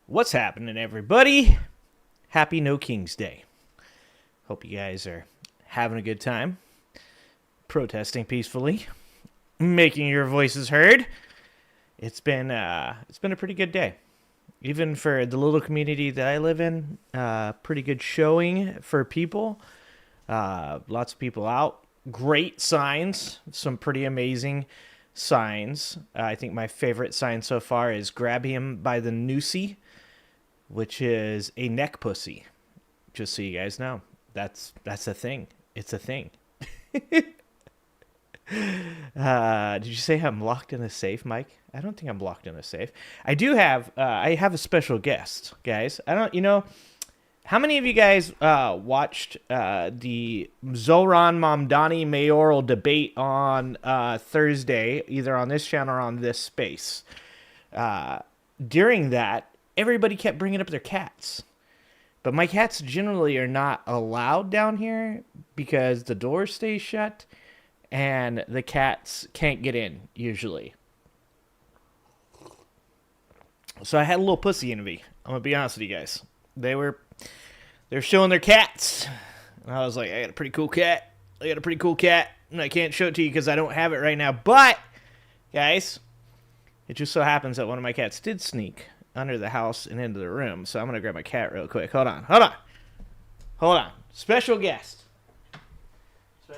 What's happening, everybody? Happy No Kings Day. Hope you guys are having a good time, protesting peacefully, making your voices heard. It's been a pretty good day, even for the little community that I live in. Pretty good showing for people. Lots of people out. Great signs. Some pretty amazing signs. I think my favorite sign so far is "Grab him by the noosie," which is a neck pussy. Just so you guys know, that's a thing. It's a thing. Did you say I'm locked in a safe, Mike? I don't think I'm locked in a safe. I do have. I have a special guest, guys. I don't. How many of you guys watched the Zoran Mamdani mayoral debate on Thursday, either on this channel or on this space? During that, everybody kept bringing up their cats. But my cats generally are not allowed down here because the doors stay shut and the cats can't get in, usually. So I had a little pussy envy. I'm going to be honest with you guys. They're showing their cats. And I was like, I got a pretty cool cat. And I can't show it to you because I don't have it right now. But, guys, it just so happens that one of my cats did sneak under the house and into the room. So I'm going to grab my cat real quick. Hold on. Special guest. Come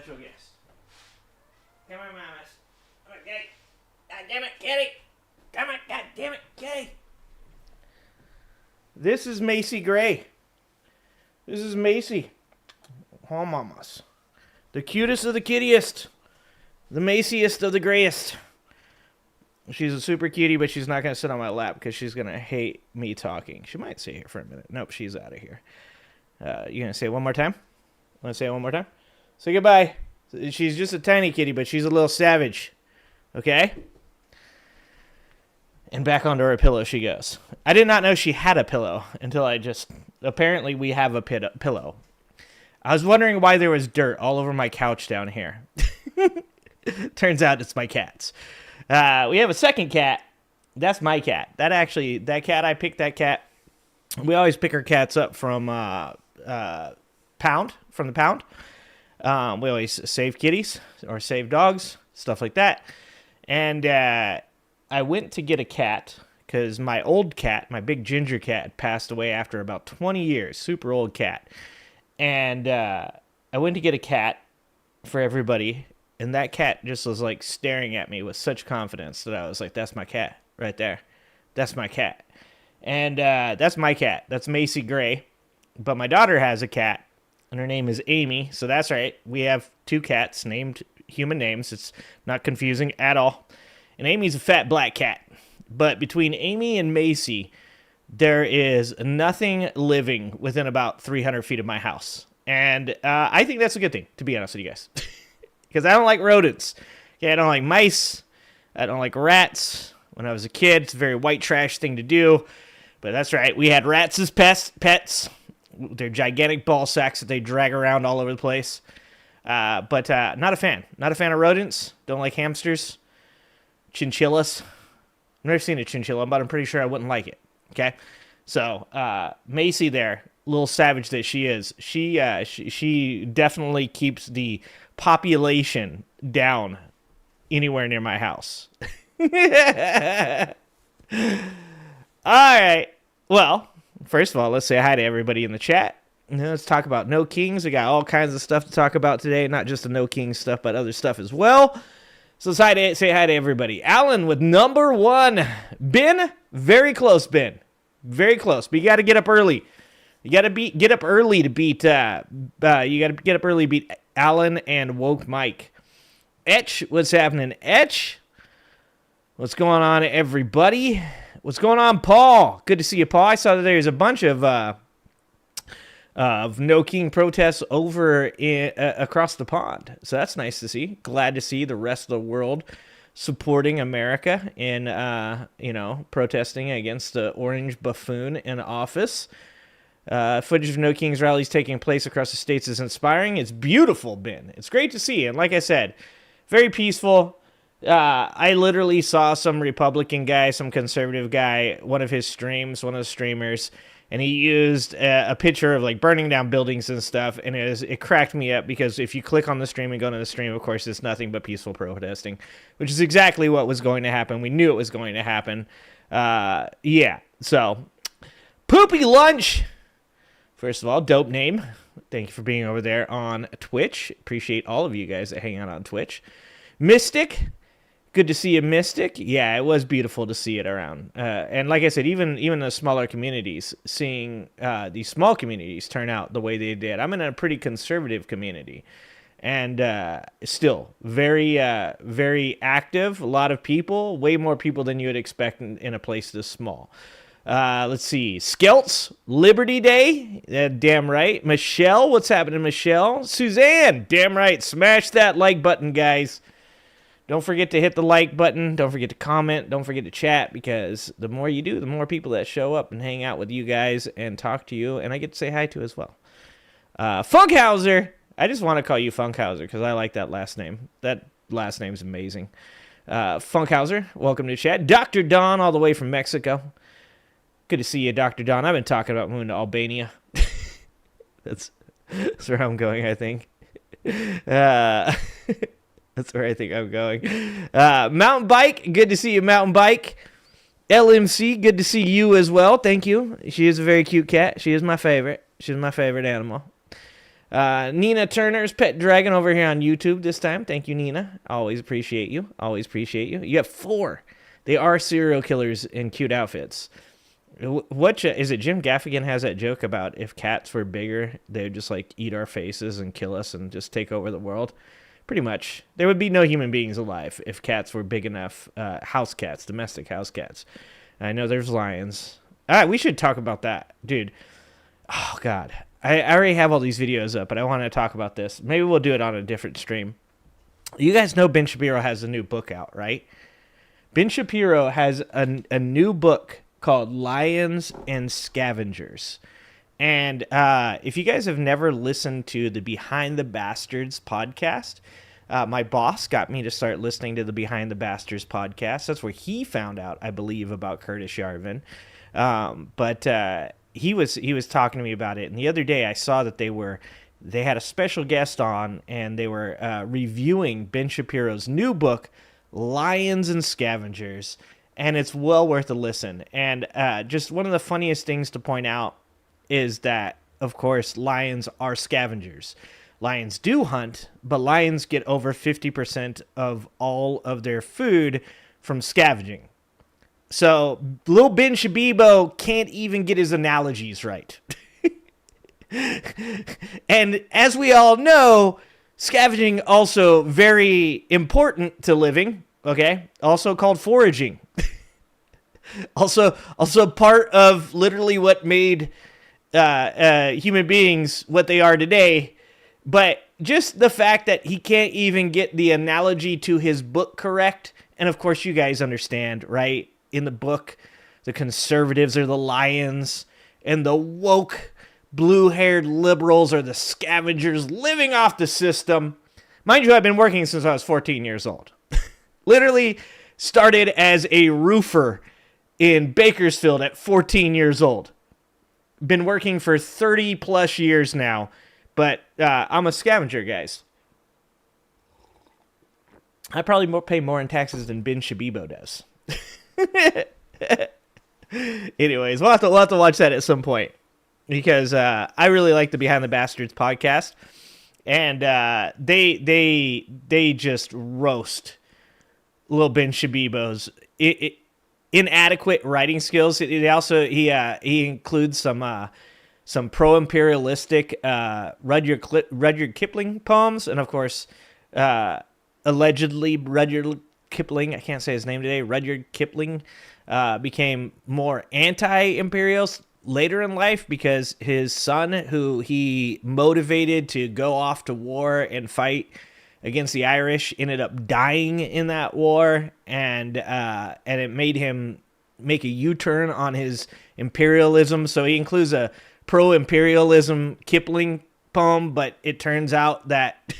on, mamas. Come on, Kitty. God damn it, Kitty. Come on, God damn it, Kitty. This is Macy Gray. This is Macy. Oh, mamas. The cutest of the kittiest. The Maciest of the grayest. She's a super cutie, but she's not going to sit on my lap because she's going to hate me talking. She might stay here for a minute. Nope, she's out of here. You going to say it one more time? Want to say it one more time? Say goodbye. She's just a tiny kitty, but she's a little savage. Okay? And back onto her pillow she goes. I did not know she had a pillow until apparently we have a pillow. I was wondering why there was dirt all over my couch down here. Turns out it's my cat's. We have a second cat. That's my cat. I picked that cat. We always pick our cats up from the pound. We always save kitties or save dogs, stuff like that. And I went to get a cat because my old cat, my big ginger cat, passed away after about 20 years. Super old cat. And I went to get a cat for everybody. And that cat just was like staring at me with such confidence that I was like, that's my cat right there. That's my cat. And that's my cat. That's Macy Gray. But my daughter has a cat, and her name is Amy. So that's right. We have two cats named human names. It's not confusing at all. And Amy's a fat black cat. But between Amy and Macy, there is nothing living within about 300 feet of my house. And I think that's a good thing, to be honest with you guys. Because I don't like rodents. Okay, I don't like mice. I don't like rats. When I was a kid, it's a very white trash thing to do. But that's right. We had rats as pets. They're gigantic ball sacks that they drag around all over the place. But not a fan. Not a fan of rodents. Don't like hamsters. Chinchillas. I've never seen a chinchilla, but I'm pretty sure I wouldn't like it. Okay? So, Macy there, little savage that she is, she definitely keeps the population down anywhere near my house. All right. Well, first of all, let's say hi to everybody in the chat. And let's talk about No Kings. We got all kinds of stuff to talk about today. Not just the No Kings stuff, but other stuff as well. So say hi to everybody. Alan with number 1. Ben, very close, Ben. Very close. But you got to get up early. You got to get up early to beat. You got to get up early to beat Alan and Woke Mike. Etch, what's happening? Etch, what's going on, everybody? What's going on, Paul? Good to see you, Paul. I saw that there's a bunch of No King protests over across the pond, so that's nice to see. Glad to see the rest of the world supporting America in protesting against the orange buffoon in office. Footage of No Kings rallies taking place across the states is inspiring. It's beautiful, Ben. It's great to see. And like I said, very peaceful. I literally saw some Republican guy, some conservative guy, one of his streams, one of the streamers, and he used a picture of like burning down buildings and stuff, and it cracked me up because if you click on the stream and go to the stream, of course, it's nothing but peaceful protesting, which is exactly what was going to happen. We knew it was going to happen. Yeah, so Poopy Lunch. First of all, dope name. Thank you for being over there on Twitch. Appreciate all of you guys that hang out on Twitch. Mystic. Good to see you, Mystic. Yeah, it was beautiful to see it around. And like I said, even the smaller communities, seeing these small communities turn out the way they did. I'm in a pretty conservative community. And still very, very active. A lot of people. Way more people than you would expect in a place this small. Let's see. Skelts, Liberty Day. Damn right. Michelle, what's happening, Michelle? Suzanne, damn right. Smash that like button, guys. Don't forget to hit the like button. Don't forget to comment. Don't forget to chat, because the more you do, the more people that show up and hang out with you guys and talk to you, and I get to say hi to as well. Funkhauser. I just want to call you Funkhauser because I like that last name. That last name's amazing. Funkhauser, welcome to chat. Dr. Don, all the way from Mexico. Good to see you, Dr. Don. I've been talking about moving to Albania. That's where I'm going, I think. That's where I think I'm going. Mountain Bike, good to see you, Mountain Bike. LMC, good to see you as well. Thank you. She is a very cute cat. She is my favorite. She's my favorite animal. Nina Turner's Pet Dragon over here on YouTube this time. Thank you, Nina. Always appreciate you. Always appreciate you. You have 4. They are serial killers in cute outfits. What is it? Jim Gaffigan has that joke about if cats were bigger, they would just like eat our faces and kill us and just take over the world. Pretty much. There would be no human beings alive if cats were big enough. House cats, domestic house cats. I know there's lions. We should talk about that. Dude. Oh, God. I already have all these videos up, but I want to talk about this. Maybe we'll do it on a different stream. You guys know Ben Shapiro has a new book out, right? Ben Shapiro has a new book called Lions and Scavengers. And if you guys have never listened to the Behind the Bastards podcast, my boss got me to start listening to the Behind the Bastards podcast. That's where he found out, I believe, about Curtis Yarvin. But he was talking to me about it. And the other day I saw that they had a special guest on, and they were reviewing Ben Shapiro's new book, Lions and Scavengers. And it's well worth a listen. And just one of the funniest things to point out is that, of course, lions are scavengers. Lions do hunt, but lions get over 50% of all of their food from scavenging. So, little Ben Shabibo can't even get his analogies right. And as we all know, scavenging also very important to living, okay? Also called foraging. Also part of literally what made human beings what they are today. But just the fact that he can't even get the analogy to his book correct, and of course you guys understand, right? In the book, the conservatives are the lions, and the woke, blue-haired liberals are the scavengers living off the system. Mind you, I've been working since I was 14 years old. Literally started as a roofer in Bakersfield at 14 years old. Been working for 30 plus years now, but I'm a scavenger, guys. I probably pay more in taxes than Ben Shabibo does. Anyways, we'll have to watch that at some point, because I really like the Behind the Bastards podcast, and they just roast little Ben Shabibo's inadequate writing skills. He includes some pro-imperialistic Rudyard Kipling poems, and of course, allegedly Rudyard Kipling, I can't say his name today, Rudyard Kipling became more anti-imperialist later in life because his son, who he motivated to go off to war and fight against the Irish, ended up dying in that war, and it made him make a U-turn on his imperialism. So he includes a pro-imperialism Kipling poem, but it turns out that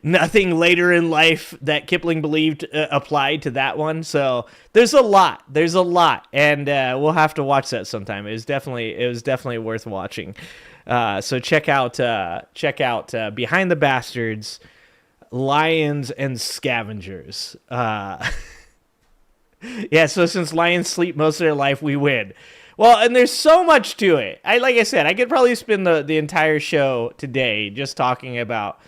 Nothing later in life that Kipling believed applied to that one. So there's a lot. And we'll have to watch that sometime. It was definitely worth watching. So check out Behind the Bastards, Lions and Scavengers. Yeah, so since lions sleep most of their life, we win. Well, and there's so much to it. Like I said, I could probably spend the entire show today just talking about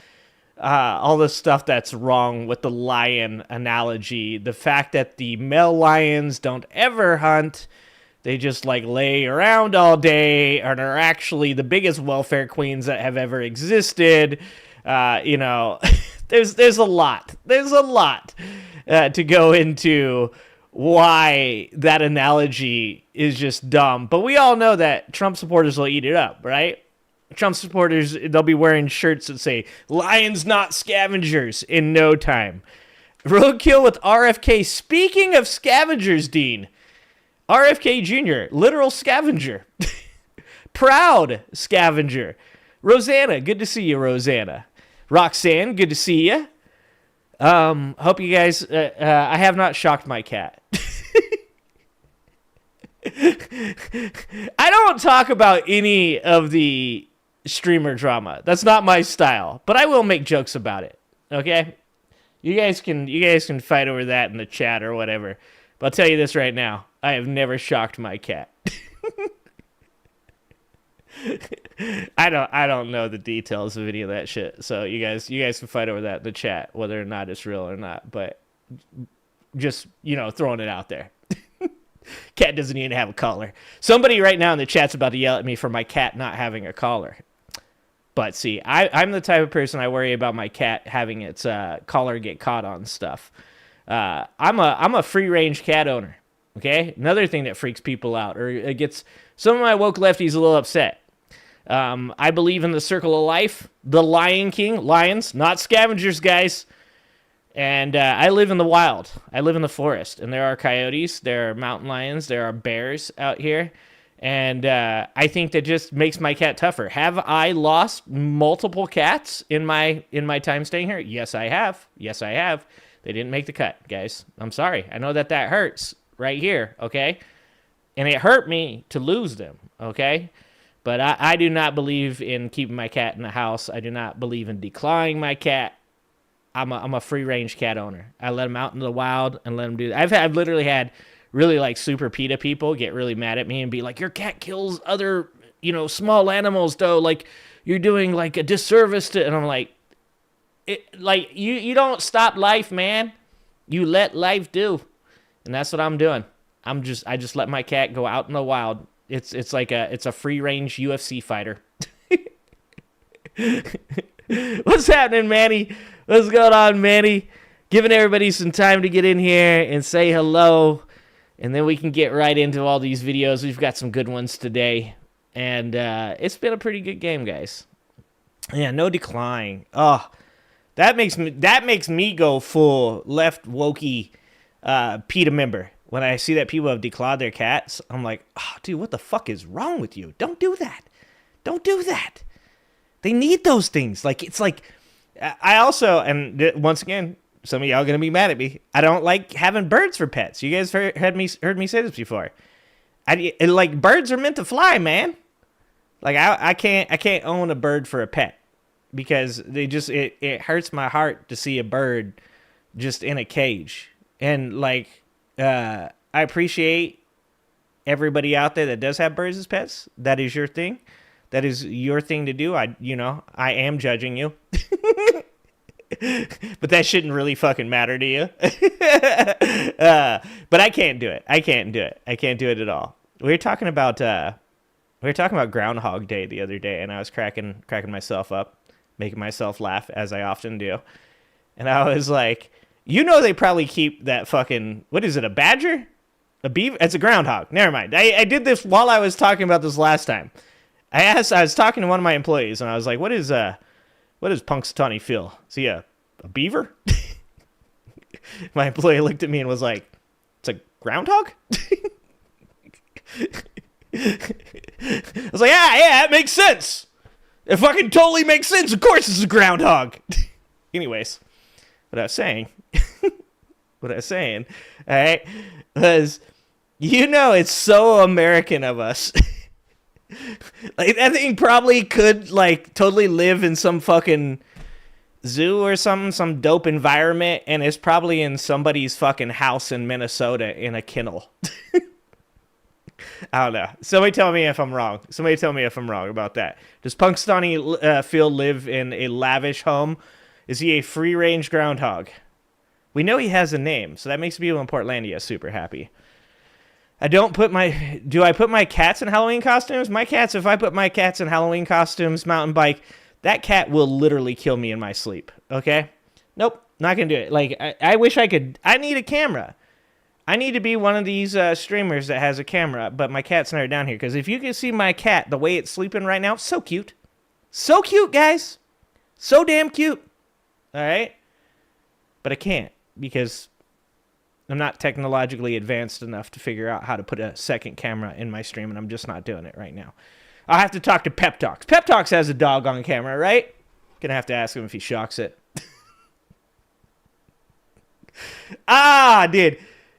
all the stuff that's wrong with the lion analogy. The fact that the male lions don't ever hunt. They just like lay around all day and are actually the biggest welfare queens that have ever existed. There's a lot. There's a lot to go into why that analogy is just dumb. But we all know that Trump supporters will eat it up, right? Trump supporters, they'll be wearing shirts that say, "Lions, not scavengers," in no time. Roadkill with RFK. Speaking of scavengers, Dean, RFK Jr., literal scavenger. Proud scavenger. Rosanna, good to see you, Rosanna. Roxanne, good to see you. Hope you guys, I have not shocked my cat. I don't talk about any of the streamer drama. That's not my style, but I will make jokes about it. Okay? You guys can fight over that in the chat or whatever. But I'll tell you this right now. I have never shocked my cat. I don't know the details of any of that shit. So you guys can fight over that in the chat, whether or not it's real or not. But just, throwing it out there. Cat doesn't even have a collar. Somebody right now in the chat's about to yell at me for my cat not having a collar. But see, I'm the type of person I worry about my cat having its collar get caught on stuff. I'm a free range cat owner. Okay, another thing that freaks people out, or it gets some of my woke lefties a little upset. I believe in the circle of life, the Lion King, lions, not scavengers, guys. And I live in the wild. I live in the forest, and there are coyotes, there are mountain lions, there are bears out here. And I think that just makes my cat tougher. Have I lost multiple cats in my time staying here? Yes, I have. They didn't make the cut, guys. I'm sorry. I know that hurts right here, okay? And it hurt me to lose them, okay? But I do not believe in keeping my cat in the house. I do not believe in declawing my cat. I'm a free-range cat owner. I let them out into the wild and let them do that. I've literally had really like super PETA people get really mad at me and be like, "Your cat kills other, small animals, though. Like, you're doing like a disservice to," and I'm like, you don't stop life, man. You let life do. And that's what I'm doing. I just let my cat go out in the wild. It's a free-range UFC fighter. What's happening, Manny? What's going on, Manny? Giving everybody some time to get in here and say hello, and then we can get right into all these videos. We've got some good ones today, and it's been a pretty good game, guys. Yeah, no decline. Oh, that makes me go full left wokey PETA member. When I see that people have declawed their cats, I'm like, "Oh, dude, what the fuck is wrong with you? Don't do that. Don't do that." They need those things. Like, it's like, I also, and once again, some of y'all are going to be mad at me. I don't like having birds for pets. You guys heard me say this before. Like, birds are meant to fly, man. Like, I can't own a bird for a pet because it hurts my heart to see a bird just in a cage. And like, I appreciate everybody out there that does have birds as pets. That is your thing. That is your thing to do. I am judging you. But that shouldn't really fucking matter to you. But I can't do it. I can't do it at all. We were talking about Groundhog Day the other day, and I was cracking myself up, making myself laugh, as I often do. And I was like, they probably keep that fucking, what is it, a badger? A beaver? It's a groundhog. Never mind. I did this while I was talking about this last time. I was talking to one of my employees, and I was like, what does Punxsutawney feel? Is he a beaver? My employee looked at me and was like, "It's a groundhog?" I was like, yeah, it makes sense. It fucking totally makes sense. Of course it's a groundhog. Anyways, what I was saying, all right, was, it's so American of us. Like, that thing probably could, like, totally live in some fucking zoo or something, some dope environment, and it's probably in somebody's fucking house in Minnesota in a kennel. I don't know. Somebody tell me if I'm wrong. About that. Does Punxsutawney Phil live in a lavish home? Is he a free-range groundhog? We know he has a name, so that makes people in Portlandia super happy. Do I put my cats in Halloween costumes? If I put my cats in Halloween costumes, mountain bike, that cat will literally kill me in my sleep, okay? Nope, not gonna do it. Like, I wish I could. I need a camera. I need to be one of these streamers that has a camera, but my cat's never down here, because if you can see my cat, the way it's sleeping right now, so cute. So cute, guys. So damn cute. All right? But I can't, because I'm not technologically advanced enough to figure out how to put a second camera in my stream, and I'm just not doing it right now. I'll have to talk to Pep Talks. Pep Talks has a dog on camera, right? Gonna have to ask him if he shocks it. Dude.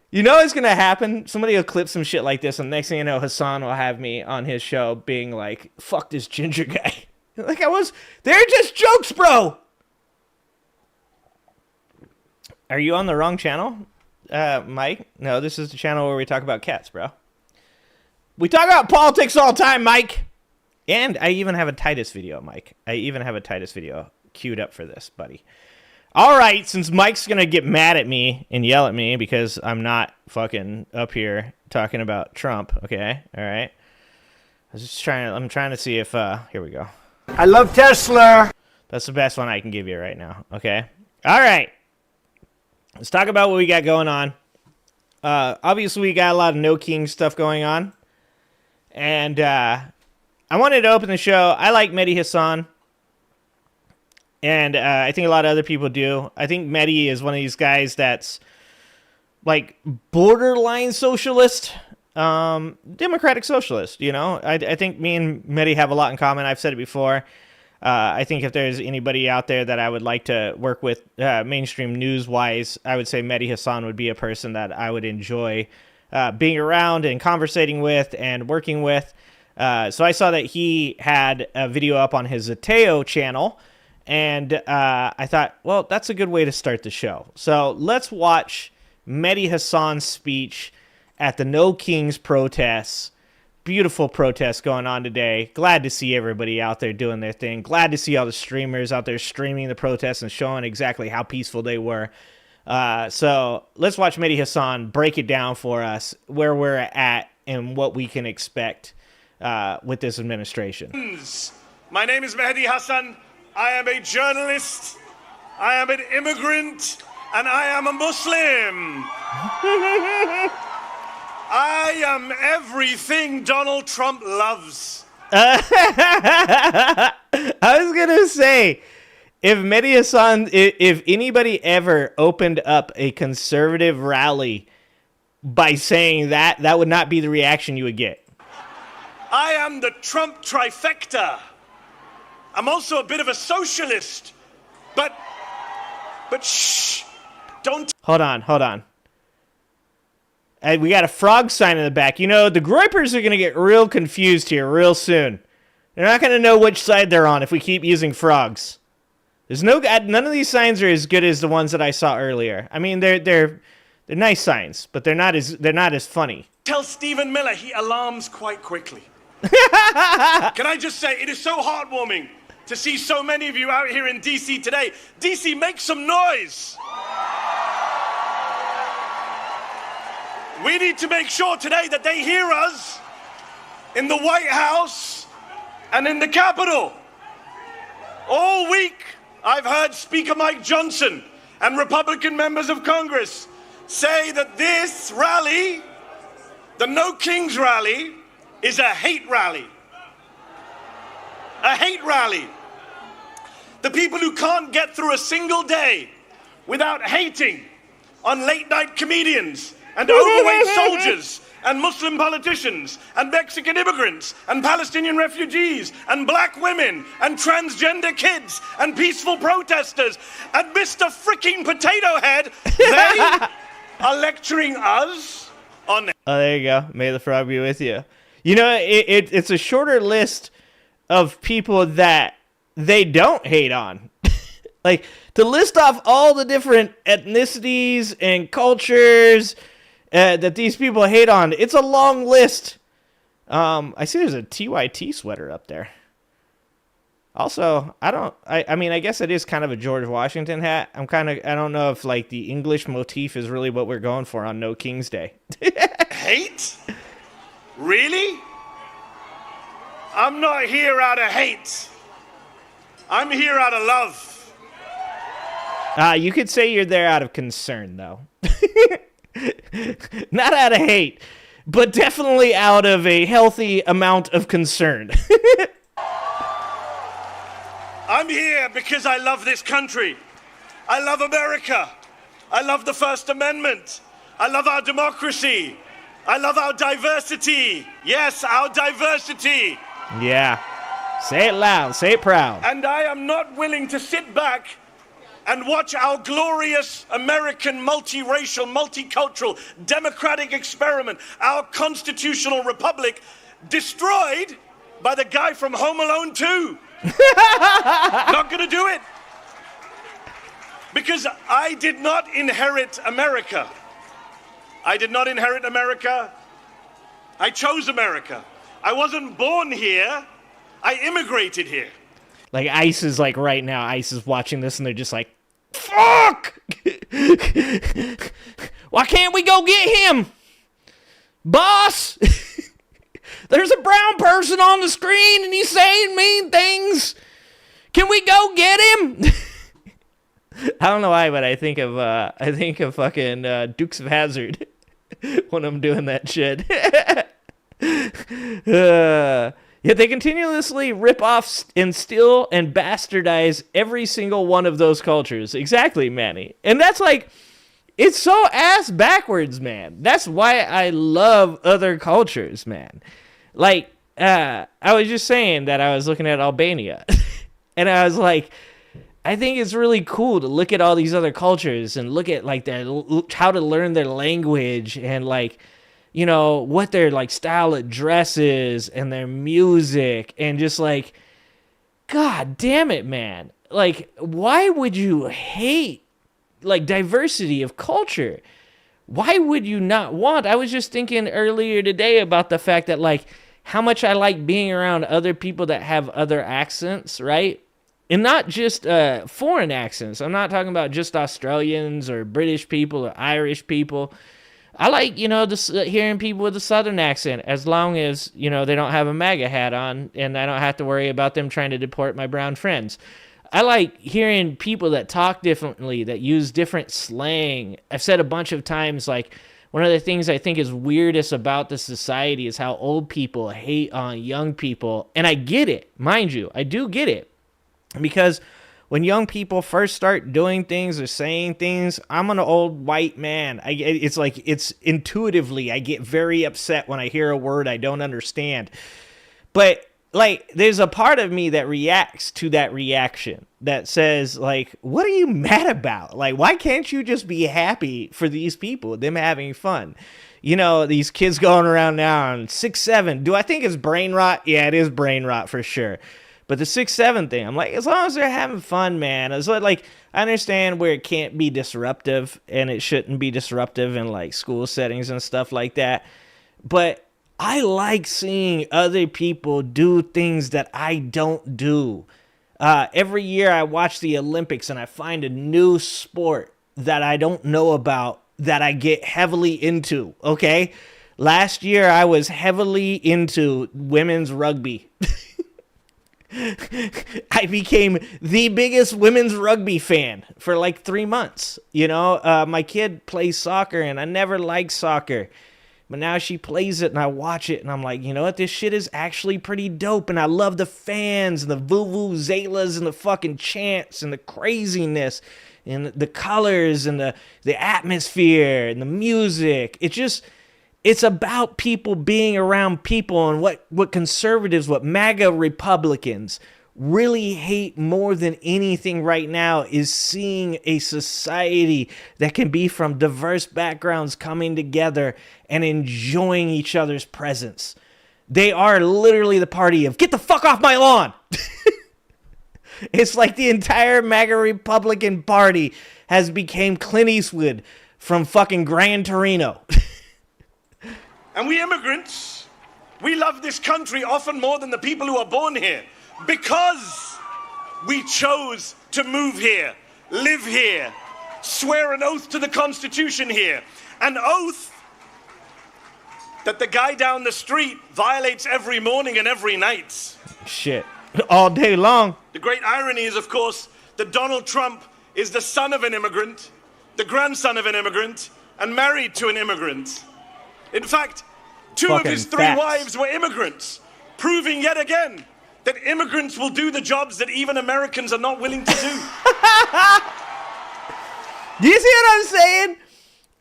You know what's gonna happen? Somebody will clip some shit like this, and next thing you know, Hassan will have me on his show being like, fuck this ginger guy. Like, they're just jokes, bro! Are you on the wrong channel, Mike? No, this is the channel where we talk about cats, bro. We talk about politics all the time, Mike! And I even have a Titus video, Mike. I even have a Titus video queued up for this, buddy. All right, since Mike's going to get mad at me and yell at me because I'm not fucking up here talking about Trump, okay? All right. I'm trying to see if, here we go. I love Tesla. That's the best one I can give you right now, okay? All right. Let's talk about what we got going on. Obviously, we got a lot of No King stuff going on. And I wanted to open the show. I like Mehdi Hassan. And I think a lot of other people do. I think Mehdi is one of these guys that's like borderline socialist, democratic socialist, you know? I think me and Mehdi have a lot in common. I've said it before. I think if there's anybody out there that I would like to work with mainstream news-wise, I would say Mehdi Hassan would be a person that I would enjoy being around and conversating with and working with. So I saw that he had a video up on his Zateo channel, and I thought, well, that's a good way to start the show. So let's watch Mehdi Hassan's speech at the No Kings protests. Beautiful protests going on today. Glad to see everybody out there doing their thing. Glad to see all the streamers out there streaming the protests and showing exactly how peaceful they were. So let's watch Mehdi Hassan break it down for us, where we're at and what we can expect with this administration. My name is Mehdi Hassan. I am a journalist, I am an immigrant, and I am a Muslim. I am everything Donald Trump loves. I was going to say, if Mehdi Hassan, if anybody ever opened up a conservative rally by saying that, that would not be the reaction you would get. I am the Trump trifecta. I'm also a bit of a socialist, but shh, don't. Hold on. We got a frog sign in the back. You know, the Groypers are going to get real confused here real soon. They're not going to know which side they're on if we keep using frogs. None of these signs are as good as the ones that I saw earlier. I mean, they're nice signs, but they're not as funny. Tell Stephen Miller he alarms quite quickly. Can I just say, it is so heartwarming to see so many of you out here in D.C. today. D.C., make some noise. We need to make sure today that they hear us in the White House and in the Capitol. All week, I've heard Speaker Mike Johnson and Republican members of Congress say that this rally, the No Kings rally, is a hate rally. A hate rally. The people who can't get through a single day without hating on late-night comedians and overweight soldiers and Muslim politicians, and Mexican immigrants, and Palestinian refugees, and black women, and transgender kids, and peaceful protesters, and Mr. Freaking Potato Head, they are lecturing us on... Oh, there you go. May the frog be with you. You know, it's a shorter list of people that they don't hate on. Like, to list off all the different ethnicities and cultures that these people hate on, it's a long list. I see there's a TYT sweater up there. Also, I mean, I guess it is kind of a George Washington hat. I don't know if, like, the English motif is really what we're going for on No King's Day. Hate? Really? I'm not here out of hate. I'm here out of love. You could say you're there out of concern, though. Not out of hate, but definitely out of a healthy amount of concern. I'm here because I love this country. I love America. I love the First Amendment. I love our democracy. I love our diversity. Yes, our diversity. Yeah. Say it loud. Say it proud. And I am not willing to sit back and watch our glorious American multiracial, multicultural, democratic experiment, our constitutional republic, destroyed by the guy from Home Alone 2. Not gonna do it. Because I did not inherit America. I did not inherit America. I chose America. I wasn't born here. I immigrated here. Like, ICE is like right now, ICE is watching this and they're just like, fuck! Why can't we go get him? Boss! There's a brown person on the screen and he's saying mean things. Can we go get him? I don't know why, but I think of fucking Dukes of Hazzard when I'm doing that shit. Yet they continuously rip off and steal and bastardize every single one of those cultures. Exactly, Manny. And that's like, it's so ass backwards, man. That's why I love other cultures, man. Like, I was just saying that I was looking at Albania. And I was like, I think it's really cool to look at all these other cultures and look at, like, how to learn their language and, like, you know, what their, like, style of dress is and their music and just, like, God damn it, man. Like, why would you hate, like, diversity of culture? Why would you not want? I was just thinking earlier today about the fact that, like, how much I like being around other people that have other accents, right? And not just foreign accents. I'm not talking about just Australians or British people or Irish people. I like, you know, hearing people with a southern accent as long as, you know, they don't have a MAGA hat on and I don't have to worry about them trying to deport my brown friends. I like hearing people that talk differently, that use different slang. I've said a bunch of times, like, one of the things I think is weirdest about the society is how old people hate on young people. And I get it, mind you, I do get it. Because when young people first start doing things or saying things, I'm an old white man. It's intuitively, I get very upset when I hear a word I don't understand. But, like, there's a part of me that reacts to that reaction that says, like, what are you mad about? Like, why can't you just be happy for these people, them having fun? You know, these kids going around now on 6'7". Do I think it's brain rot? Yeah, it is brain rot for sure. But the 6'7" thing, I'm like, as long as they're having fun, man. It's like, I understand where it can't be disruptive and it shouldn't be disruptive in, like, school settings and stuff like that. But I like seeing other people do things that I don't do. Every year I watch the Olympics and I find a new sport that I don't know about that I get heavily into, okay? Last year I was heavily into women's rugby. I became the biggest women's rugby fan for like 3 months. You know, my kid plays soccer and I never liked soccer. But now she plays it and I watch it and I'm like, you know what? This shit is actually pretty dope. And I love the fans and the vuvuzelas and the fucking chants and the craziness and the colors and the atmosphere and the music. It's It's about people being around people, and what conservatives, what MAGA Republicans really hate more than anything right now is seeing a society that can be from diverse backgrounds coming together and enjoying each other's presence. They are literally the party of, get the fuck off my lawn. It's like the entire MAGA Republican Party has become Clint Eastwood from fucking Gran Torino. And we immigrants, we love this country often more than the people who are born here, because we chose to move here, live here, swear an oath to the Constitution here, an oath that the guy down the street violates every morning and every night. Shit. All day long. The great irony is, of course, that Donald Trump is the son of an immigrant, the grandson of an immigrant, and married to an immigrant. In fact, two of his three wives were immigrants, proving yet again that immigrants will do the jobs that even Americans are not willing to do. Do you see what I'm saying?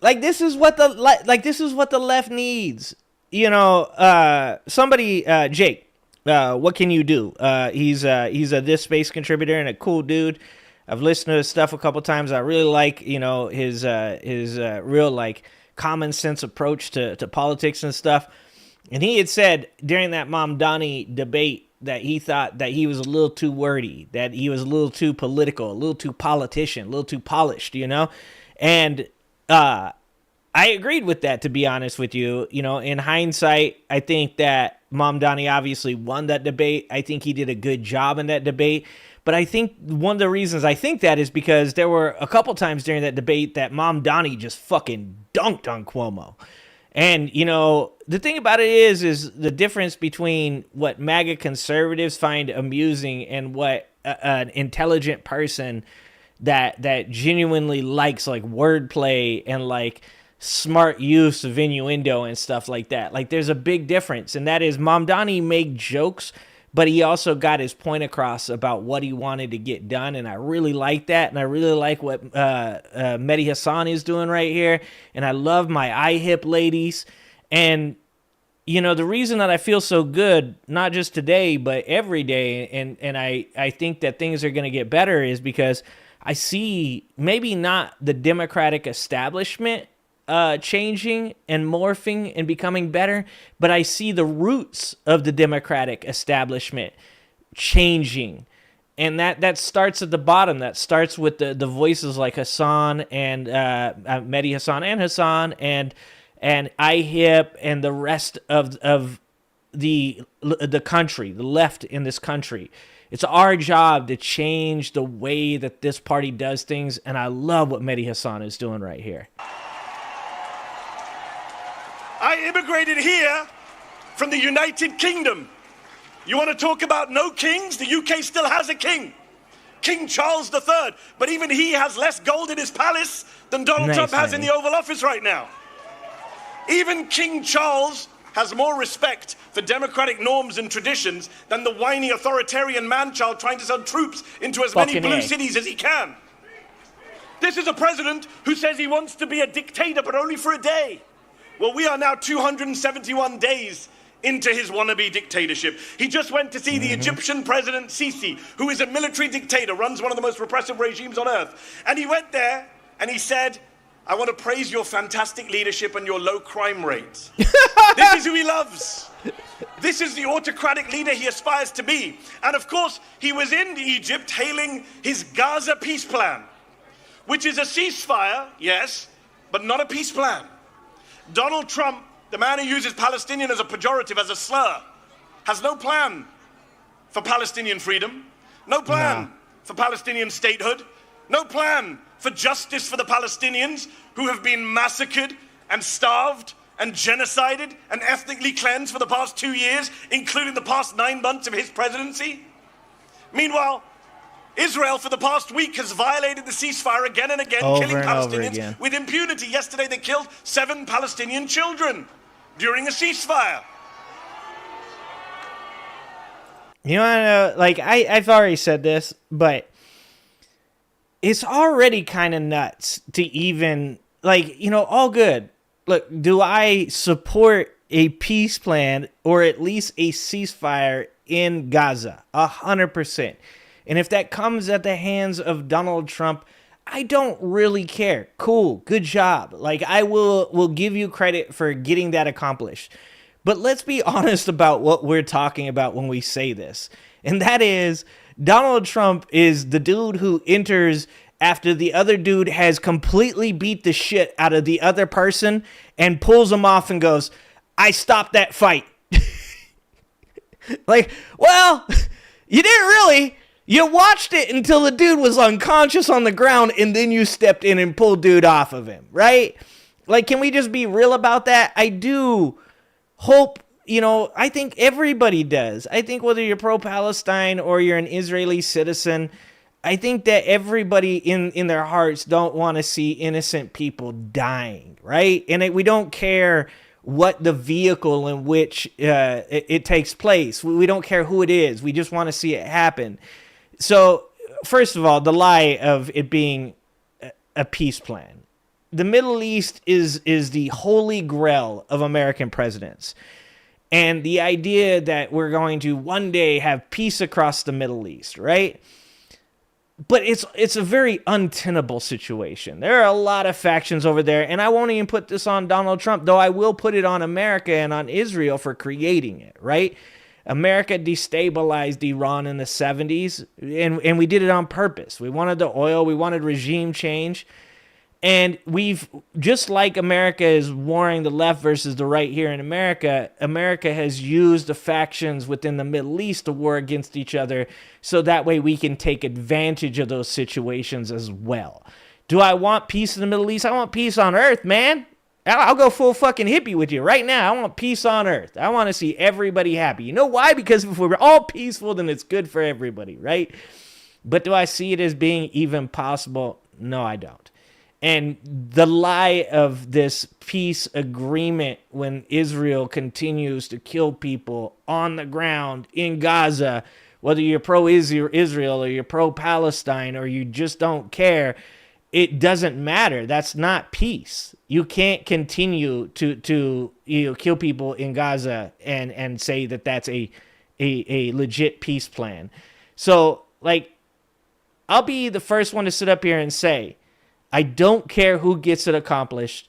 Like, this is what the left needs. You know, somebody, Jake, what can you do? He's a This Space contributor and a cool dude. I've listened to his stuff a couple times. I really like, you know, his real, like, common sense approach to politics and stuff. And he had said during that Mamdani debate that he thought that he was a little too wordy, that he was a little too political, a little too politician, a little too polished, you know? And I agreed with that, to be honest with you. You know, in hindsight, I think that Mamdani obviously won that debate. I think he did a good job in that debate. But I think one of the reasons I think that is because there were a couple times during that debate that Mamdani just fucking dunked on Cuomo. And, you know, the thing about it is the difference between what MAGA conservatives find amusing and what an intelligent person that genuinely likes, like, wordplay and, like, smart use of innuendo and stuff like that. Like, there's a big difference, and that is Mamdani made jokes, but he also got his point across about what he wanted to get done, and I really like that, and I really like what Mehdi Hassan is doing right here, and I love my IHIP ladies, and, you know, the reason that I feel so good, not just today, but every day, and I think that things are going to get better is because I see maybe not the Democratic establishment changing and morphing and becoming better, but I see the roots of the Democratic establishment changing, and that starts at the bottom. That starts with the voices like Hassan and Mehdi Hassan and IHIP and the rest of the country, the left in this country. It's our job to change the way that this party does things, and I love what Mehdi Hassan is doing right here. I immigrated here from the United Kingdom. You want to talk about no kings? The UK still has a king. King Charles III. But even he has less gold in his palace than Donald Trump has in the Oval Office right now. Even King Charles has more respect for democratic norms and traditions than the whiny authoritarian man-child trying to send troops into as many blue cities as he can. This is a president who says he wants to be a dictator, but only for a day. Well, we are now 271 days into his wannabe dictatorship. He just went to see the Egyptian president Sisi, who is a military dictator, runs one of the most repressive regimes on earth. And he went there and he said, I want to praise your fantastic leadership and your low crime rates. This is who he loves. This is the autocratic leader he aspires to be. And of course, he was in Egypt hailing his Gaza peace plan, which is a ceasefire, yes, but not a peace plan. Donald Trump, the man who uses Palestinian as a pejorative, as a slur, has no plan for Palestinian freedom, no plan for Palestinian statehood, no plan for justice for the Palestinians who have been massacred and starved and genocided and ethnically cleansed for the past 2 years, including the past 9 months of his presidency. Meanwhile, Israel, for the past week, has violated the ceasefire again and again, killing Palestinians with impunity. Yesterday, they killed 7 Palestinian children during a ceasefire. You know, like, I've already said this, but it's already kind of nuts to even, like, you know, all good. look, do I support a peace plan or at least a ceasefire in Gaza? 100%. And if that comes at the hands of Donald Trump, I don't really care. Cool, good job. Like, I will give you credit for getting that accomplished. But let's be honest about what we're talking about when we say this. And that is, Donald Trump is the dude who enters after the other dude has completely beat the shit out of the other person and pulls him off and goes, I stopped that fight. Like, well, you didn't really. You watched it until the dude was unconscious on the ground and then you stepped in and pulled dude off of him, right? Like, can we just be real about that? I do hope, I think everybody does. I think whether you're pro-Palestine or you're an Israeli citizen, I think that everybody in their hearts don't want to see innocent people dying, right? And we don't care what the vehicle in which it takes place. We don't care who it is. We just want to see it happen. So, first of all, the lie of it being a peace plan. The Middle East is the holy grail of American presidents. And the idea that we're going to one day have peace across the Middle East, right? But it's a very untenable situation. There are a lot of factions over there, and I won't even put this on Donald Trump, though I will put it on America and on Israel for creating it, right? America destabilized Iran in the 70s, and we did it on purpose. We wanted the oil, we wanted regime change, and we've, just like America is warring the left versus the right here in America, America has used the factions within the Middle East to war against each other, so that way we can take advantage of those situations as well. Do I want peace in the Middle East? I want peace on earth, man. I'll go full fucking hippie with you right now. I want peace on earth. I want to see everybody happy. You know why? Because if we're all peaceful, then it's good for everybody, right? But do I see it as being even possible? No, I don't. And the lie of this peace agreement when Israel continues to kill people on the ground in Gaza, whether you're pro-Israel or you're pro-Palestine or you just don't care, it doesn't matter. That's not peace. You can't continue to kill people in Gaza and say that that's a legit peace plan. So, like, I'll be the first one to sit up here and say, I don't care who gets it accomplished.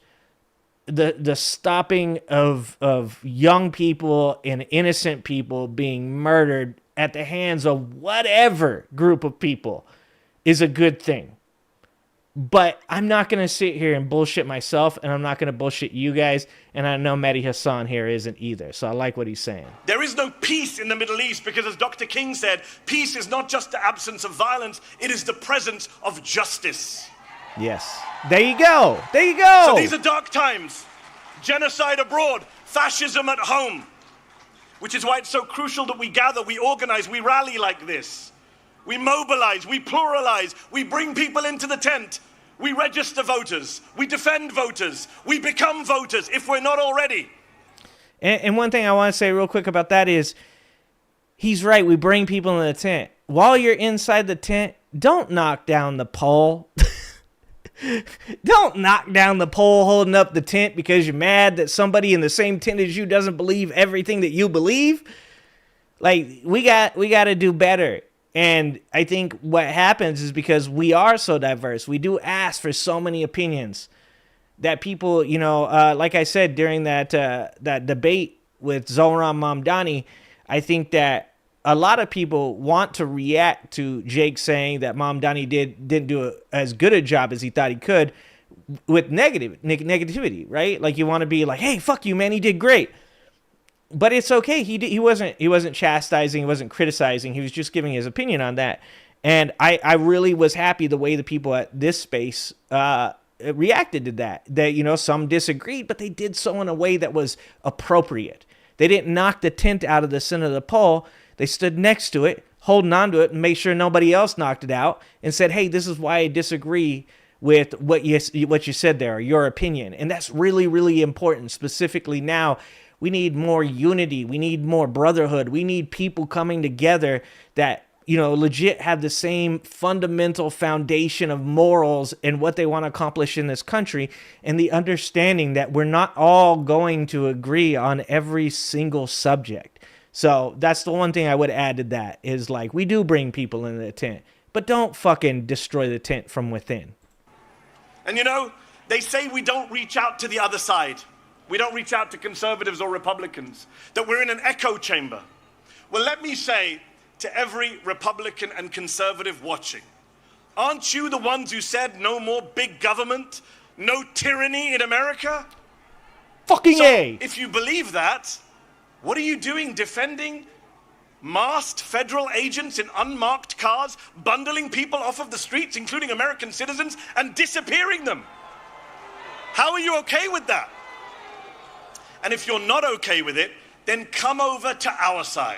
The stopping of young people and innocent people being murdered at the hands of whatever group of people is a good thing. But I'm not going to sit here and bullshit myself, and I'm not going to bullshit you guys, and I know Mehdi Hassan here isn't either, so I like what he's saying. There is no peace in the Middle East because, as Dr. King said, peace is not just the absence of violence, it is the presence of justice. Yes. There you go. There you go. So these are dark times. Genocide abroad, fascism at home, which is why it's so crucial that we gather, we organize, we rally like this. We mobilize, we pluralize, we bring people into the tent. We register voters, we defend voters, we become voters if we're not already. And one thing I want to say real quick about that is, he's right, we bring people in the tent. While you're inside the tent, don't knock down the pole. Don't knock down the pole holding up the tent because you're mad that somebody in the same tent as you doesn't believe everything that you believe. Like, we got to do better. And I think what happens is because we are so diverse, we do ask for so many opinions that people, like I said during that debate with Zohran Mamdani, I think that a lot of people want to react to Jake saying that Mamdani didn't do as good a job as he thought he could with negativity, right? Like, you want to be like, hey, fuck you, man, he did great. But it's okay. He wasn't chastising. He wasn't criticizing. He was just giving his opinion on that. And I really was happy the way the people at this space reacted to that. That, some disagreed, but they did so in a way that was appropriate. They didn't knock the tent out of the center of the pole. They stood next to it, holding on to it, and made sure nobody else knocked it out, and said, hey, this is why I disagree with what you said there, or your opinion. And that's really, really important, specifically now. We need more unity. We need more brotherhood. We need people coming together that legit have the same fundamental foundation of morals and what they want to accomplish in this country, and the understanding that we're not all going to agree on every single subject. So that's the one thing I would add to that is like, we do bring people into the tent, but don't fucking destroy the tent from within. And they say we don't reach out to the other side. We don't reach out to conservatives or Republicans, that we're in an echo chamber. Well, let me say to every Republican and conservative watching, aren't you the ones who said no more big government, no tyranny in America? Fucking A! If you believe that, what are you doing defending masked federal agents in unmarked cars, bundling people off of the streets, including American citizens, and disappearing them? How are you okay with that? And if you're not okay with it, then come over to our side.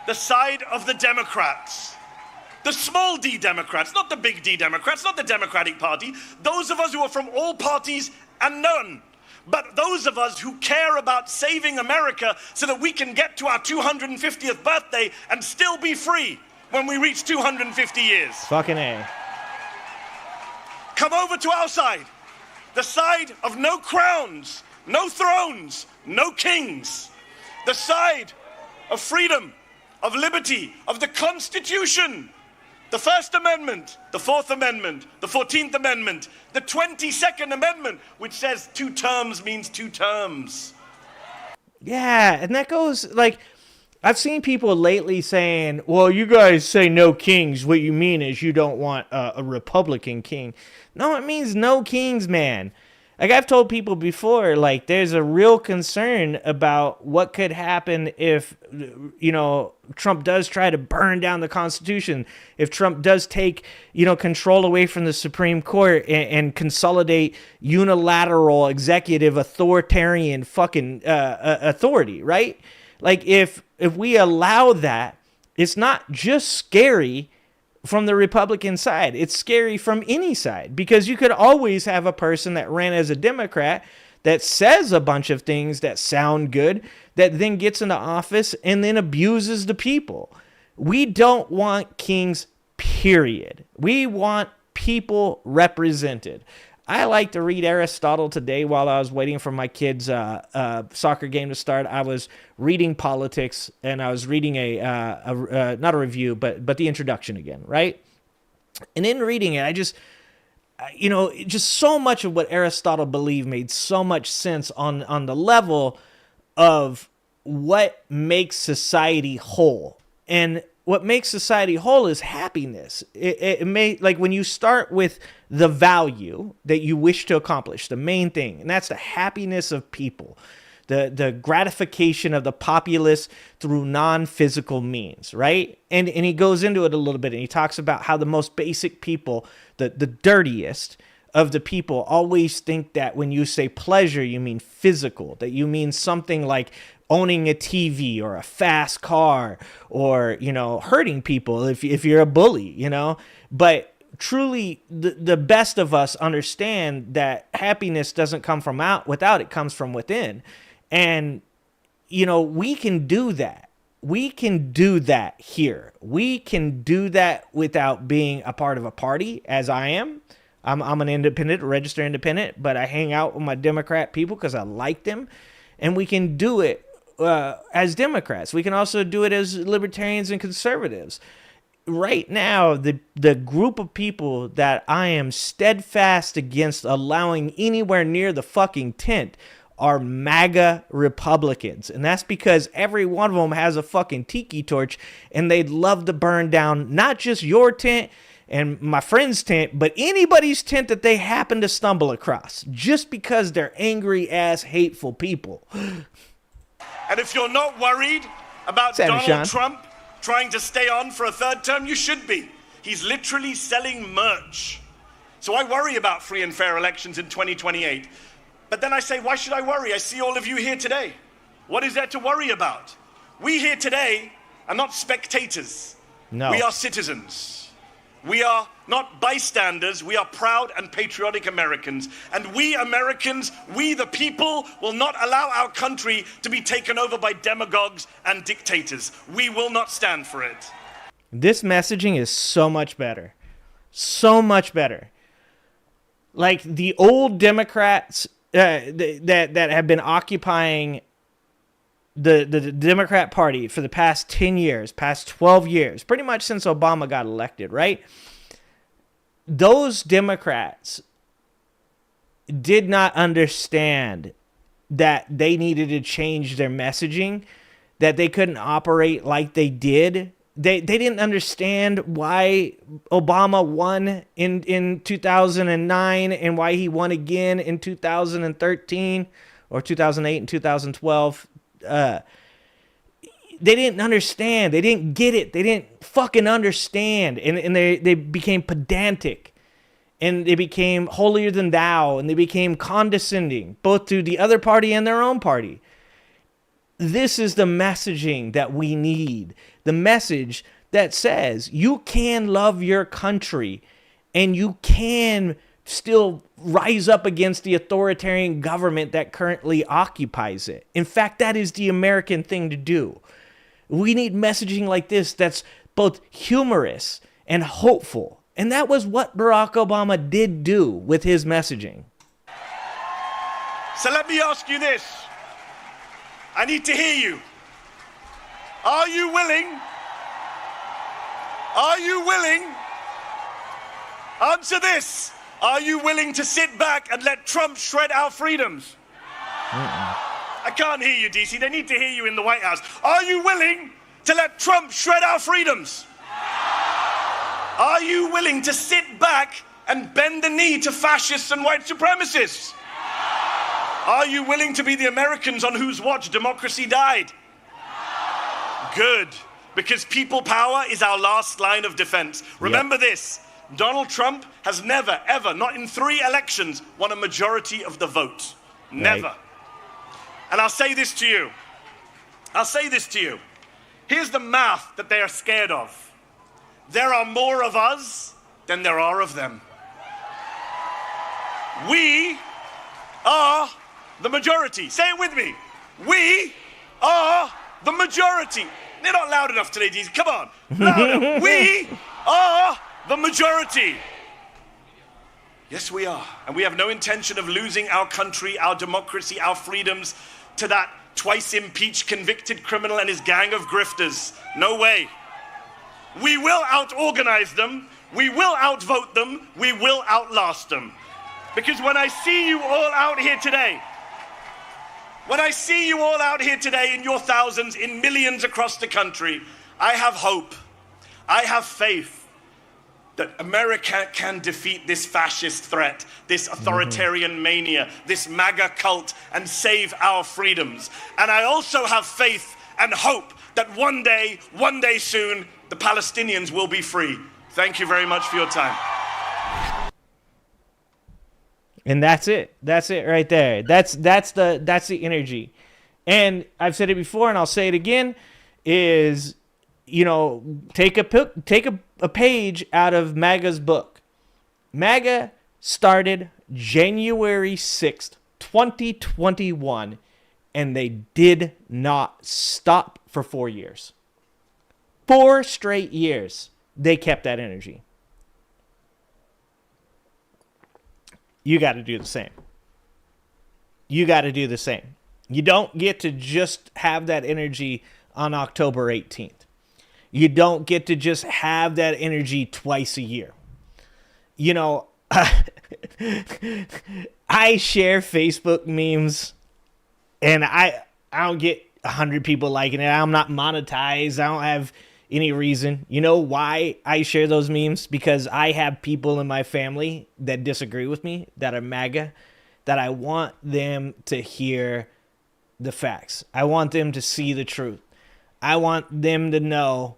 The side of the Democrats. The small d Democrats, not the big D Democrats, not the Democratic Party. Those of us who are from all parties and none. But those of us who care about saving America so that we can get to our 250th birthday and still be free when we reach 250 years. Fucking A. Come over to our side. The side of no crowns, no thrones, no kings. The side of freedom, of liberty, of the Constitution. The First Amendment, the Fourth Amendment, the 14th Amendment, the 22nd Amendment, which says 2 terms means 2 terms. Yeah, and that goes, like, I've seen people lately saying, well, you guys say no kings. What you mean is you don't want a Republican king. No, it means no kings, man. Like, I've told people before, like, there's a real concern about what could happen if, Trump does try to burn down the Constitution, if Trump does take, control away from the Supreme Court and consolidate unilateral executive authoritarian fucking authority, right? Like, if we allow that, it's not just scary from the Republican side. It's scary from any side, because you could always have a person that ran as a Democrat that says a bunch of things that sound good, that then gets into office and then abuses the people. We don't want kings, period. We want people represented. I like to read Aristotle today while I was waiting for my kids' soccer game to start. I was reading politics, and I was reading not a review, but the introduction again, right? And in reading it, I just so much of what Aristotle believed made so much sense on the level of what makes society whole. And what makes society whole is happiness. It may, like, when you start with the value that you wish to accomplish, the main thing, and that's the happiness of people, the gratification of the populace through non-physical means, right? And he goes into it a little bit, and he talks about how the most basic people, the dirtiest of the people, always think that when you say pleasure, you mean physical, that you mean something like owning a TV or a fast car, or, hurting people if you're a bully, But truly, the best of us understand that happiness doesn't come from without, it comes from within. And, we can do that. We can do that here. We can do that without being a part of a party, as I am. I'm an independent, registered independent, but I hang out with my Democrat people because I like them. And we can do it as Democrats. We can also do it as libertarians and conservatives. Right now, the group of people that I am steadfast against allowing anywhere near the fucking tent are MAGA Republicans. And that's because every one of them has a fucking tiki torch, and they'd love to burn down not just your tent and my friend's tent, but anybody's tent that they happen to stumble across, just because they're angry ass, hateful people. And if you're not worried about Donald Trump trying to stay on for a 3rd term, you should be. He's literally selling merch. So I worry about free and fair elections in 2028. But then I say, why should I worry? I see all of you here today. What is there to worry about? We here today are not spectators. No. We are citizens. We are not bystanders. We are proud and patriotic Americans. And we Americans, we the people, will not allow our country to be taken over by demagogues and dictators. We will not stand for it. This messaging is so much better. So much better. Like the old Democrats that have been occupying the Democrat Party for the past 10 years, past 12 years, pretty much since Obama got elected, right? Those Democrats did not understand that they needed to change their messaging, that they couldn't operate like they did. They didn't understand why Obama won in 2009 and why he won again in 2013 or 2008 and 2012. They didn't understand. They didn't get it. They didn't fucking understand. And they became pedantic. And they became holier than thou. And they became condescending, both to the other party and their own party. This is the messaging that we need. The message that says you can love your country and you can still rise up against the authoritarian government that currently occupies it. In fact, that is the American thing to do. We need messaging like this that's both humorous and hopeful. And that was what Barack Obama did do with his messaging. So let me ask you this. I need to hear you. Are you willing? Are you willing? Answer this. Are you willing to sit back and let Trump shred our freedoms? I can't hear you, DC. They need to hear you in the White House. Are you willing to let Trump shred our freedoms? Are you willing to sit back and bend the knee to fascists and white supremacists? Are you willing to be the Americans on whose watch democracy died? Good, because people power is our last line of defense. Remember this, Donald Trump has never, ever, not in 3 elections, won a majority of the vote. Never. Right. And I'll say this to you. Here's the math that they are scared of. There are more of us than there are of them. We are the majority. Say it with me. We are the majority. They're not loud enough today, Jesus. Come on. Louder. We are the majority. Yes, we are. And we have no intention of losing our country, our democracy, our freedoms to that twice impeached convicted criminal and his gang of grifters. No way. We will out-organize them. We will outvote them. We will outlast them. Because when I see you all out here today, in your thousands, in millions across the country, I have hope. I have faith that America can defeat this fascist threat, this authoritarian mania, this MAGA cult, and save our freedoms. And I also have faith and hope that one day soon, the Palestinians will be free. Thank you very much for your time. And that's it. That's it right there. That's the energy. And I've said it before and I'll say it again is, take a page out of MAGA's book. MAGA started January 6th, 2021, and they did not stop for 4 years. 4 straight years, they kept that energy. You got to do the same. You got to do the same. You don't get to just have that energy on October 18th. You don't get to just have that energy twice a year. I share Facebook memes and I don't get 100 people liking it. I'm not monetized. I don't have any reason. You know why I share those memes? Because I have people in my family that disagree with me, that are MAGA, that I want them to hear the facts. I want them to see the truth. I want them to know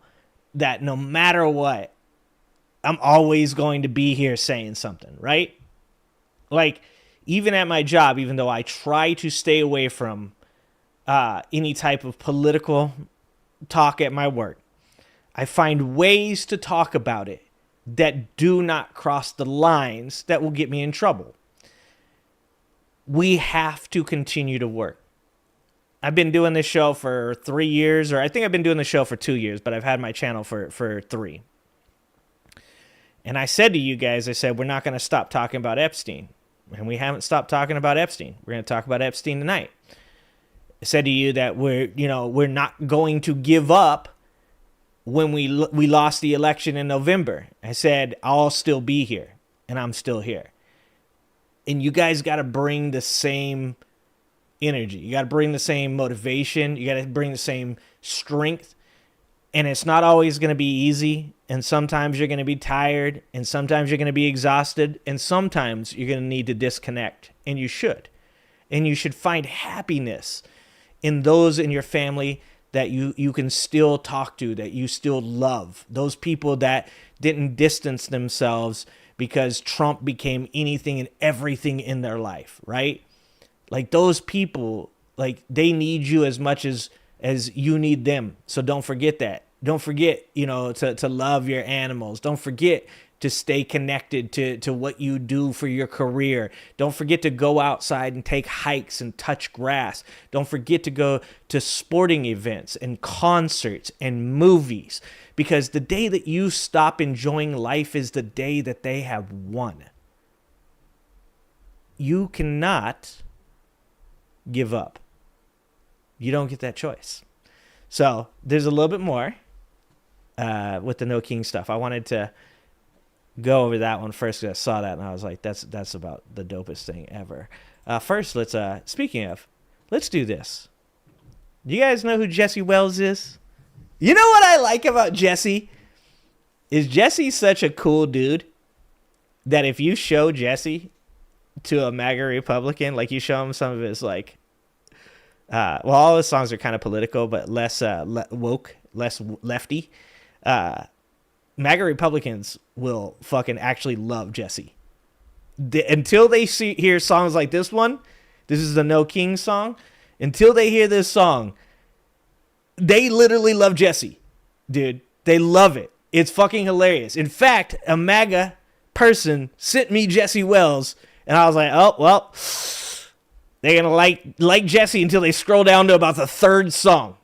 that no matter what, I'm always going to be here saying something, right? Like, even at my job, even though I try to stay away from any type of political talk at my work, I find ways to talk about it that do not cross the lines that will get me in trouble. We have to continue to work. I've been doing this show for 3 years, or I think I've been doing the show for 2 years, but I've had my channel for 3. And I said to you guys, I said, we're not going to stop talking about Epstein. And we haven't stopped talking about Epstein. We're going to talk about Epstein tonight. I said to you that we're not going to give up when we lost the election in November. I said, I'll still be here, and I'm still here. And you guys got to bring the same energy. You got to bring the same motivation. You got to bring the same strength. And it's not always going to be easy. And sometimes you're going to be tired. And sometimes you're going to be exhausted. And sometimes you're going to need to disconnect. And you should. And you should find happiness in those in your family that you can still talk to, that you still love. Those people that didn't distance themselves because Trump became anything and everything in their life, right? Like those people, like they need you as much as you need them. So don't forget that. Don't forget, to love your animals. Don't forget to stay connected to what you do for your career. Don't forget to go outside and take hikes and touch grass. Don't forget to go to sporting events and concerts and movies, because the day that you stop enjoying life is the day that they have won. You cannot give up. You don't get that choice. So there's a little bit more with the No King stuff. I wanted to go over that one first because I saw that and I was like, that's about the dopest thing ever. First, let's let's do this. Do you guys know who Jesse Wells is? You know what I like about Jesse? Is Jesse's such a cool dude that if you show Jesse to a MAGA Republican, like you show him some of his all his songs are kind of political, but less woke, less lefty. MAGA Republicans will fucking actually love Jesse. Until they hear songs like this one, this is the No King song. Until they hear this song, they literally love Jesse, dude. They love it. It's fucking hilarious. In fact, a MAGA person sent me Jesse Wells, and I was like, oh well, they're gonna like Jesse until they scroll down to about the third song.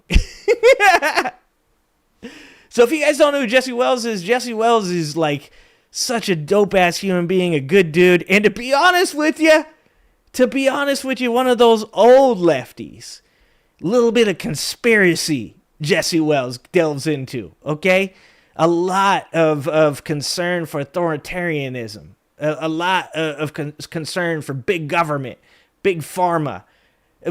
So if you guys don't know who Jesse Wells is like such a dope ass human being, a good dude, and to be honest with you, one of those old lefties. A little bit of conspiracy Jesse Wells delves into, okay? A lot of concern for authoritarianism, a lot of concern for big government, big pharma,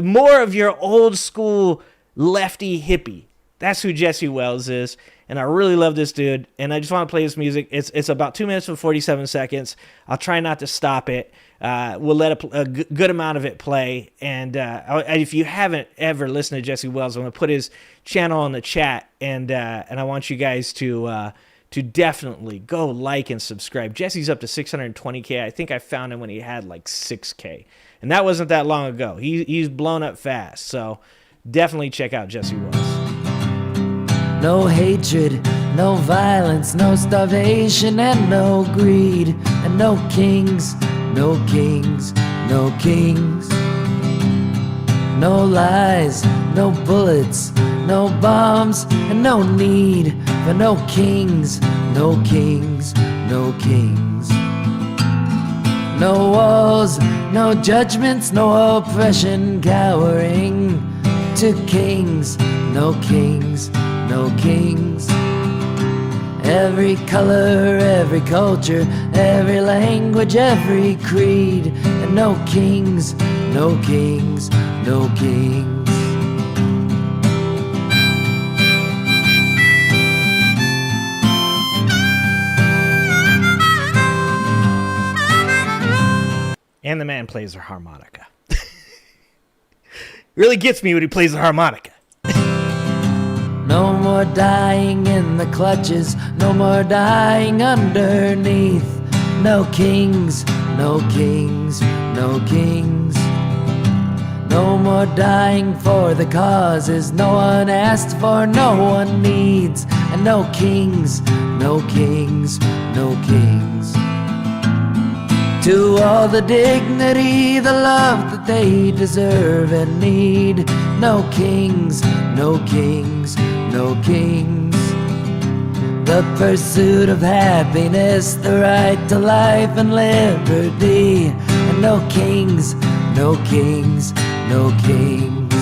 more of your old school lefty hippie. That's who Jesse Wells is. And I really love this dude. And I just want to play his music. It's about 2 minutes and 47 seconds. I'll try not to stop it. We'll let a good amount of it play. And if you haven't ever listened to Jesse Wells, I'm going to put his channel in the chat. And I want you guys to definitely go like and subscribe. Jesse's up to 620K. I think I found him when he had like 6K. And that wasn't that long ago. He's blown up fast. So definitely check out Jesse Wells. No hatred, no violence, no starvation and no greed, and no kings, no kings, no kings. No lies, no bullets, no bombs, and no need for no kings, no kings, no kings. No walls, no judgments, no oppression cowering to kings, no kings, no kings. Every color, every culture, every language, every creed, and no kings, no kings, no kings. And the man plays the harmonica. Really gets me when he plays the harmonica. No more dying in the clutches, no more dying underneath. No kings, no kings, no kings. No more dying for the causes no one asked for, no one needs. And no kings, no kings, no kings. To all the dignity, the love that they deserve and need. No kings, no kings, no kings. The pursuit of happiness, the right to life and liberty. And no kings, no kings, no kings.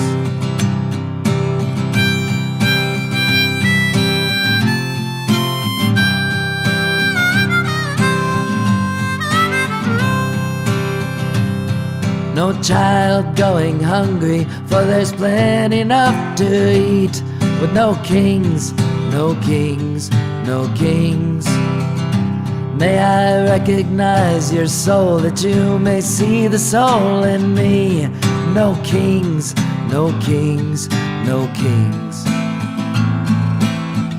No child going hungry, for there's plenty enough to eat. With no kings, no kings, no kings. May I recognize your soul, that you may see the soul in me. No kings, no kings, no kings.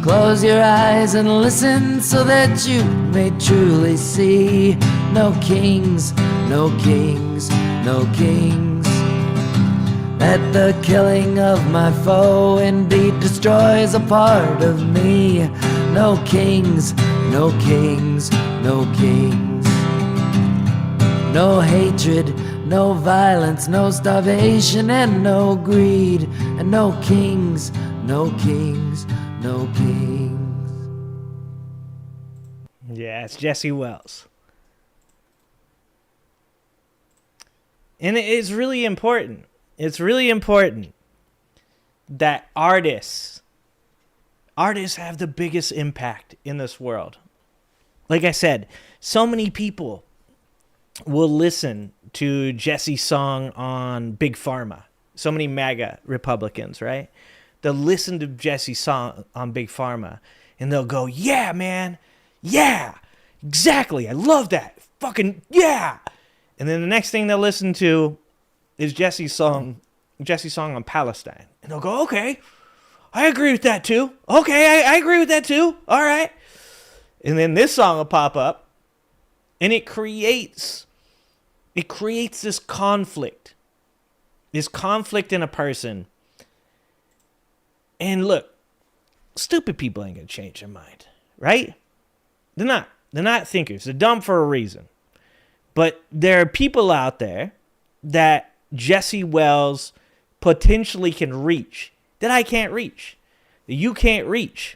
Close your eyes and listen so that you may truly see. No kings, no kings, no kings. That the killing of my foe indeed destroys a part of me. No kings, no kings, no kings. No hatred, no violence, no starvation and no greed. And no kings, no kings, no kings. Yeah, it's Jesse Wells. And it is really important. It's really important that artists have the biggest impact in this world. Like I said, so many people will listen to Jesse's song on Big Pharma. So many MAGA Republicans, right? They'll listen to Jesse's song on Big Pharma and they'll go, yeah, man. Yeah, exactly. I love that. Fucking yeah. And then the next thing they'll listen to is Jesse's song on Palestine. And they'll go, okay, I agree with that too. Okay, I agree with that too. All right. And then this song will pop up and it creates this conflict in a person. And look, stupid people ain't going to change their mind, right? They're not thinkers. They're dumb for a reason. But there are people out there that Jesse Wells potentially can reach that I can't reach, that you can't reach.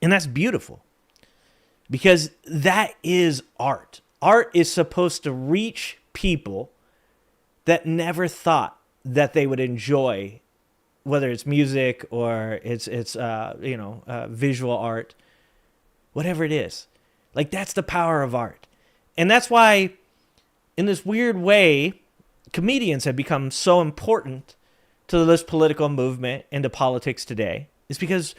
And that's beautiful because that is art. Art is supposed to reach people that never thought that they would enjoy, whether it's music or it's visual art, whatever it is. Like, that's the power of art. And that's why, in this weird way, comedians have become so important to this political movement and to politics today. It's because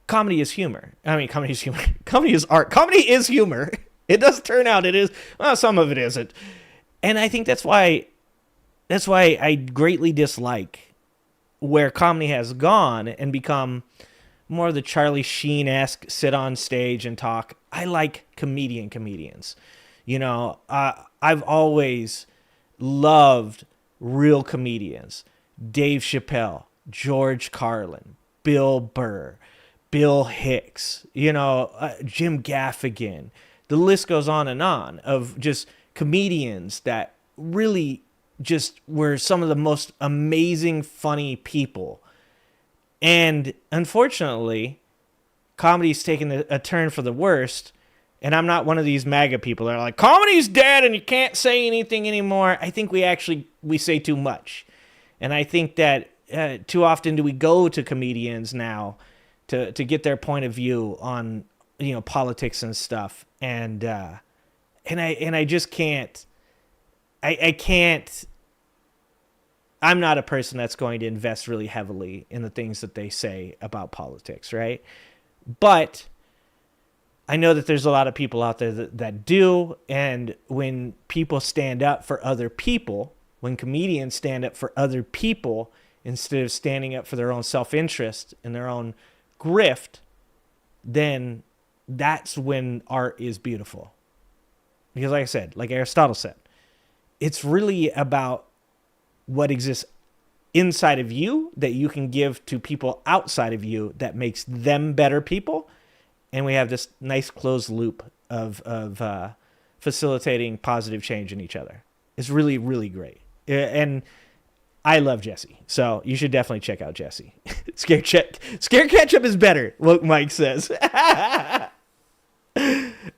comedy is humor. I mean, comedy is humor. Comedy is art. Comedy is humor. It does turn out it is. Well, some of it isn't. And I think that's why I greatly dislike where comedy has gone and become more of the Charlie Sheen-esque sit on stage and talk. I like comedians. You know, I've always loved real comedians. Dave Chappelle, George Carlin, Bill Burr, Bill Hicks, Jim Gaffigan. The list goes on and on of just comedians that really just were some of the most amazing, funny people. And unfortunately, comedy's taken a turn for the worst. And I'm not one of these MAGA people that are like, comedy's dead and you can't say anything anymore. I think we say too much. And I think that too often do we go to comedians now to get their point of view on, politics and stuff. And I just can't, I'm not a person that's going to invest really heavily in the things that they say about politics, right? But I know that there's a lot of people out there that do, and when people stand up for other people, when comedians stand up for other people instead of standing up for their own self-interest and their own grift, then that's when art is beautiful. Because like I said, like Aristotle said, it's really about what exists inside of you that you can give to people outside of you that makes them better people. And we have this nice closed loop of facilitating positive change in each other. It's really, really great. And I love Jesse, so you should definitely check out Jesse. Scare Ketchup is better, what Mike says. All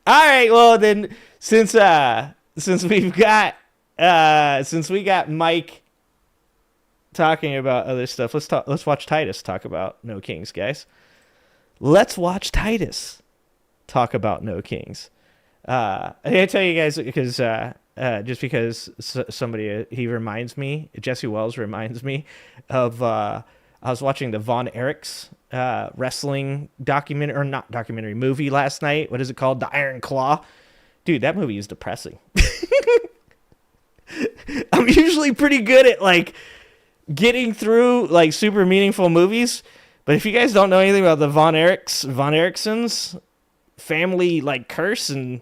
right, well then, since we got Mike talking about other stuff, let's watch Titus talk about No Kings, guys. Let's watch Titus talk about No Kings. I gotta tell you guys because just because somebody Jesse Wells reminds me of I was watching the Von Erichs wrestling movie last night. What is it called? The Iron Claw. Dude, that movie is depressing. I'm usually pretty good at like getting through like super meaningful movies, but if you guys don't know anything about the Von Erichsons family like curse, and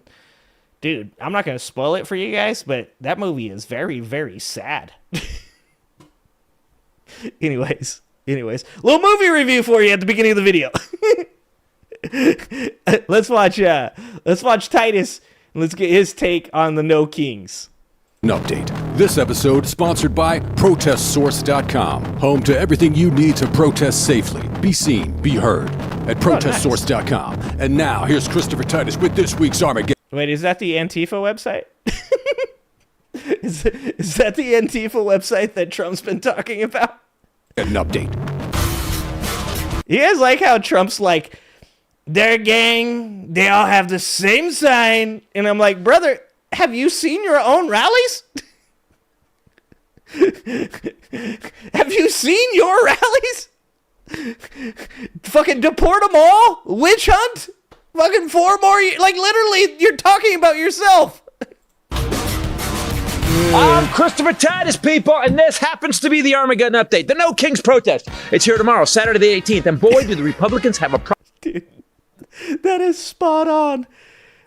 dude, I'm not gonna spoil it for you guys, but that movie is very, very sad. Anyways, little movie review for you at the beginning of the video. Let's watch Titus and let's get his take on the No Kings. An update. This episode sponsored by ProtestSource.com, home to everything you need to protest safely, be seen, be heard at ProtestSource.com. Nice. And now here's Christopher Titus with this week's Armageddon. Wait, is that the Antifa website? Is that the Antifa website that Trump's been talking about? An update. You guys like how Trump's like, their gang, they all have the same sign. And I'm like, brother, have you seen your own rallies? Have you seen your rallies? Fucking deport them all? Witch hunt? Fucking 4 more like literally, you're talking about yourself. I'm Christopher Titus, people, and this happens to be the Armageddon update, the No Kings protest. It's here tomorrow, Saturday the 18th, and boy, do the Republicans have a problem. Dude, that is spot on.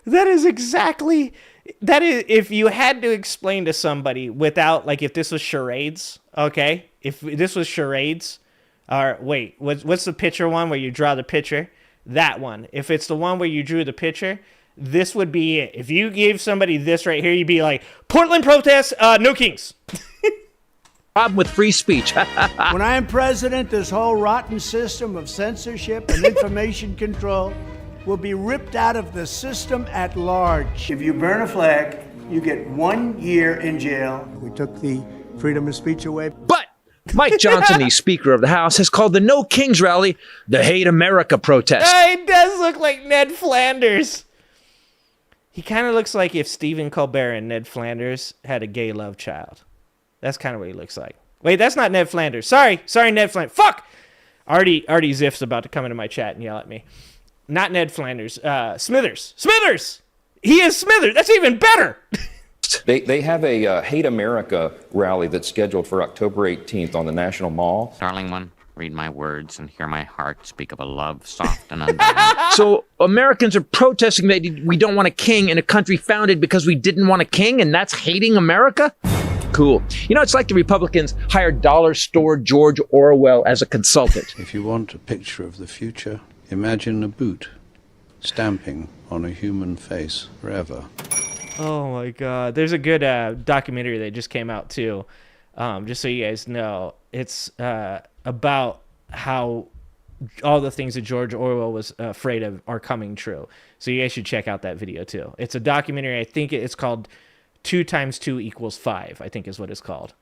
That is exactly, that is, if you had to explain to somebody without, like, if this was charades, okay? If this was charades, or wait, what's the picture one where you draw the picture? That one. If it's the one where you drew the picture, this would be it. If you gave somebody this right here, you'd be like, Portland protests, No Kings. Problem with free speech. When I am president, this whole rotten system of censorship and information control will be ripped out of the system at large. If you burn a flag, you get 1 year in jail. We took the freedom of speech away. But Mike Johnson, the Speaker of the House, has called the No Kings rally the Hate America protest. It does look like Ned Flanders. He kind of looks like if Stephen Colbert and Ned Flanders had a gay love child. That's kind of what he looks like. Wait, that's not Ned Flanders. Sorry, Ned Flanders. Fuck! Artie Ziff's about to come into my chat and yell at me. Not Ned Flanders. Smithers! He is Smithers! That's even better! They have a Hate America rally that's scheduled for October 18th on the National Mall. Darling one, read my words and hear my heart speak of a love soft and undying. So Americans are protesting that we don't want a king in a country founded because we didn't want a king, and that's hating America? Cool. You know, it's like the Republicans hired dollar store George Orwell as a consultant. If you want a picture of the future, imagine a boot stamping on a human face forever. Oh my god. There's a good documentary that just came out too. Just so you guys know. It's about how all the things that George Orwell was afraid of are coming true. So you guys should check out that video too. It's a documentary. I think it's called 2 × 2 = 5, I think is what it's called.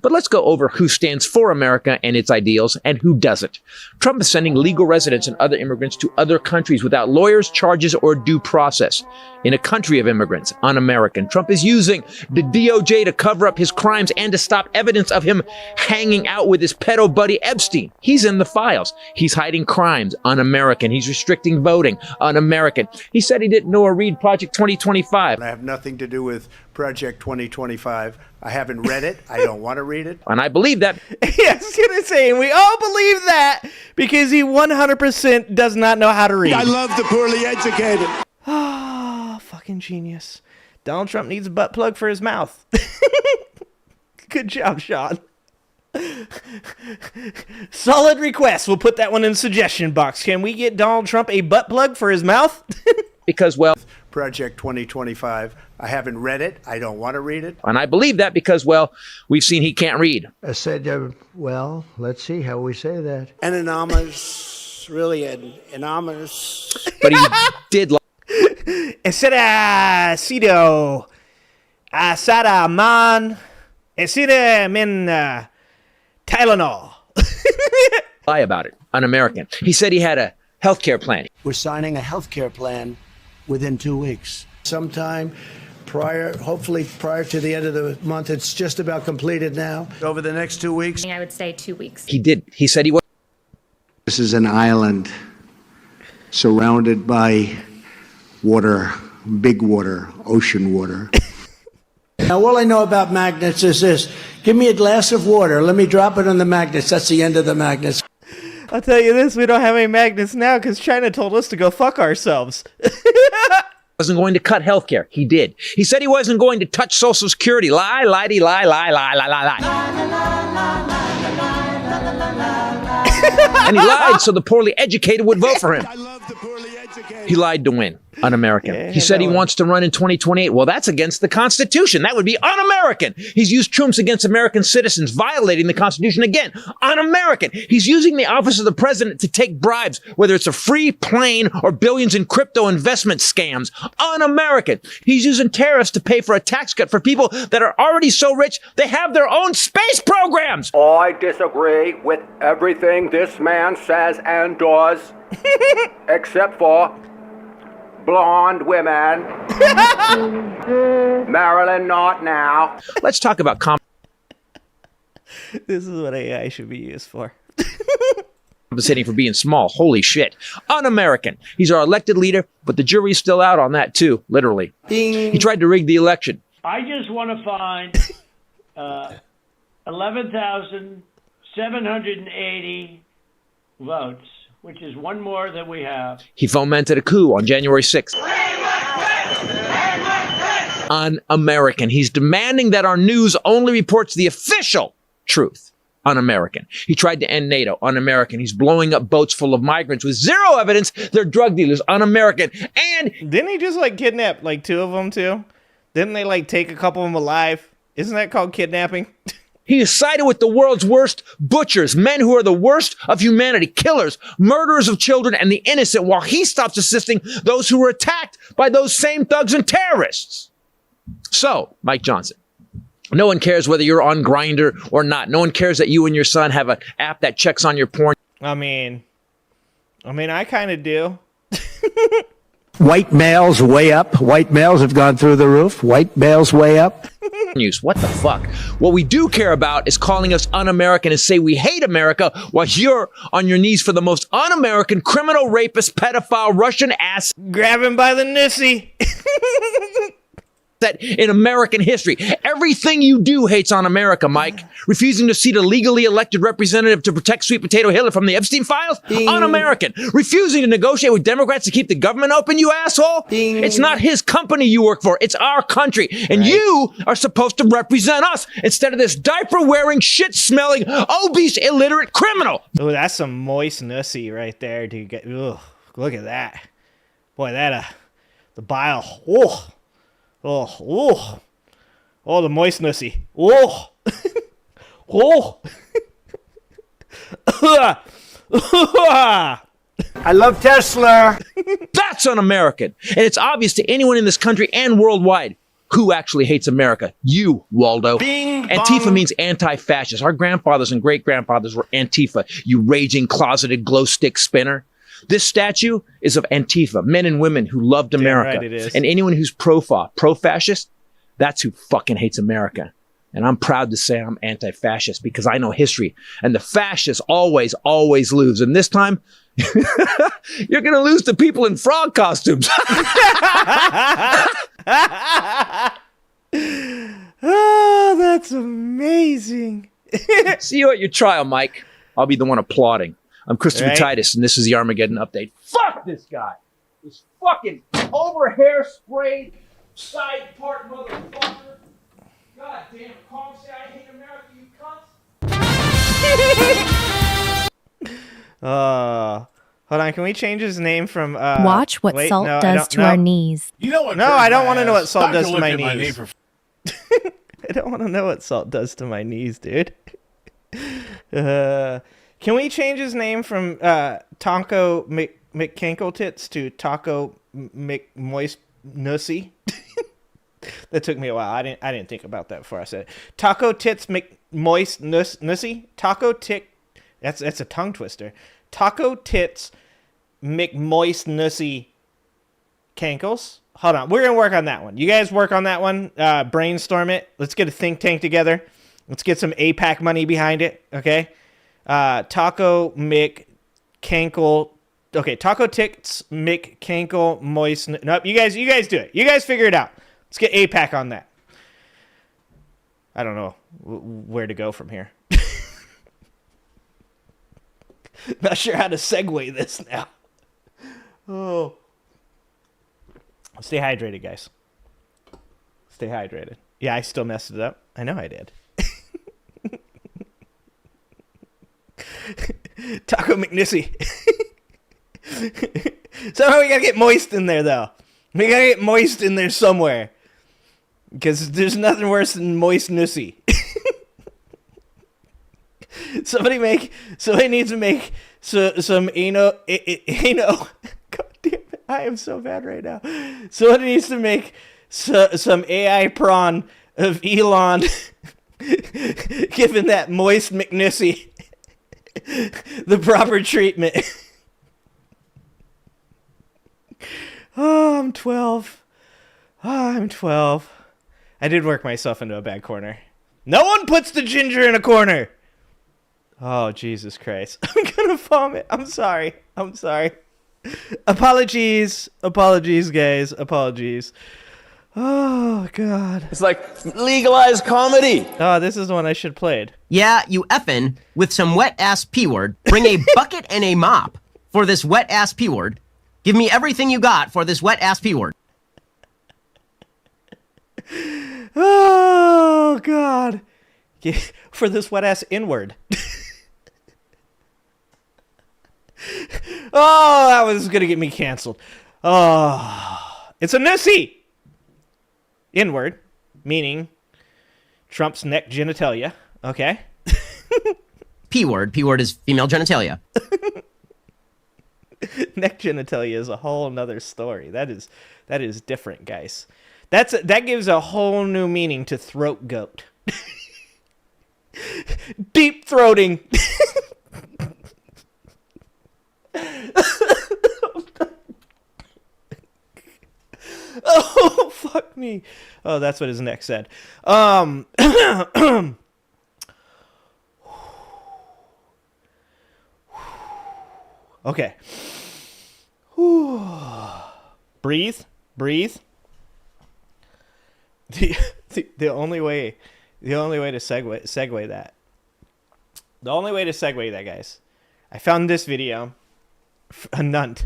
But let's go over who stands for America and its ideals and who doesn't. Trump is sending legal residents and other immigrants to other countries without lawyers, charges, or due process. In a country of immigrants, un-American, Trump is using the DOJ to cover up his crimes and to stop evidence of him hanging out with his pedo buddy Epstein. He's in the files. He's hiding crimes, un-American. He's restricting voting, un-American. He said he didn't know or read Project 2025. I have nothing to do with Project 2025. I haven't read it. I don't want to read it. And I believe that. Yeah, I was gonna say, and we all believe that because he 100% does not know how to read. I love the poorly educated. Ah, fucking genius. Donald Trump needs a butt plug for his mouth. Good job, Sean. Solid request. We'll put that one in the suggestion box. Can we get Donald Trump a butt plug for his mouth? Because, well, Project 2025. I haven't read it. I don't want to read it. And I believe that because, well, we've seen he can't read. I said, well, let's see how we say that. Anonymous, really anonymous. But he did Sido. Asada man. Esida min Tylenol. lie about it. Un-American. He said he had a healthcare plan. We're signing a healthcare plan within 2 weeks. Sometime hopefully prior to the end of the month. It's just about completed now. Over the next 2 weeks. I would say 2 weeks. He did. He said he was. This is an island surrounded by water, big water, ocean water. Now, all I know about magnets is this. Give me a glass of water. Let me drop it on the magnets. That's the end of the magnets. I'll tell you this, we don't have any magnets now because China told us to go fuck ourselves. Wasn't going to cut health care. He did. He said he wasn't going to touch Social Security. Lie, lie-de, lie, lie, lie, lie, lie, lie. And he lied so the poorly educated would vote for him. I love the poorly educated. He lied to win. Un-American. Yeah, he said he wants to run in 2028. Well, that's against the Constitution. That would be un-American. He's used troops against American citizens, violating the Constitution again. Un-American. He's using the office of the president to take bribes, whether it's a free plane or billions in crypto investment scams. Un-American. He's using tariffs to pay for a tax cut for people that are already so rich they have their own space programs. I disagree with everything this man says and does, except for blonde women. Marilyn, not now. Let's talk about This is what AI should be used for. compensating for being small. Holy shit. Un-American. He's our elected leader, but the jury's still out on that too, literally. Ding. He tried to rig the election. I just want to find 11,780 votes, which is one more than we have. He fomented a coup on January 6th. Un-American. He's demanding that our news only reports the official truth. Un-American. He tried to end NATO. Un-American. He's blowing up boats full of migrants with zero evidence they're drug dealers. Un-American. And didn't he just like kidnap like 2 of them too? Didn't they like take a couple of them alive? Isn't that called kidnapping? he is sided with the world's worst butchers, men who are the worst of humanity, killers, murderers of children and the innocent, while he stops assisting those who were attacked by those same thugs and terrorists. So, Mike Johnson, no one cares whether you're on Grindr or not. No one cares that you and your son have an app that checks on your porn. I mean, I kind of do. White males way up. White males have gone through the roof. White males way up. What the fuck? What we do care about is calling us un-American and say we hate America while you're on your knees for the most un-American criminal, rapist, pedophile, Russian ass Grab him by the nissy. that in American history. Everything you do hates on America, Mike. Refusing to seat a legally elected representative to protect Sweet Potato Hillary from the Epstein files? Ding. Un-American. Refusing to negotiate with Democrats to keep the government open, you asshole? Ding. It's not his company you work for. It's our country. And you are supposed to represent us instead of this diaper-wearing, shit-smelling, obese, illiterate criminal. Oh, that's some moist nussy right there, dude. Ugh, look at that. Boy, that, the bile. Oh. Oh, oh, oh, the moist nussy. Oh, oh. I love Tesla. That's un-American. And it's obvious to anyone in this country and worldwide who actually hates America. You, Waldo. Bing, Antifa bong. means anti-fascist. Our grandfathers and great-grandfathers were Antifa, you raging, closeted, glow-stick spinner. This statue is of Antifa, men and women who loved America. Right it is. And anyone who's pro-fascist, that's who fucking hates America. And I'm proud to say I'm anti-fascist because I know history. And the fascists always, always lose. And this time, you're going to lose to people in frog costumes. Oh, that's amazing. See you at your trial, Mike. I'll be the one applauding. I'm Christopher Right. Titus, and this is the Armageddon Update. Fuck this guy. This fucking over-hair-sprayed, side-part motherfucker. God damn it. Call and say I hate America, you cunts. Hold on, can we change his name from Watch what wait, salt no, does to our knees. You know what? No, I don't want to know what salt does to my name knees. for I don't want to know what salt does to my knees, dude. Can we change his name from Taco McKinkletits to Taco McMoistnussy? That took me a while. I didn't think about that before I said it. Taco Tits McMoistnussy? Taco Tick. That's a tongue twister. Taco Tits McMoistnussy Cankles. Hold on. We're going to work on that one. You guys work on that one. Brainstorm it. Let's get a think tank together. Let's get some APAC money behind it. Okay. Taco McCankle. Okay. Taco Tits McCankle Moist. Nope. You guys do it. You guys figure it out. Let's get APAC on that. I don't know where to go from here. Not sure how to segue this now. Oh. Stay hydrated, guys. Stay hydrated. Yeah, I still messed it up. I know I did. Taco McNissy. Somehow we gotta get moist in there, though. We gotta get moist in there somewhere. Because there's nothing worse than moist nussy. Somebody needs to make some God damn it, I am so bad right now. Somebody needs to make some AI prawn of Elon giving that moist McNissy the proper treatment. Oh, I'm 12. Oh, I'm 12. I did work myself into a bad corner. No one puts the ginger in a corner. Oh, Jesus Christ. I'm gonna vomit. I'm sorry. Apologies, guys. Apologies. Oh, God. It's like legalized comedy. Oh, this is the one I should have played. Yeah, you effing with some wet-ass P-word. Bring a bucket and a mop for this wet-ass P-word. Give me everything you got for this wet-ass P-word. Oh, God. Yeah, for this wet-ass N-word. Oh, that was going to get me canceled. Oh, it's a nussy. N-word, meaning Trump's neck genitalia. Okay. P-word. P-word is female genitalia. Neck genitalia is a whole nother story. That is different, guys. That gives a whole new meaning to throat goat. Deep throating. Oh, fuck me. Oh, that's what his neck said. Okay. Breathe. The only way to segue that. The only way to segue that, guys. I found this video. A nunt.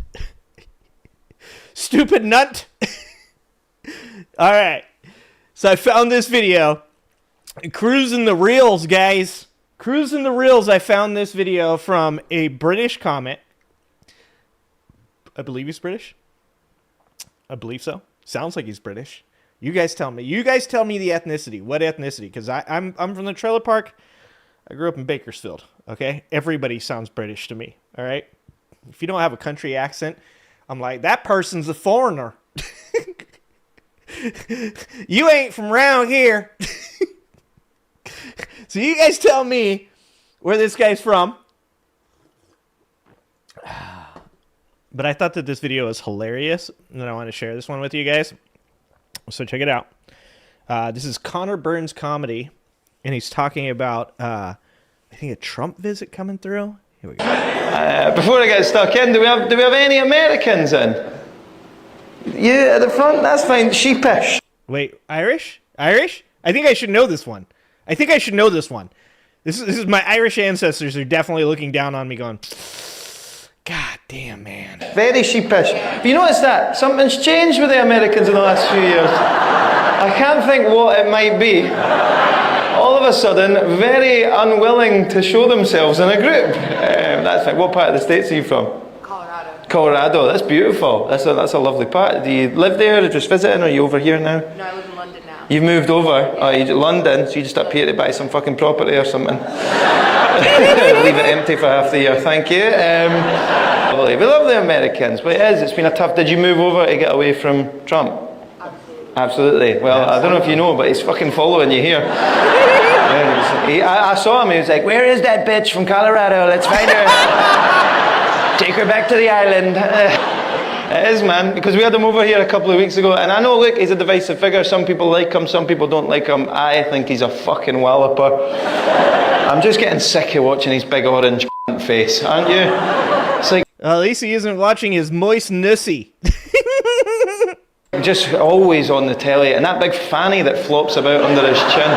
Stupid nunt. All right. So I found this video. Cruising the reels, guys. Cruising the reels. I found this video from a British comic. I believe he's British. I believe so. Sounds like he's British. You guys tell me. You guys tell me the ethnicity. What ethnicity? Because I'm from the trailer park. I grew up in Bakersfield. Okay? Everybody sounds British to me. All right? If you don't have a country accent, I'm like, that person's a foreigner. You ain't from around here. So you guys tell me where this guy's from. But I thought that this video was hilarious, and I want to share this one with you guys. So check it out. This is Connor Burns Comedy, and he's talking about, I think, a Trump visit coming through. Here we go. Before I get stuck in, do we have any Americans in? You at the front? That's fine. Sheepish. Wait, Irish? Irish? I think I should know this one. This is my Irish ancestors are definitely looking down on me going, God damn, man. Very sheepish. But you notice that? Something's changed with the Americans in the last few years. I can't think what it might be. All of a sudden, very unwilling to show themselves in a group. That's fine. What part of the States are you from? Colorado. Colorado, that's beautiful. That's a lovely part. Do you live there or just visiting, or are you over here now? No, I live in London now. You've moved over? Oh, you're London, so you just up here to buy some fucking property or something. Leave it empty for half the year, thank you. We love the Americans, but it's been a tough... Did you move over to get away from Trump? Absolutely. Well, I don't know if you know, but he's fucking following you here. I saw him, he was like, where is that bitch from Colorado? Let's find her. Take her back to the island. It is, man, because we had him over here a couple of weeks ago, and I know, look, he's a divisive figure. Some people like him, some people don't like him. I think he's a fucking walloper. I'm just getting sick of watching his big orange face, aren't you? It's like... At least he isn't watching his moist nussy. Just always on the telly, and that big fanny that flops about under his chin.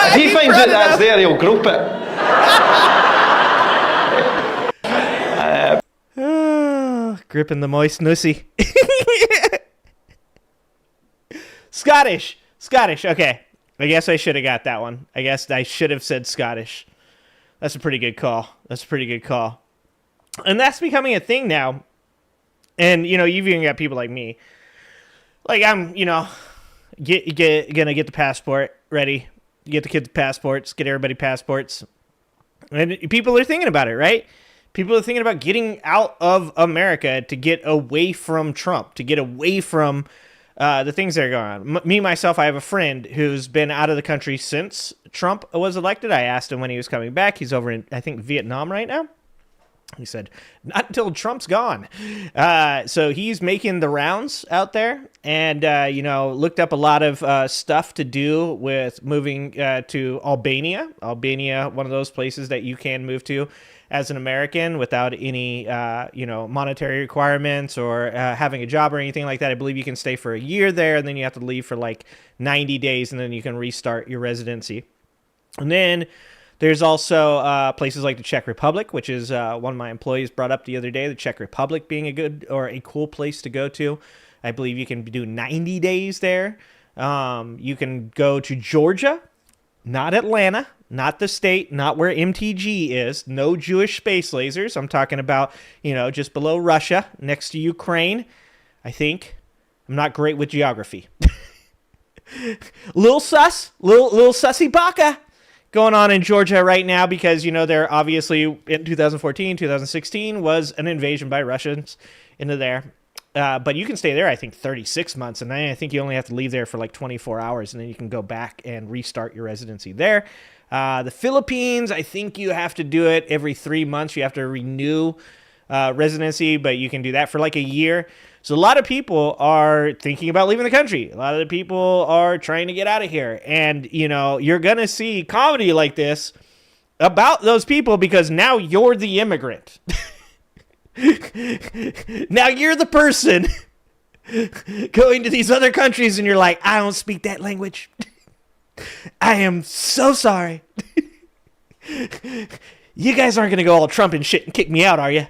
If he finds out that's there, he'll grope it. Gripping the moist nussy. Scottish. Okay. I guess I should have got that one. I guess I should have said Scottish. That's a pretty good call. And that's becoming a thing now. And, you've even got people like me. Like, I'm, gonna get the passport ready. Get the kids passports. Get everybody passports. And people are thinking about it, right? People are thinking about getting out of America to get away from Trump, to get away from the things that are going on. Me, myself, I have a friend who's been out of the country since Trump was elected. I asked him when he was coming back. He's over in, I think, Vietnam right now. He said, not until Trump's gone. So he's making the rounds out there and, looked up a lot of stuff to do with moving to Albania. Albania, one of those places that you can move to as an American without any, monetary requirements or having a job or anything like that. I believe you can stay for a year there, and then you have to leave for like 90 days, and then you can restart your residency. And then there's also places like the Czech Republic, which is one of my employees brought up the other day, the Czech Republic being a good or a cool place to go to. I believe you can do 90 days there. You can go to Georgia, not Atlanta, not the state, not where MTG is. No Jewish space lasers. I'm talking about, just below Russia, next to Ukraine, I think. I'm not great with geography. Little sussy baka going on in Georgia right now because, they're obviously in 2014, 2016 was an invasion by Russians into there. But you can stay there, I think, 36 months. And then I think you only have to leave there for like 24 hours. And then you can go back and restart your residency there. The Philippines, I think you have to do it every 3 months. You have to renew residency, but you can do that for like a year. So a lot of people are thinking about leaving the country. A lot of the people are trying to get out of here. And, you're going to see comedy like this about those people because now you're the immigrant. Now you're the person going to these other countries and you're like, I don't speak that language. I am so sorry. You guys aren't going to go all Trump and shit and kick me out, are you?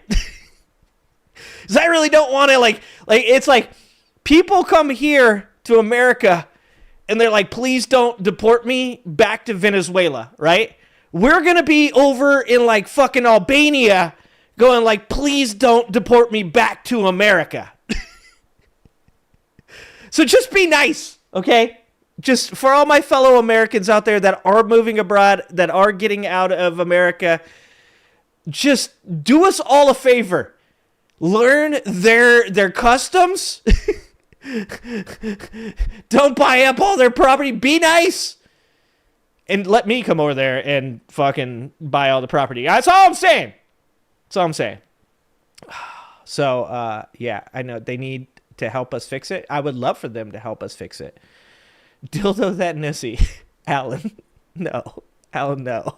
Because I really don't want to, like, it's like people come here to America and they're like, please don't deport me back to Venezuela, right? We're going to be over in like fucking Albania going like, please don't deport me back to America. So just be nice, okay? Just for all my fellow Americans out there that are moving abroad, that are getting out of America, just do us all a favor. Learn their customs. Don't buy up all their property. Be nice. And let me come over there and fucking buy all the property. That's all I'm saying. So, yeah, I know they need to help us fix it. I would love for them to help us fix it. Dildo that nussy. Alan. No. Alan, no.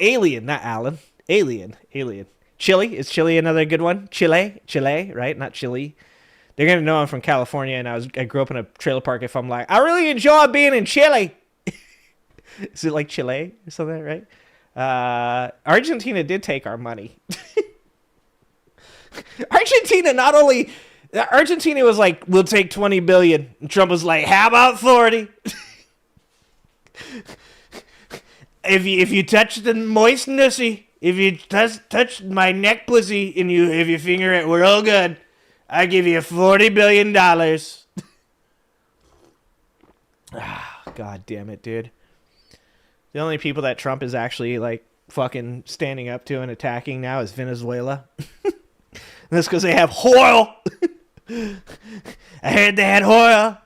Alien, not Alan. Alien. Chile. Is Chile another good one? Chile, right? Not Chile. They're going to know I'm from California, and I grew up in a trailer park if I'm like, I really enjoy being in Chile. Is it like Chile or something, right? Argentina did take our money. Argentina was like, we'll take 20 billion. And Trump was like, how about 40? If you touch the moist nussy, if you touch my neck pussy and if you finger it real good, I give you $40 billion. God damn it, dude. The only people that Trump is actually like fucking standing up to and attacking now is Venezuela. That's because they have oil. I heard they had oil.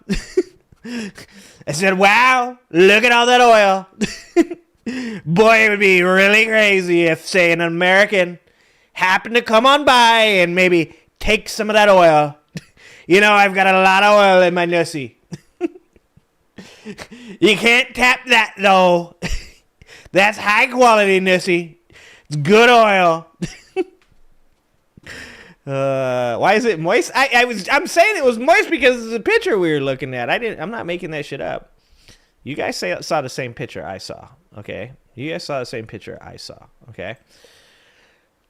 I said, wow, look at all that oil. Boy, it would be really crazy if, say, an American happened to come on by and maybe take some of that oil. You know, I've got a lot of oil in my nussy. You can't tap that, though. That's high quality nussy. It's good oil. Why is it moist? I'm saying it was moist because of the picture we were looking at. I'm not making that shit up. You guys saw the same picture I saw, okay? You guys saw the same picture I saw, okay?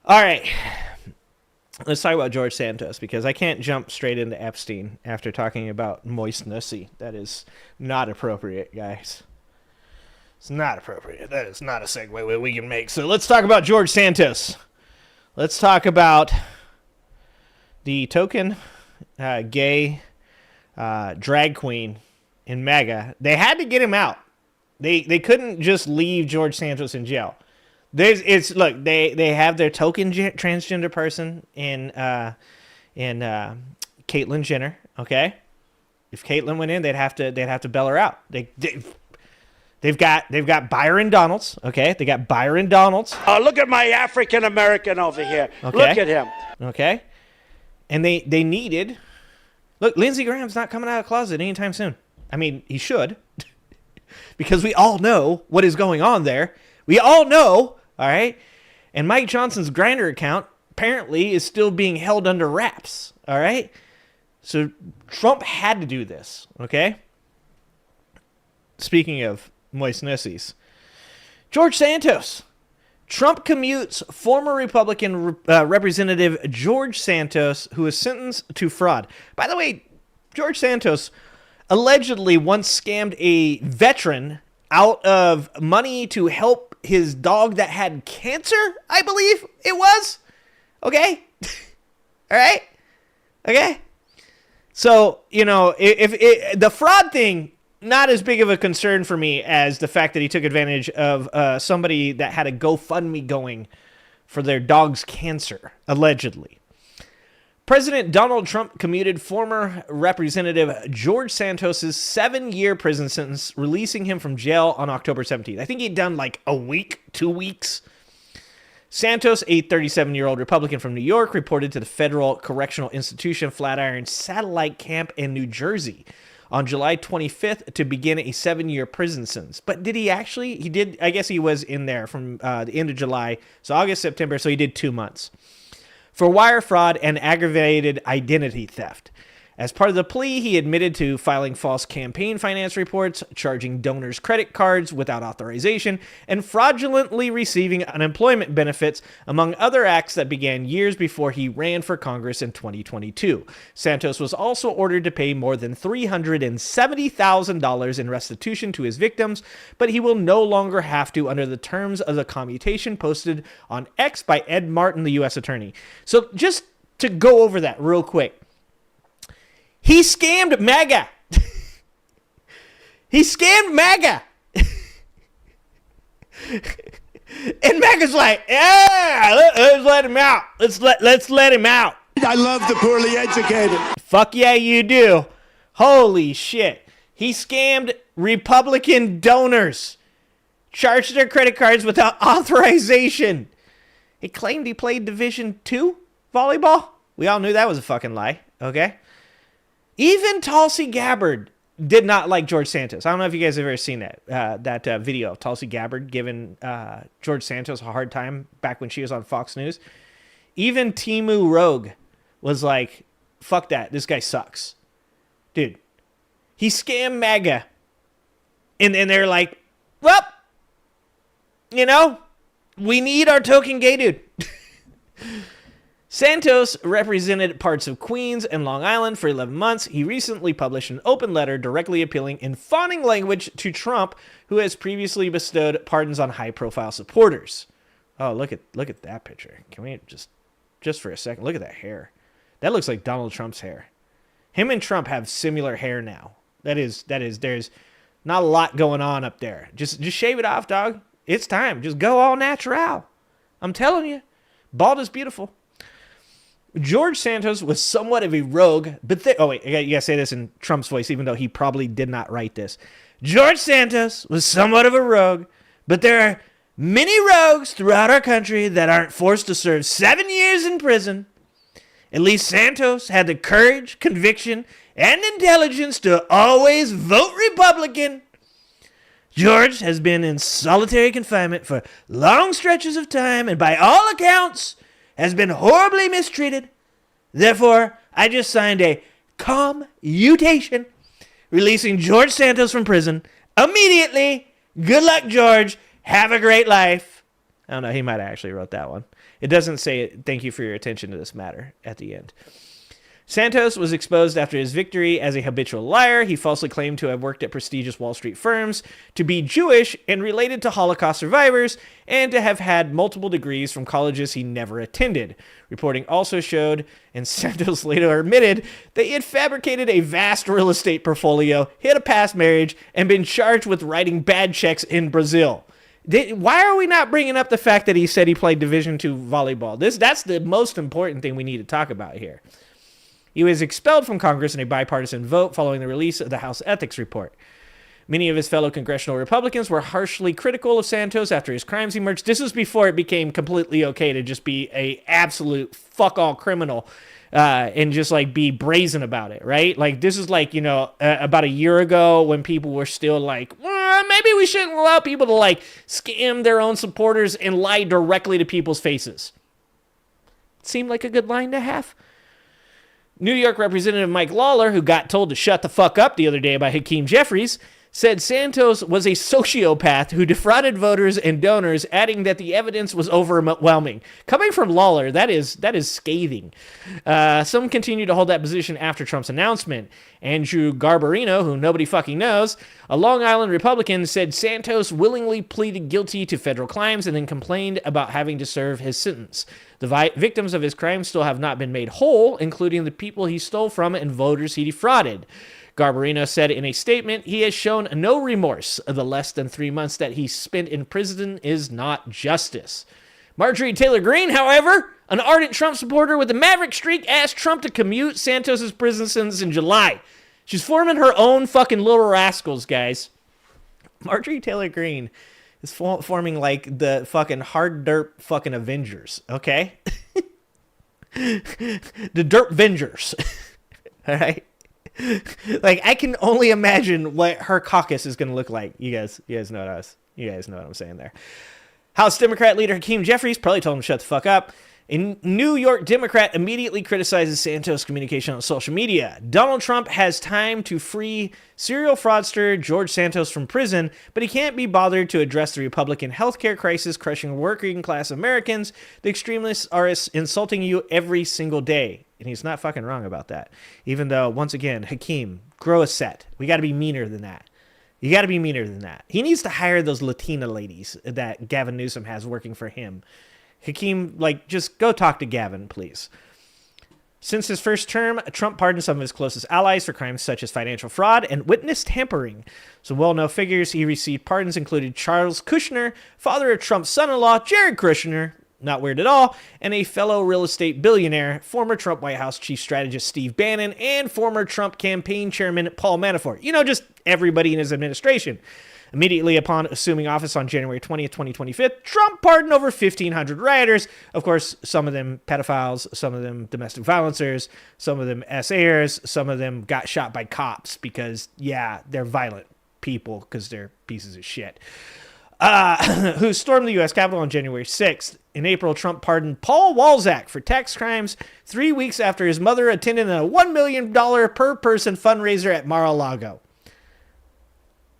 All right. Let's talk about George Santos, because I can't jump straight into Epstein after talking about moist nussy. That is not appropriate, guys. It's not appropriate. That is not a segue we can make. So let's talk about George Santos. Let's talk about the token gay drag queen in MAGA. They had to get him out. They couldn't just leave George Santos in jail. They have their token transgender person in Caitlyn Jenner. Okay, if Caitlyn went in, they'd have to bail her out. They've got Byron Donalds. Okay, they got Byron Donalds. Oh, look at my African American over here. Okay. Look at him. Okay, and they needed. Look, Lindsey Graham's not coming out of the closet anytime soon. I mean, he should, because we all know what is going on there. We all know. All right. And Mike Johnson's Grindr account apparently is still being held under wraps. All right. So Trump had to do this. Okay. Speaking of moist nussies, George Santos. Trump commutes former Republican Representative George Santos, who was sentenced to fraud. By the way, George Santos allegedly once scammed a veteran out of money to help his dog that had cancer, I believe it was. Okay? All right? Okay? So, you know, if the fraud thing, not as big of a concern for me as the fact that he took advantage of somebody that had a GoFundMe going for their dog's cancer, allegedly. President Donald Trump commuted former Representative George Santos's 7-year prison sentence, releasing him from jail on October 17th. I think he'd done like a week, 2 weeks. Santos, a 37-year-old Republican from New York, reported to the Federal Correctional Institution Flatiron Satellite Camp in New Jersey on July 25th to begin a 7-year prison sentence. But did he actually? He did. I guess he was in there from the end of July, so August, September, so he did 2 months. For wire fraud and aggravated identity theft. As part of the plea, he admitted to filing false campaign finance reports, charging donors credit cards without authorization, and fraudulently receiving unemployment benefits, among other acts that began years before he ran for Congress in 2022. Santos was also ordered to pay more than $370,000 in restitution to his victims, but he will no longer have to under the terms of the commutation posted on X by Ed Martin, the U.S. attorney. So just to go over that real quick. He scammed MAGA. He scammed MAGA. And MAGA's like, yeah, let's let him out. Let's let him out. I love the poorly educated. Fuck yeah, you do. Holy shit. He scammed Republican donors. Charged their credit cards without authorization. He claimed he played Division II volleyball. We all knew that was a fucking lie, okay? Even Tulsi Gabbard did not like George Santos. I don't know if you guys have ever seen that video of Tulsi Gabbard giving George Santos a hard time back when she was on Fox News. Even Timu Rogue was like, fuck that. This guy sucks. Dude, he scammed MAGA. And they're like, well, you know, we need our token gay dude. Santos represented parts of Queens and Long Island for 11 months. He recently published an open letter directly appealing in fawning language to Trump, who has previously bestowed pardons on high-profile supporters. Oh, look at that picture. Can we just for a second, look at that hair. That looks like Donald Trump's hair. Him and Trump have similar hair now. There's not a lot going on up there. Just shave it off, dog. It's time. Just go all natural. I'm telling you. Bald is beautiful. George Santos was somewhat of a rogue, but you gotta say this in Trump's voice, even though he probably did not write this. George Santos was somewhat of a rogue, but there are many rogues throughout our country that aren't forced to serve 7 years in prison. At least Santos had the courage, conviction, and intelligence to always vote Republican. George has been in solitary confinement for long stretches of time and by all accounts has been horribly mistreated. Therefore, I just signed a commutation releasing George Santos from prison immediately. Good luck, George. Have a great life. I don't know. He might have actually wrote that one. It doesn't say thank you for your attention to this matter at the end. Santos was exposed after his victory as a habitual liar. He falsely claimed to have worked at prestigious Wall Street firms, to be Jewish and related to Holocaust survivors, and to have had multiple degrees from colleges he never attended. Reporting also showed, and Santos later admitted, that he had fabricated a vast real estate portfolio, had a past marriage, and been charged with writing bad checks in Brazil. Why are we not bringing up the fact that he said he played Division II volleyball? That's the most important thing we need to talk about here. He was expelled from Congress in a bipartisan vote following the release of the House Ethics Report. Many of his fellow congressional Republicans were harshly critical of Santos after his crimes emerged. This was before it became completely okay to just be a absolute fuck-all criminal and just, like, be brazen about it, right? Like, this is, like, about a year ago when people were still like, well, maybe we shouldn't allow people to, like, scam their own supporters and lie directly to people's faces. Seemed like a good line to have. New York Representative Mike Lawler, who got told to shut the fuck up the other day by Hakeem Jeffries, said Santos was a sociopath who defrauded voters and donors, adding that the evidence was overwhelming. Coming from Lawler, that is scathing. Some continue to hold that position after Trump's announcement. Andrew Garbarino, who nobody fucking knows, a Long Island Republican, said Santos willingly pleaded guilty to federal crimes and then complained about having to serve his sentence. The victims of his crimes still have not been made whole, including the people he stole from and voters he defrauded. Garbarino said in a statement, he has shown no remorse. The less than 3 months that he spent in prison is not justice. Marjorie Taylor Greene, however, an ardent Trump supporter with a maverick streak, asked Trump to commute Santos's prison sentence in July. She's forming her own fucking little rascals, guys. Marjorie Taylor Greene is forming like the fucking hard dirt fucking Avengers, okay? The Dirt Vengers. All right? Like, I can only imagine what her caucus is going to look like. You guys know what I'm saying there. House Democrat leader Hakeem Jeffries probably told him to shut the fuck up. A New York Democrat immediately criticizes Santos' communication on social media. Donald Trump has time to free serial fraudster George Santos from prison, but he can't be bothered to address the Republican healthcare crisis crushing working-class Americans. The extremists are insulting you every single day. And he's not fucking wrong about that. Even though, once again, Hakeem, grow a set. We got to be meaner than that. You got to be meaner than that. He needs to hire those Latina ladies that Gavin Newsom has working for him. Hakeem, just go talk to Gavin, please. Since his first term, Trump pardoned some of his closest allies for crimes such as financial fraud and witness tampering. Some well-known figures he received pardons included Charles Kushner, father of Trump's son-in-law, Jared Kushner, not weird at all, and a fellow real estate billionaire, former Trump White House chief strategist Steve Bannon, and former Trump campaign chairman Paul Manafort. Just everybody in his administration. Immediately upon assuming office on January 20th, 2025, Trump pardoned over 1,500 rioters. Of course, some of them pedophiles, some of them domestic violencers, some of them SAers, some of them got shot by cops because, they're violent people because they're pieces of shit. Who stormed the U.S. Capitol on January 6th. In April, Trump pardoned Paul Walzak for tax crimes 3 weeks after his mother attended a $1 million per person fundraiser at Mar-a-Lago.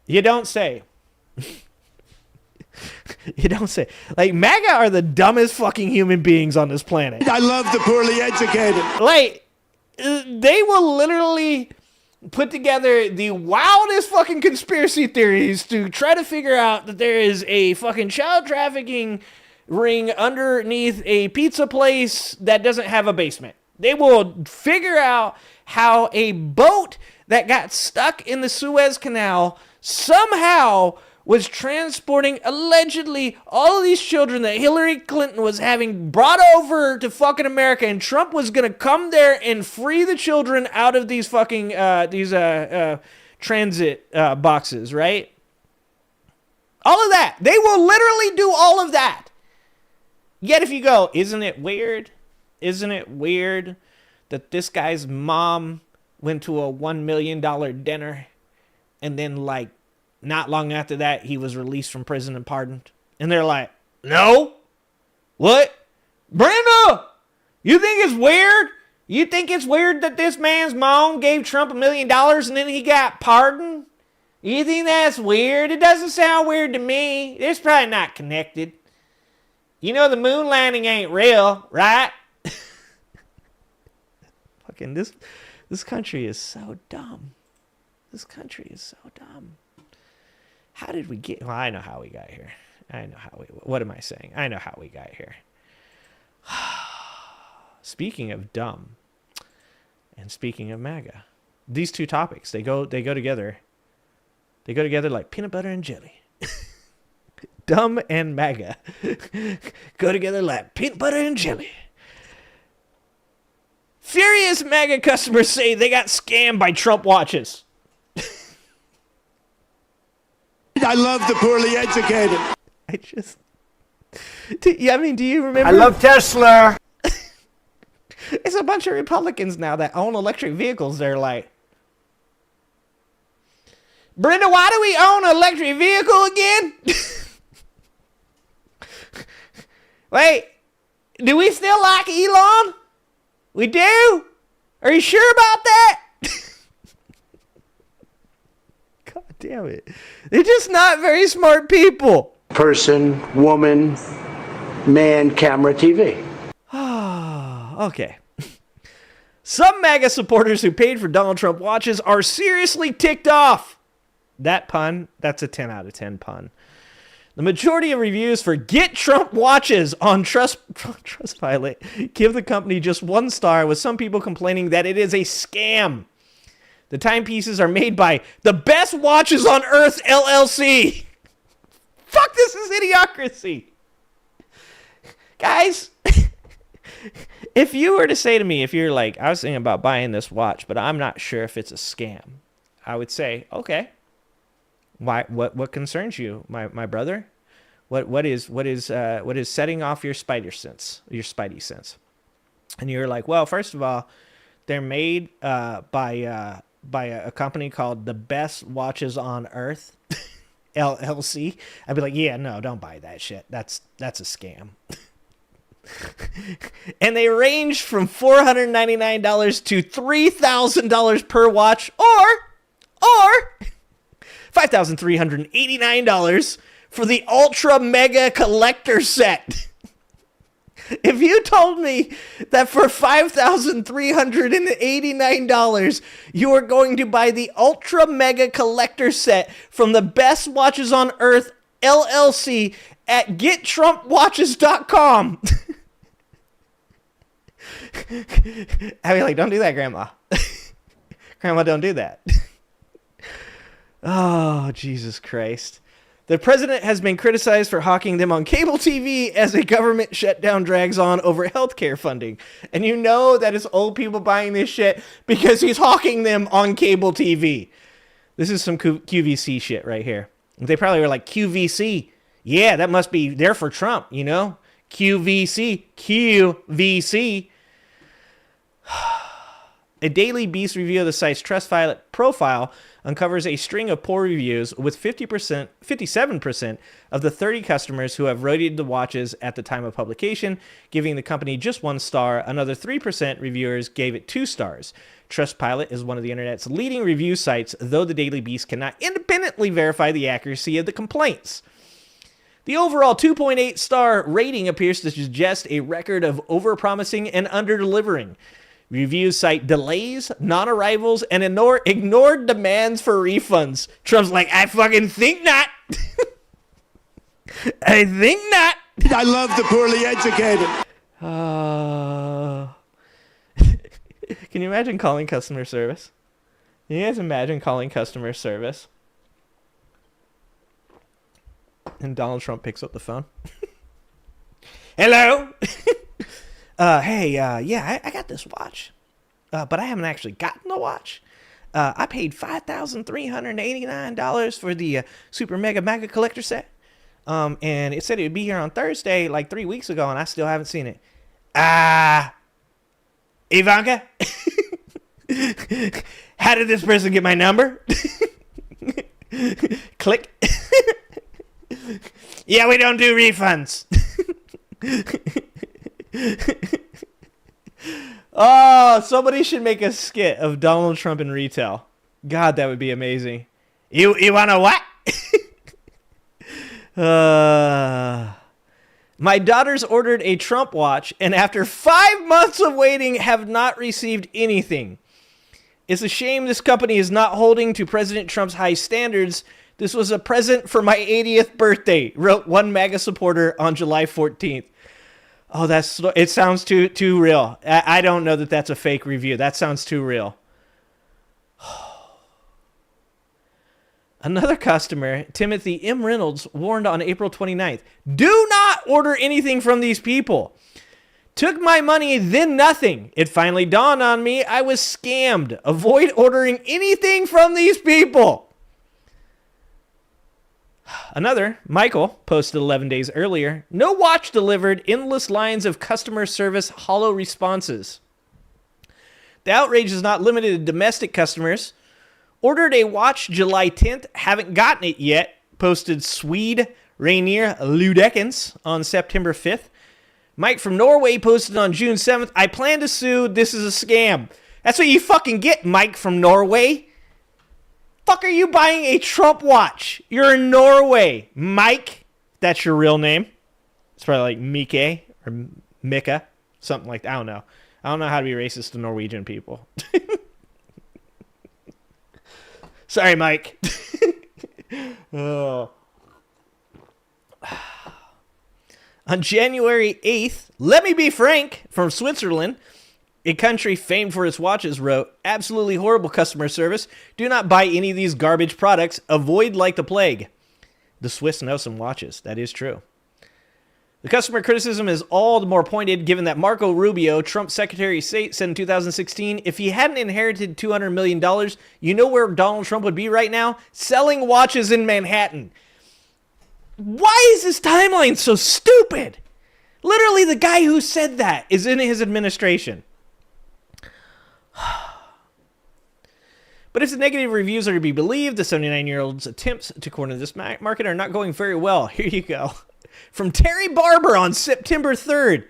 You don't say. You don't say. Like, MAGA are the dumbest fucking human beings on this planet. I love the poorly educated. Like, they will literally put together the wildest fucking conspiracy theories to try to figure out that there is a fucking child trafficking ring underneath a pizza place that doesn't have a basement. They will figure out how a boat that got stuck in the Suez Canal somehow was transporting allegedly all of these children that Hillary Clinton was having brought over to fucking America, and Trump was going to come there and free the children out of these fucking transit boxes, right? All of that. They will literally do all of that. Yet if you go, isn't it weird? Isn't it weird that this guy's mom went to a $1 million dinner and then, like, not long after that, he was released from prison and pardoned? And they're like, no? What? Brenda, you think it's weird? You think it's weird that this man's mom gave Trump $1 million and then he got pardoned? You think that's weird? It doesn't sound weird to me. It's probably not connected. You know the moon landing ain't real, right? Fucking this country is so dumb. This country is so dumb. How did we get... Well, I know how we got here. What am I saying? I know how we got here. Speaking of dumb, and speaking of MAGA, these two topics, they go together. They go together like peanut butter and jelly. Dumb and MAGA go together like peanut butter and jelly. Furious MAGA customers say they got scammed by Trump watches. I love the poorly educated. Do you remember? I love Tesla. It's a bunch of Republicans now that own electric vehicles. They're like, Brenda, why do we own an electric vehicle again? Wait, do we still like Elon? We do? Are you sure about that? God damn it. They're just not very smart people. Person, woman, man, camera, TV. Okay. Some MAGA supporters who paid for Donald Trump watches are seriously ticked off. That pun, that's a 10 out of 10 pun. The majority of reviews for Get Trump watches on Trustpilot give the company just 1 star, with some people complaining that it is a scam. The timepieces are made by the Best Watches on Earth LLC. Fuck, this is idiocracy. Guys, if you were to say to me, if you're like, I was thinking about buying this watch, but I'm not sure if it's a scam, I would say, okay. Why? What concerns you, my brother? What is setting off your spidey sense? And you're like, well, first of all, they're made by a company called the Best Watches on Earth LLC. I'd be like, yeah, no, don't buy that shit. That's a scam. And they range from $499 to $3,000 per watch, or $5,389 for the ultra mega collector set. If you told me that for $5,389 you are going to buy the ultra mega collector set from the Best Watches on Earth LLC at gettrumpwatches.com, I'd be like, don't do that, Grandma. Grandma, don't do that. Oh, Jesus Christ. The president has been criticized for hawking them on cable TV as a government shutdown drags on over healthcare funding. And you know that it's old people buying this shit because he's hawking them on cable TV. This is some QVC shit right here. They probably were like, QVC. Yeah, that must be there for Trump, you know? QVC. QVC. A Daily Beast review of the site's Trustpilot profile uncovers a string of poor reviews, with 57% of the 30 customers who have rated the watches at the time of publication giving the company just 1 star. Another 3% reviewers gave it 2 stars. Trustpilot is one of the internet's leading review sites, though the Daily Beast cannot independently verify the accuracy of the complaints. The overall 2.8 star rating appears to suggest a record of overpromising and under-delivering. Reviews cite delays, non-arrivals, and ignored demands for refunds. Trump's like, I fucking think not. I think not. I love the poorly educated. Can you imagine calling customer service? Can you guys imagine calling customer service? And Donald Trump picks up the phone. Hello? Hey, I got this watch. But I haven't actually gotten the watch. I paid $5,389 for the Super Mega Collector set. And it said it would be here on Thursday, like 3 weeks ago, and I still haven't seen it. Ivanka? How did this person get my number? Click. Yeah, we don't do refunds. Oh, somebody should make a skit of Donald Trump in retail. God, that would be amazing. You want to what? My daughters ordered a Trump watch, and after 5 months of waiting, have not received anything. It's a shame this company is not holding to President Trump's high standards. This was a present for my 80th birthday, wrote one MAGA supporter on July 14th. Oh, it sounds too real. I don't know that that's a fake review. That sounds too real. Another customer, Timothy M. Reynolds, warned on April 29th, do not order anything from these people. Took my money, then nothing. It finally dawned on me I was scammed. Avoid ordering anything from these people. Another, Michael, posted 11 days earlier, no watch delivered, endless lines of customer service hollow responses. The outrage is not limited to domestic customers. Ordered a watch July 10th, haven't gotten it yet, posted Swede Rainier Ludekens on September 5th. Mike from Norway posted on June 7th, I plan to sue, this is a scam. That's what you fucking get, Mike from Norway. Fuck are you buying a Trump watch? You're in Norway. Mike, that's your real name. It's probably like Mike or Mika, something like that. I don't know. I don't know how to be racist to Norwegian people. Sorry, Mike. Oh. On January 8th, Let Me Be Frank from Switzerland, a country famed for its watches, wrote, absolutely horrible customer service. Do not buy any of these garbage products. Avoid like the plague. The Swiss know some watches. That is true. The customer criticism is all the more pointed given that Marco Rubio, Trump's Secretary of State, said in 2016, if he hadn't inherited $200 million, you know where Donald Trump would be right now? Selling watches in Manhattan. Why is this timeline so stupid? Literally, the guy who said that is in his administration. But if the negative reviews are to be believed, the 79-year-old's attempts to corner this market are not going very well. Here you go. From Terry Barber on September 3rd.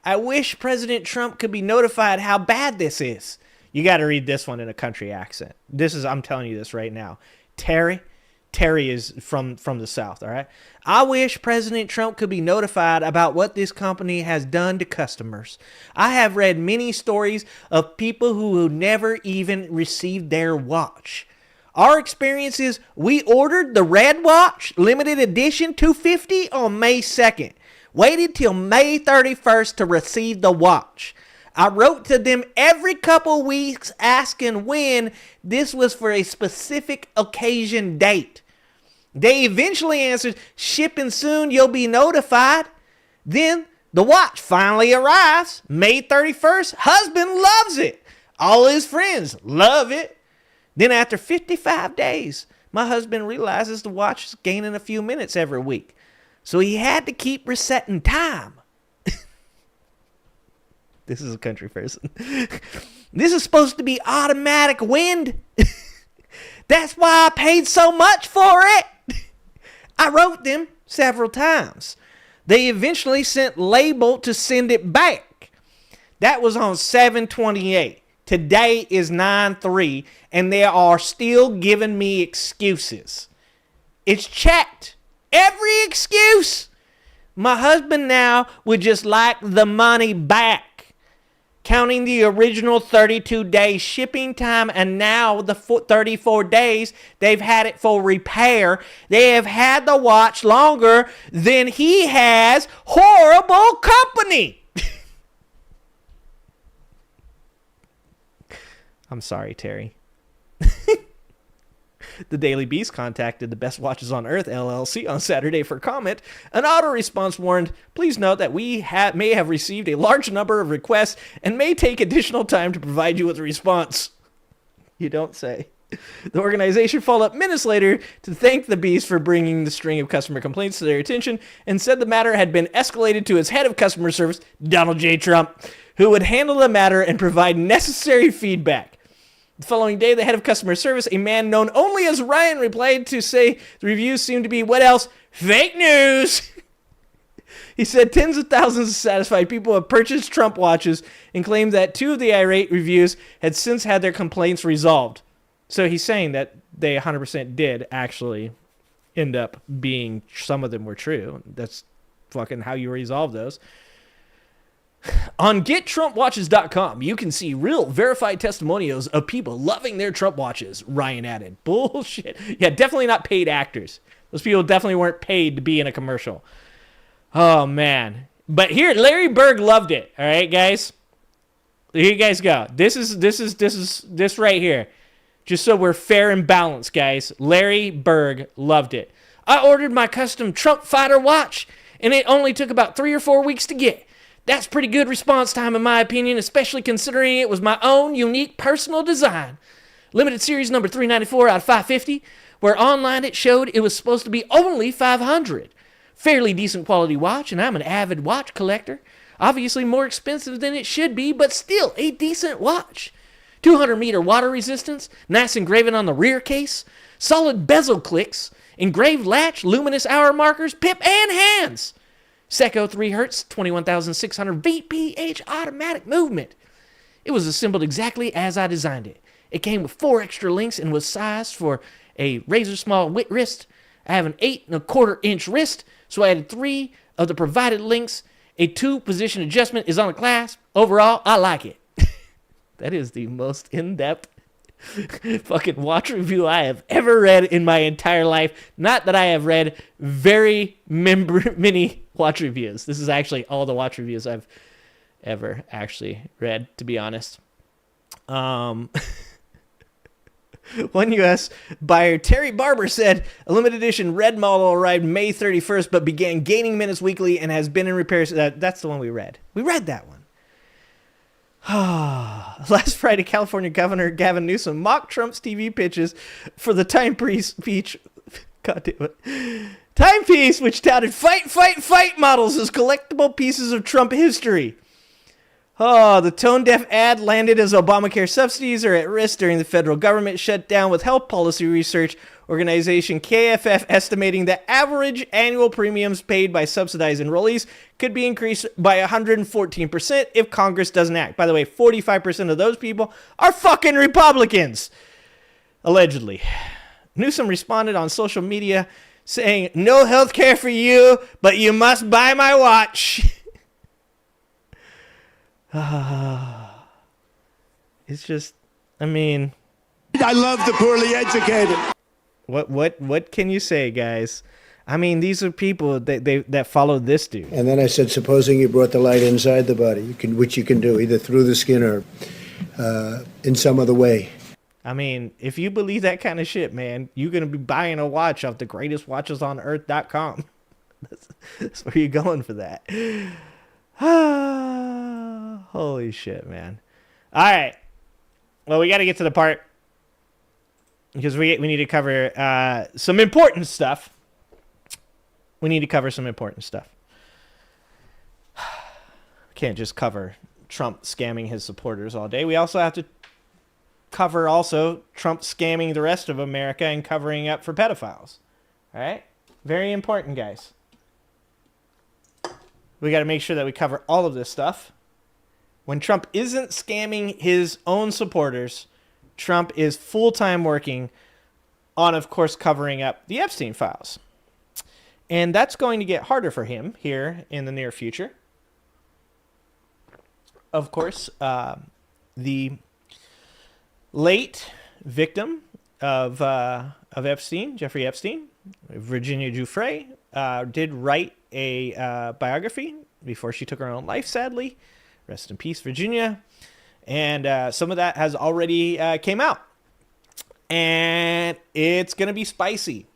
I wish President Trump could be notified how bad this is. You got to read this one in a country accent. I'm telling you this right now. Terry is from the South, all right? I wish President Trump could be notified about what this company has done to customers. I have read many stories of people who never even received their watch. Our experience is we ordered the red watch, limited edition 250 on May 2nd. Waited till May 31st to receive the watch. I wrote to them every couple weeks asking when this was for a specific occasion date. They eventually answered, shipping soon, you'll be notified. Then the watch finally arrives, May 31st. Husband loves it. All his friends love it. Then after 55 days, my husband realizes the watch is gaining a few minutes every week. So he had to keep resetting time. This is a country person. This is supposed to be automatic wind. That's why I paid so much for it. I wrote them several times. They eventually sent label to send it back. That was on 7/28. Today is 9/3, and they are still giving me excuses. It's checked. Every excuse. My husband now would just like the money back. counting the original 32-day shipping time, and now the 34 days they've had it for repair. They have had the watch longer than he has. Horrible company. I'm sorry, Terry. The Daily Beast contacted the Best Watches on Earth LLC on Saturday for comment. An auto-response warned, please note that we may have received a large number of requests and may take additional time to provide you with a response. You don't say. The organization followed up minutes later to thank the Beast for bringing the string of customer complaints to their attention and said the matter had been escalated to its head of customer service, Donald J. Trump, who would handle the matter and provide necessary feedback. The following day, the head of customer service, a man known only as Ryan, replied to say the reviews seemed to be, what else? Fake news! He said tens of thousands of satisfied people have purchased Trump watches and claimed that 2 of the irate reviews had since had their complaints resolved. So he's saying that they 100% did actually end up being, some of them were true. That's fucking how you resolve those. On GetTrumpWatches.com, you can see real verified testimonials of people loving their Trump watches, Ryan added. Bullshit. Yeah, definitely not paid actors. Those people definitely weren't paid to be in a commercial. Oh, man. But here, Larry Berg loved it. All right, guys? Here you guys go. This right here. Just so we're fair and balanced, guys. Larry Berg loved it. I ordered my custom Trump Fighter watch, and it only took about 3 or 4 weeks to get. That's pretty good response time in my opinion, especially considering it was my own unique personal design. Limited series number 394 out of 550, where online it showed it was supposed to be only 500. Fairly decent quality watch, and I'm an avid watch collector. Obviously more expensive than it should be, but still a decent watch. 200 meter water resistance, nice engraving on the rear case, solid bezel clicks, engraved latch, luminous hour markers, pip, and hands. Seco 3 Hz, 21,600 VPH automatic movement. It was assembled exactly as I designed it. It came with 4 extra links and was sized for a razor small wrist. I have an 8¼ inch wrist, so I added 3 of the provided links. A 2 position adjustment is on the clasp. Overall, I like it. That is the most in-depth fucking watch review I have ever read in my entire life. Not that I have read very many watch reviews. This is actually all the watch reviews I've ever actually read, to be honest. One U.S. buyer, Terry Barber, said a limited edition red model arrived May 31st, but began gaining minutes weekly and has been in repairs. That's the one we read. We read that one. Last Friday, California Governor Gavin Newsom mocked Trump's TV pitches for the timepiece, which touted fight models as collectible pieces of Trump history. The tone-deaf ad landed as Obamacare subsidies are at risk during the federal government shutdown, with health policy research organization KFF estimating that average annual premiums paid by subsidized enrollees could be increased by 114% if Congress doesn't act. By the way, 45% of those people are fucking Republicans, allegedly. Newsom responded on social media saying, "No health care for you, but you must buy my watch." It's just, I mean, I love the poorly educated. What can you say, guys? I mean, these are people that follow this dude. And then I said, supposing you brought the light inside the body, which you can do either through the skin or in some other way. I mean, if you believe that kind of shit, man, you're going to be buying a watch off the greatestwatchesonearth.com. That's where you're going for that. Holy shit, man. All right. Well, we got to get to the part because we need to cover some important stuff. We need to cover some important stuff. Can't just cover Trump scamming his supporters all day. We also have to cover Trump scamming the rest of America and covering up for pedophiles. All right? Very important, guys. We got to make sure that we cover all of this stuff. When Trump isn't scamming his own supporters, Trump is full-time working on, of course, covering up the Epstein files. And that's going to get harder for him here in the near future. of course, the late victim of Epstein, Jeffrey Epstein, Virginia Giuffre, did write a biography before she took her own life, sadly. Rest in peace, Virginia. And some of that has already came out. And it's going to be spicy.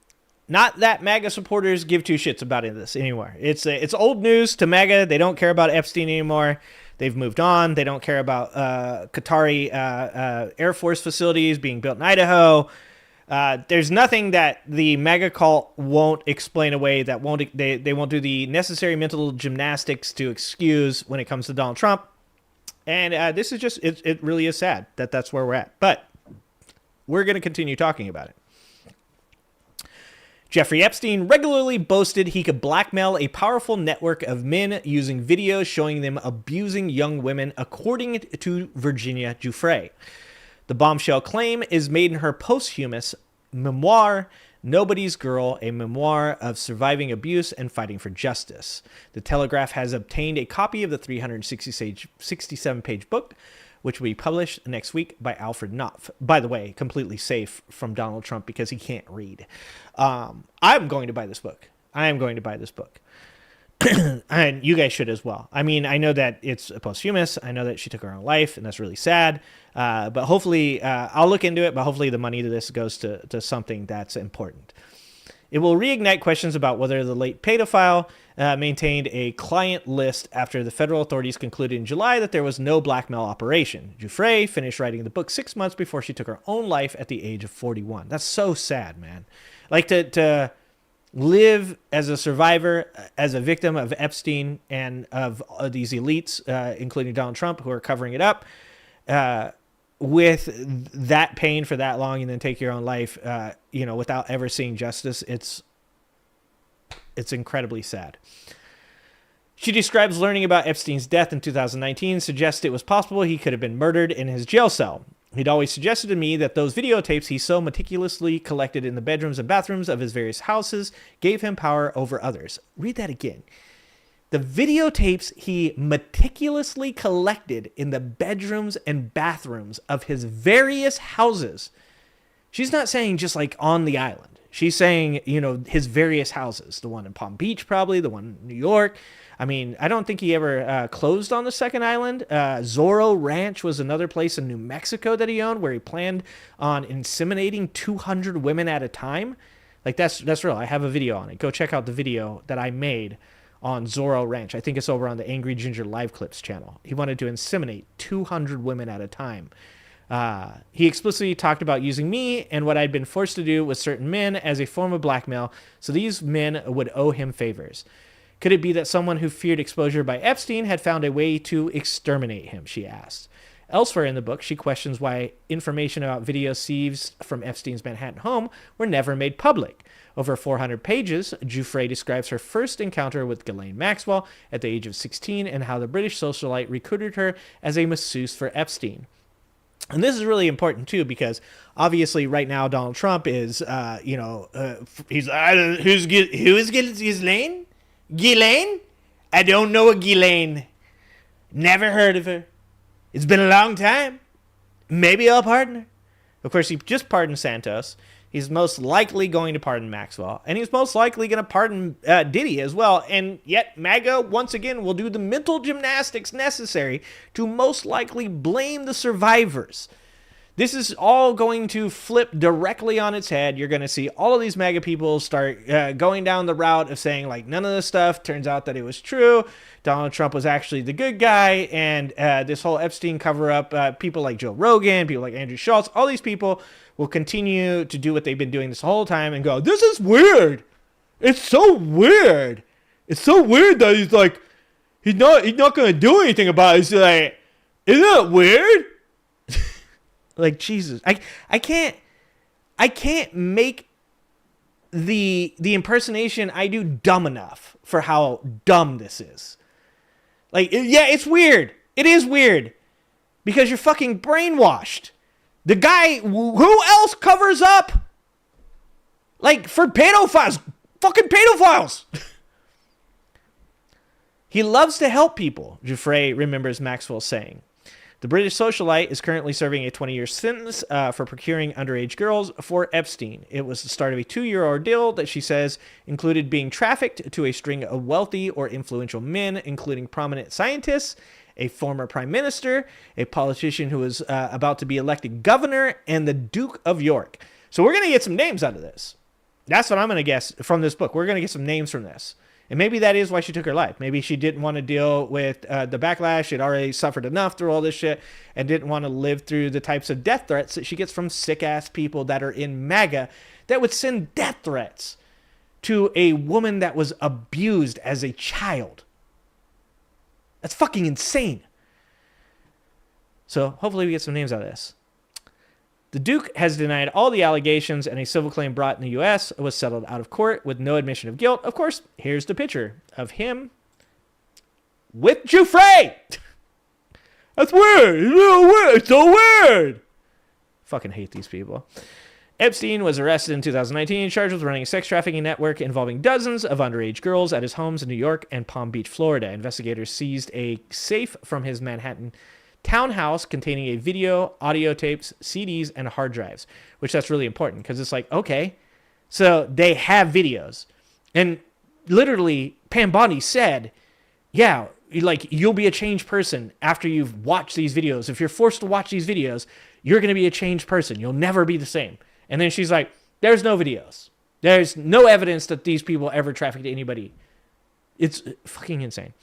Not that MAGA supporters give two shits about this anymore. It's old news to MAGA. They don't care about Epstein anymore. They've moved on. They don't care about Qatari Air Force facilities being built in Idaho. There's nothing that the MAGA cult won't explain away, that they won't do the necessary mental gymnastics to excuse when it comes to Donald Trump. And this is just, it really is sad that that's where we're at. But we're going to continue talking about it. Jeffrey Epstein regularly boasted he could blackmail a powerful network of men using videos showing them abusing young women, according to Virginia Giuffre. The bombshell claim is made in her posthumous memoir, Nobody's Girl, a memoir of surviving abuse and fighting for justice. The Telegraph has obtained a copy of the 367-page book, which will be published next week by Alfred Knopf. By the way, completely safe from Donald Trump because he can't read. I'm going to buy this book. I am going to buy this book. And you guys should as well. I mean, I know that it's posthumous. I know that she took her own life, and that's really sad. But hopefully, I'll look into it, but hopefully the money to this goes to something that's important. It will reignite questions about whether the late pedophile maintained a client list after the federal authorities concluded in July that there was no blackmail operation. Giuffre finished writing the book 6 months before she took her own life at the age of 41. That's so sad, man. Like to live as a survivor, as a victim of Epstein and of these elites, including Donald Trump, who are covering it up, with that pain for that long, and then take your own life, without ever seeing justice. It's incredibly sad. She describes learning about Epstein's death in 2019, suggests it was possible he could have been murdered in his jail cell. He'd always suggested to me that those videotapes he so meticulously collected in the bedrooms and bathrooms of his various houses gave him power over others. Read that again. The videotapes he meticulously collected in the bedrooms and bathrooms of his various houses. She's not saying just like on the island. She's saying, his various houses. The one in Palm Beach, probably. The one in New York. I mean, I don't think he ever closed on the second island. Zorro Ranch was another place in New Mexico that he owned where he planned on inseminating 200 women at a time. Like, that's real. I have a video on it. Go check out the video that I made on Zorro Ranch. I think it's over on the Angry Ginger Live Clips channel. He wanted to inseminate 200 women at a time. He explicitly talked about using me and what I'd been forced to do with certain men as a form of blackmail, so these men would owe him favors. Could it be that someone who feared exposure by Epstein had found a way to exterminate him, she asked. Elsewhere in the book, she questions why information about video seized from Epstein's Manhattan home were never made public. Over 400 pages, Giuffre describes her first encounter with Ghislaine Maxwell at the age of 16 and how the British socialite recruited her as a masseuse for Epstein. And this is really important, too, because obviously right now Donald Trump is, he's, who is Ghislaine? Ghislaine? I don't know a Ghislaine. Never heard of her. It's been a long time. Maybe I'll pardon her. Of course, he just pardoned Santos. He's most likely going to pardon Maxwell. And he's most likely going to pardon Diddy as well. And yet MAGA, once again, will do the mental gymnastics necessary to most likely blame the survivors. This is all going to flip directly on its head. You're going to see all of these MAGA people start going down the route of saying, like, none of this stuff turns out that it was true. Donald Trump was actually the good guy. And this whole Epstein cover-up, people like Joe Rogan, people like Andrew Schultz, all these people will continue to do what they've been doing this whole time and go, this is weird. It's so weird. It's so weird that he's like, he's not going to do anything about it. He's like, isn't that weird? Like, Jesus, I can't make the impersonation I do dumb enough for how dumb this is. Like, yeah, it's weird. It is weird because you're fucking brainwashed. The guy, who else covers up? Like, for pedophiles, fucking pedophiles. He loves to help people, Giuffre remembers Maxwell saying. The British socialite is currently serving a 20-year sentence for procuring underage girls for Epstein. It was the start of a 2-year ordeal that she says included being trafficked to a string of wealthy or influential men, including prominent scientists, a former prime minister, a politician who was about to be elected governor, and the Duke of York. So we're going to get some names out of this. That's what I'm going to guess from this book. We're going to get some names from this. And maybe that is why she took her life. Maybe she didn't want to deal with the backlash. She'd already suffered enough through all this shit and didn't want to live through the types of death threats that she gets from sick-ass people that are in MAGA that would send death threats to a woman that was abused as a child. That's fucking insane. So hopefully we get some names out of this. The Duke has denied all the allegations, and a civil claim brought in the U.S. was settled out of court with no admission of guilt. Of course, here's the picture of him with Giuffre. That's weird. It's so weird. It's so weird. Fucking hate these people. Epstein was arrested in 2019, charged with running a sex trafficking network involving dozens of underage girls at his homes in New York and Palm Beach, Florida. Investigators seized a safe from his Manhattan townhouse containing a video, audio tapes, CDs, and hard drives, which that's really important because it's like, okay, so they have videos. And literally, Pam Bondi said, yeah, like you'll be a changed person after you've watched these videos. If you're forced to watch these videos, you're going to be a changed person. You'll never be the same. And then she's like, there's no videos. There's no evidence that these people ever trafficked anybody. It's fucking insane.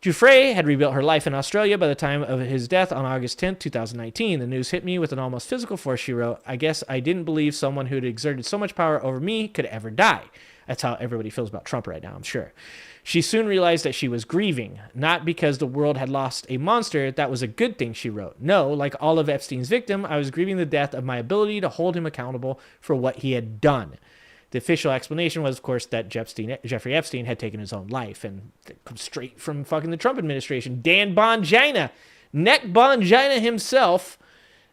Giuffre had rebuilt her life in Australia by the time of his death on August 10th, 2019. The news hit me with an almost physical force, she wrote. I guess I didn't believe someone who'd exerted so much power over me could ever die. That's how everybody feels about Trump right now, I'm sure. She soon realized that she was grieving, not because the world had lost a monster. That was a good thing, she wrote. No, like all of Epstein's victims, I was grieving the death of my ability to hold him accountable for what he had done. The official explanation was, of course, that Jeffrey Epstein had taken his own life, and it comes straight from fucking the Trump administration. Dan Bongina, Neck Bongina himself,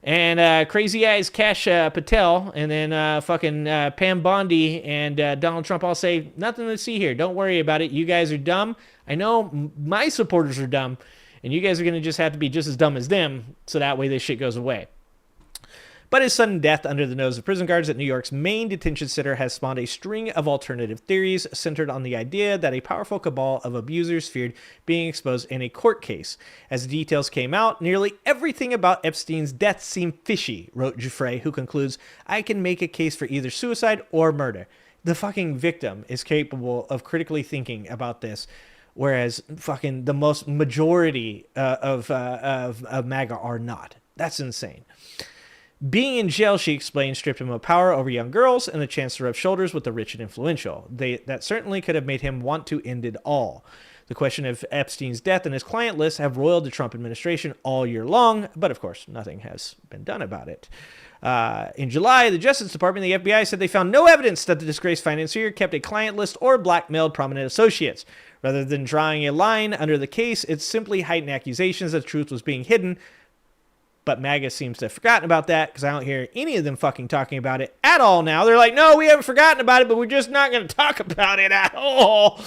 and Crazy Eyes Cash Patel, and then fucking Pam Bondi and Donald Trump all say, nothing to see here. Don't worry about it. You guys are dumb. I know my supporters are dumb, and you guys are going to just have to be just as dumb as them, so that way this shit goes away. But his sudden death under the nose of prison guards at New York's main detention center has spawned a string of alternative theories centered on the idea that a powerful cabal of abusers feared being exposed in a court case. As the details came out, nearly everything about Epstein's death seemed fishy, wrote Giuffre, who concludes, I can make a case for either suicide or murder. The fucking victim is capable of critically thinking about this, whereas fucking the most majority of MAGA are not. That's insane. Being in jail, she explained, stripped him of power over young girls and the chance to rub shoulders with the rich and influential. That certainly could have made him want to end it all. The question of Epstein's death and his client list have roiled the Trump administration all year long, but of course, nothing has been done about it. In July, the Justice Department and the FBI said they found no evidence that the disgraced financier kept a client list or blackmailed prominent associates. Rather than drawing a line under the case, it's simply heightened accusations that the truth was being hidden. But MAGA seems to have forgotten about that because I don't hear any of them fucking talking about it at all now. They're like, no, we haven't forgotten about it, but we're just not going to talk about it at all.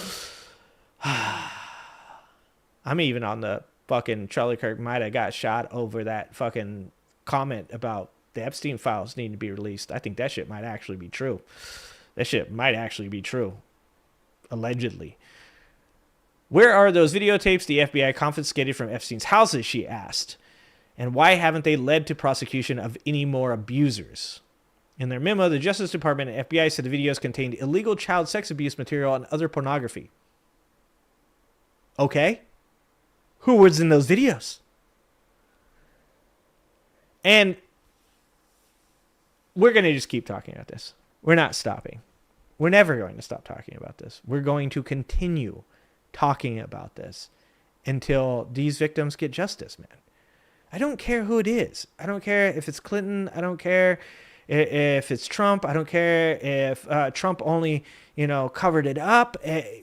I'm even on the fucking Charlie Kirk might have got shot over that fucking comment about the Epstein files needing to be released. I think that shit might actually be true. That shit might actually be true. Allegedly. Where are those videotapes the FBI confiscated from Epstein's houses, she asked. And why haven't they led to prosecution of any more abusers? In their memo, the Justice Department and FBI said the videos contained illegal child sex abuse material and other pornography. Okay. Who was in those videos? And we're going to just keep talking about this. We're not stopping. We're never going to stop talking about this. We're going to continue talking about this until these victims get justice, man. I don't care who it is. I don't care if it's Clinton. I don't care if it's Trump. I don't care if Trump only, covered it up.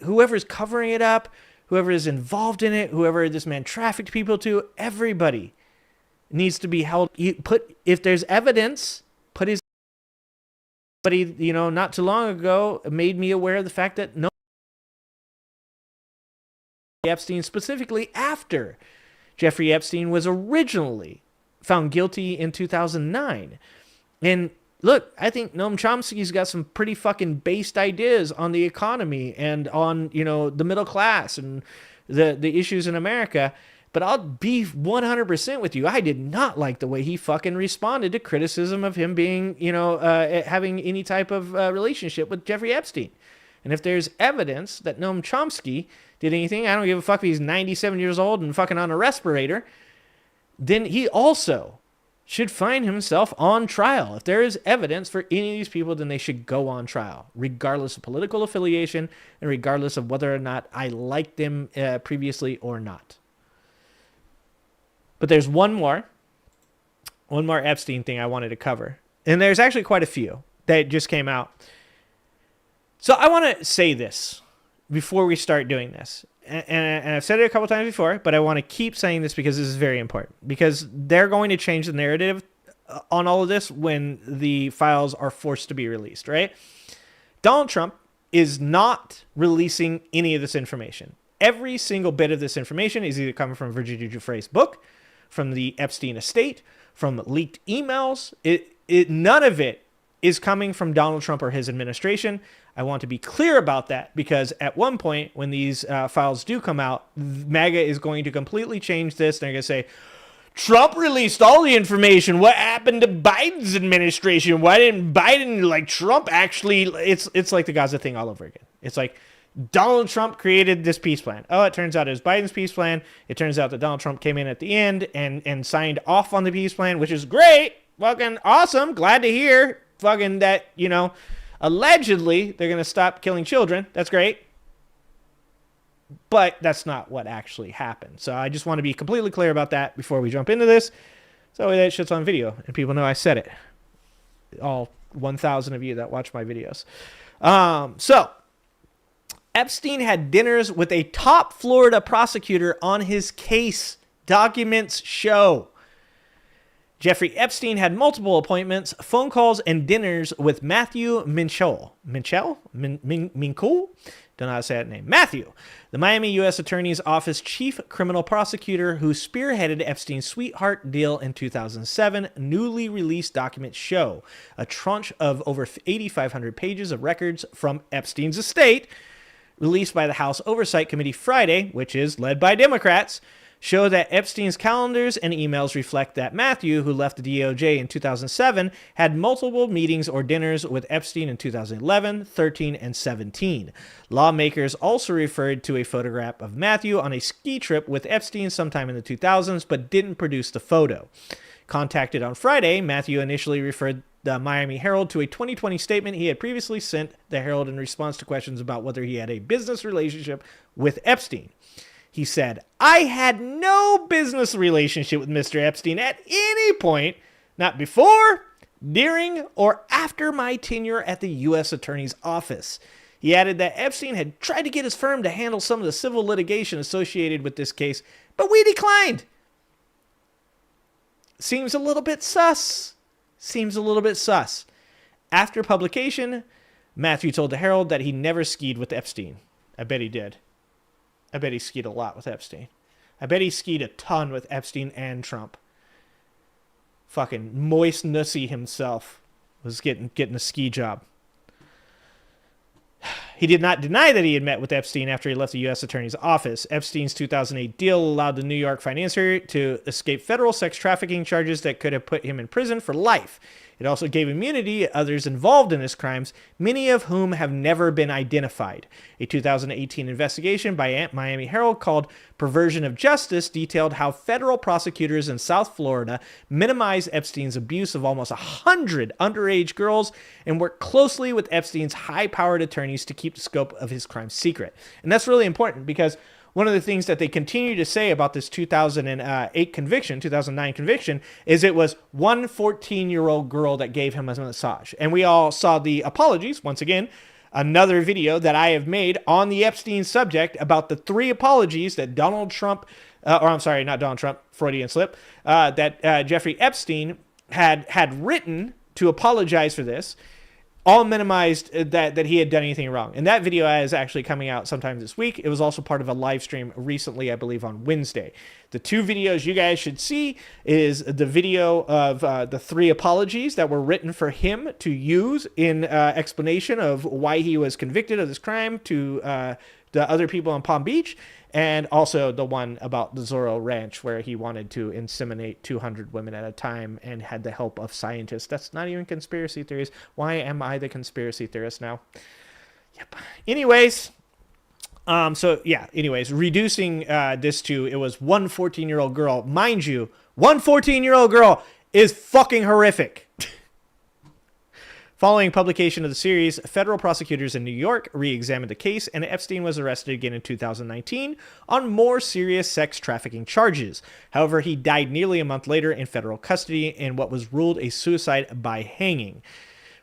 Whoever's covering it up, whoever is involved in it, whoever this man trafficked people to, everybody needs to be held. If there's evidence, put his. But he, not too long ago made me aware of the fact that no. Epstein specifically after Jeffrey Epstein was originally found guilty in 2009. And look, I think Noam Chomsky's got some pretty fucking based ideas on the economy and on, the middle class and the issues in America. But I'll be 100% with you. I did not like the way he fucking responded to criticism of him being, having any type of relationship with Jeffrey Epstein. And if there's evidence that Noam Chomsky did anything, I don't give a fuck if he's 97 years old and fucking on a respirator, then he also should find himself on trial. If there is evidence for any of these people, then they should go on trial, regardless of political affiliation and regardless of whether or not I liked them previously or not. But there's one more Epstein thing I wanted to cover. And there's actually quite a few that just came out. So I want to say this before we start doing this. And I've said it a couple times before, but I want to keep saying this because this is very important. Because they're going to change the narrative on all of this when the files are forced to be released, right? Donald Trump is not releasing any of this information. Every single bit of this information is either coming from Virginia Giuffre's book, from the Epstein estate, from leaked emails. None of it is coming from Donald Trump or his administration. I want to be clear about that because at one point when these files do come out, MAGA is going to completely change this. They're going to say, Trump released all the information. What happened to Biden's administration? Why didn't Biden, like Trump, actually... It's like the Gaza thing all over again. It's like Donald Trump created this peace plan. Oh, it turns out it was Biden's peace plan. It turns out that Donald Trump came in at the end and signed off on the peace plan, which is great. Fucking awesome. Glad to hear fucking that, allegedly they're going to stop killing children. That's great. But that's not what actually happened. So I just want to be completely clear about that before we jump into this. So that shit's on video and people know I said it. All 1,000 of you that watch my videos. So Epstein had dinners with a top Florida prosecutor on his case. Documents show. Jeffrey Epstein had multiple appointments, phone calls, and dinners with Matthew Mincool? Don't know how to say that name. Matthew, the Miami U.S. Attorney's Office chief criminal prosecutor who spearheaded Epstein's sweetheart deal in 2007, newly released documents show a tranche of over 8,500 pages of records from Epstein's estate, released by the House Oversight Committee Friday, which is led by Democrats, show that Epstein's calendars and emails reflect that Matthew, who left the DOJ in 2007, had multiple meetings or dinners with Epstein in 2011, 13, and 17. Lawmakers also referred to a photograph of Matthew on a ski trip with Epstein sometime in the 2000s, but didn't produce the photo. Contacted on Friday, Matthew initially referred the Miami Herald to a 2020 statement he had previously sent the Herald in response to questions about whether he had a business relationship with Epstein. He said, I had no business relationship with Mr. Epstein at any point, not before, during, or after my tenure at the U.S. Attorney's Office. He added that Epstein had tried to get his firm to handle some of the civil litigation associated with this case, but we declined. Seems a little bit sus. After publication, Matthew told the Herald that he never skied with Epstein. I bet he did. I bet he skied a lot with Epstein. I bet he skied a ton with Epstein and Trump. Fucking moist nussy himself was getting a ski job. He did not deny that he had met with Epstein after he left the U.S. Attorney's Office. Epstein's 2008 deal allowed the New York financier to escape federal sex trafficking charges that could have put him in prison for life. It also gave immunity to others involved in his crimes, many of whom have never been identified. A 2018 investigation by Miami Herald called Perversion of Justice detailed how federal prosecutors in South Florida minimized Epstein's abuse of almost 100 underage girls and worked closely with Epstein's high-powered attorneys to keep the scope of his crime secret. And that's really important because one of the things that they continue to say about this 2009 conviction, is it was one 14-year-old girl that gave him a massage. And we all saw the apologies, once again, another video that I have made on the Epstein subject about the 3 apologies that Donald Trump, not Donald Trump, Freudian slip, that Jeffrey Epstein had written to apologize for this. all minimized that he had done anything wrong. And that video is actually coming out sometime this week. It was also part of a live stream recently, I believe on Wednesday. The two videos you guys should see is the video of the 3 apologies that were written for him to use in explanation of why he was convicted of this crime to the other people in Palm Beach, and also the one about the Zorro Ranch where he wanted to inseminate 200 women at a time and had the help of scientists. That's not even conspiracy theories. Why am I the conspiracy theorist now? Yep. Anyways, reducing this to, it was one 14-year-old girl. Mind you, one 14-year-old girl is fucking horrific. Following publication of the series, federal prosecutors in New York re-examined the case, and Epstein was arrested again in 2019 on more serious sex trafficking charges. However, he died nearly a month later in federal custody in what was ruled a suicide by hanging.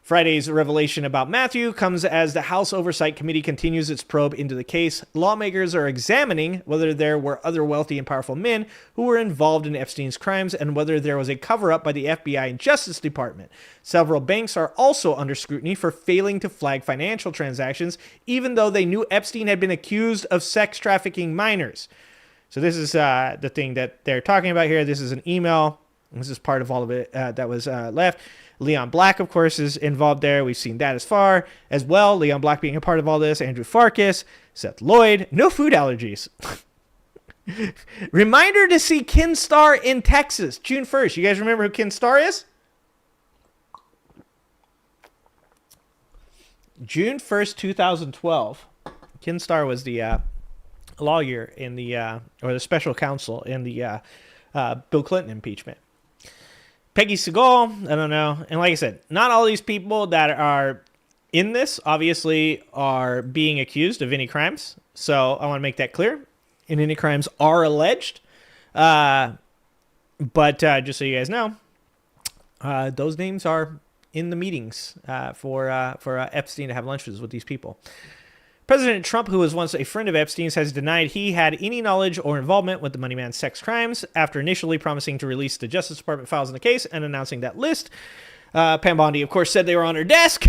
Friday's revelation about Matthew comes as the House Oversight Committee continues its probe into the case. Lawmakers are examining whether there were other wealthy and powerful men who were involved in Epstein's crimes and whether there was a cover-up by the FBI and Justice Department. Several banks are also under scrutiny for failing to flag financial transactions, even though they knew Epstein had been accused of sex trafficking minors. So this is the thing that they're talking about here. This is an email. This is part of all of it that was left. Leon Black, of course, is involved there. We've seen that as well. Leon Black being a part of all this. Andrew Farkas, Seth Lloyd. No food allergies. Reminder to see Ken Starr in Texas, June 1st. You guys remember who Ken Starr is? June 1st, 2012. Ken Starr was the lawyer in the, or the special counsel in the Bill Clinton impeachment. Peggy Segal, I don't know. And like I said, not all these people that are in this obviously are being accused of any crimes. So I want to make that clear. And any crimes are alleged. But just so you guys know, those names are in the meetings for Epstein to have lunches with these people. President Trump, who was once a friend of Epstein's, has denied he had any knowledge or involvement with the money man's sex crimes after initially promising to release the Justice Department files in the case and announcing that list. Pam Bondi, of course, said they were on her desk.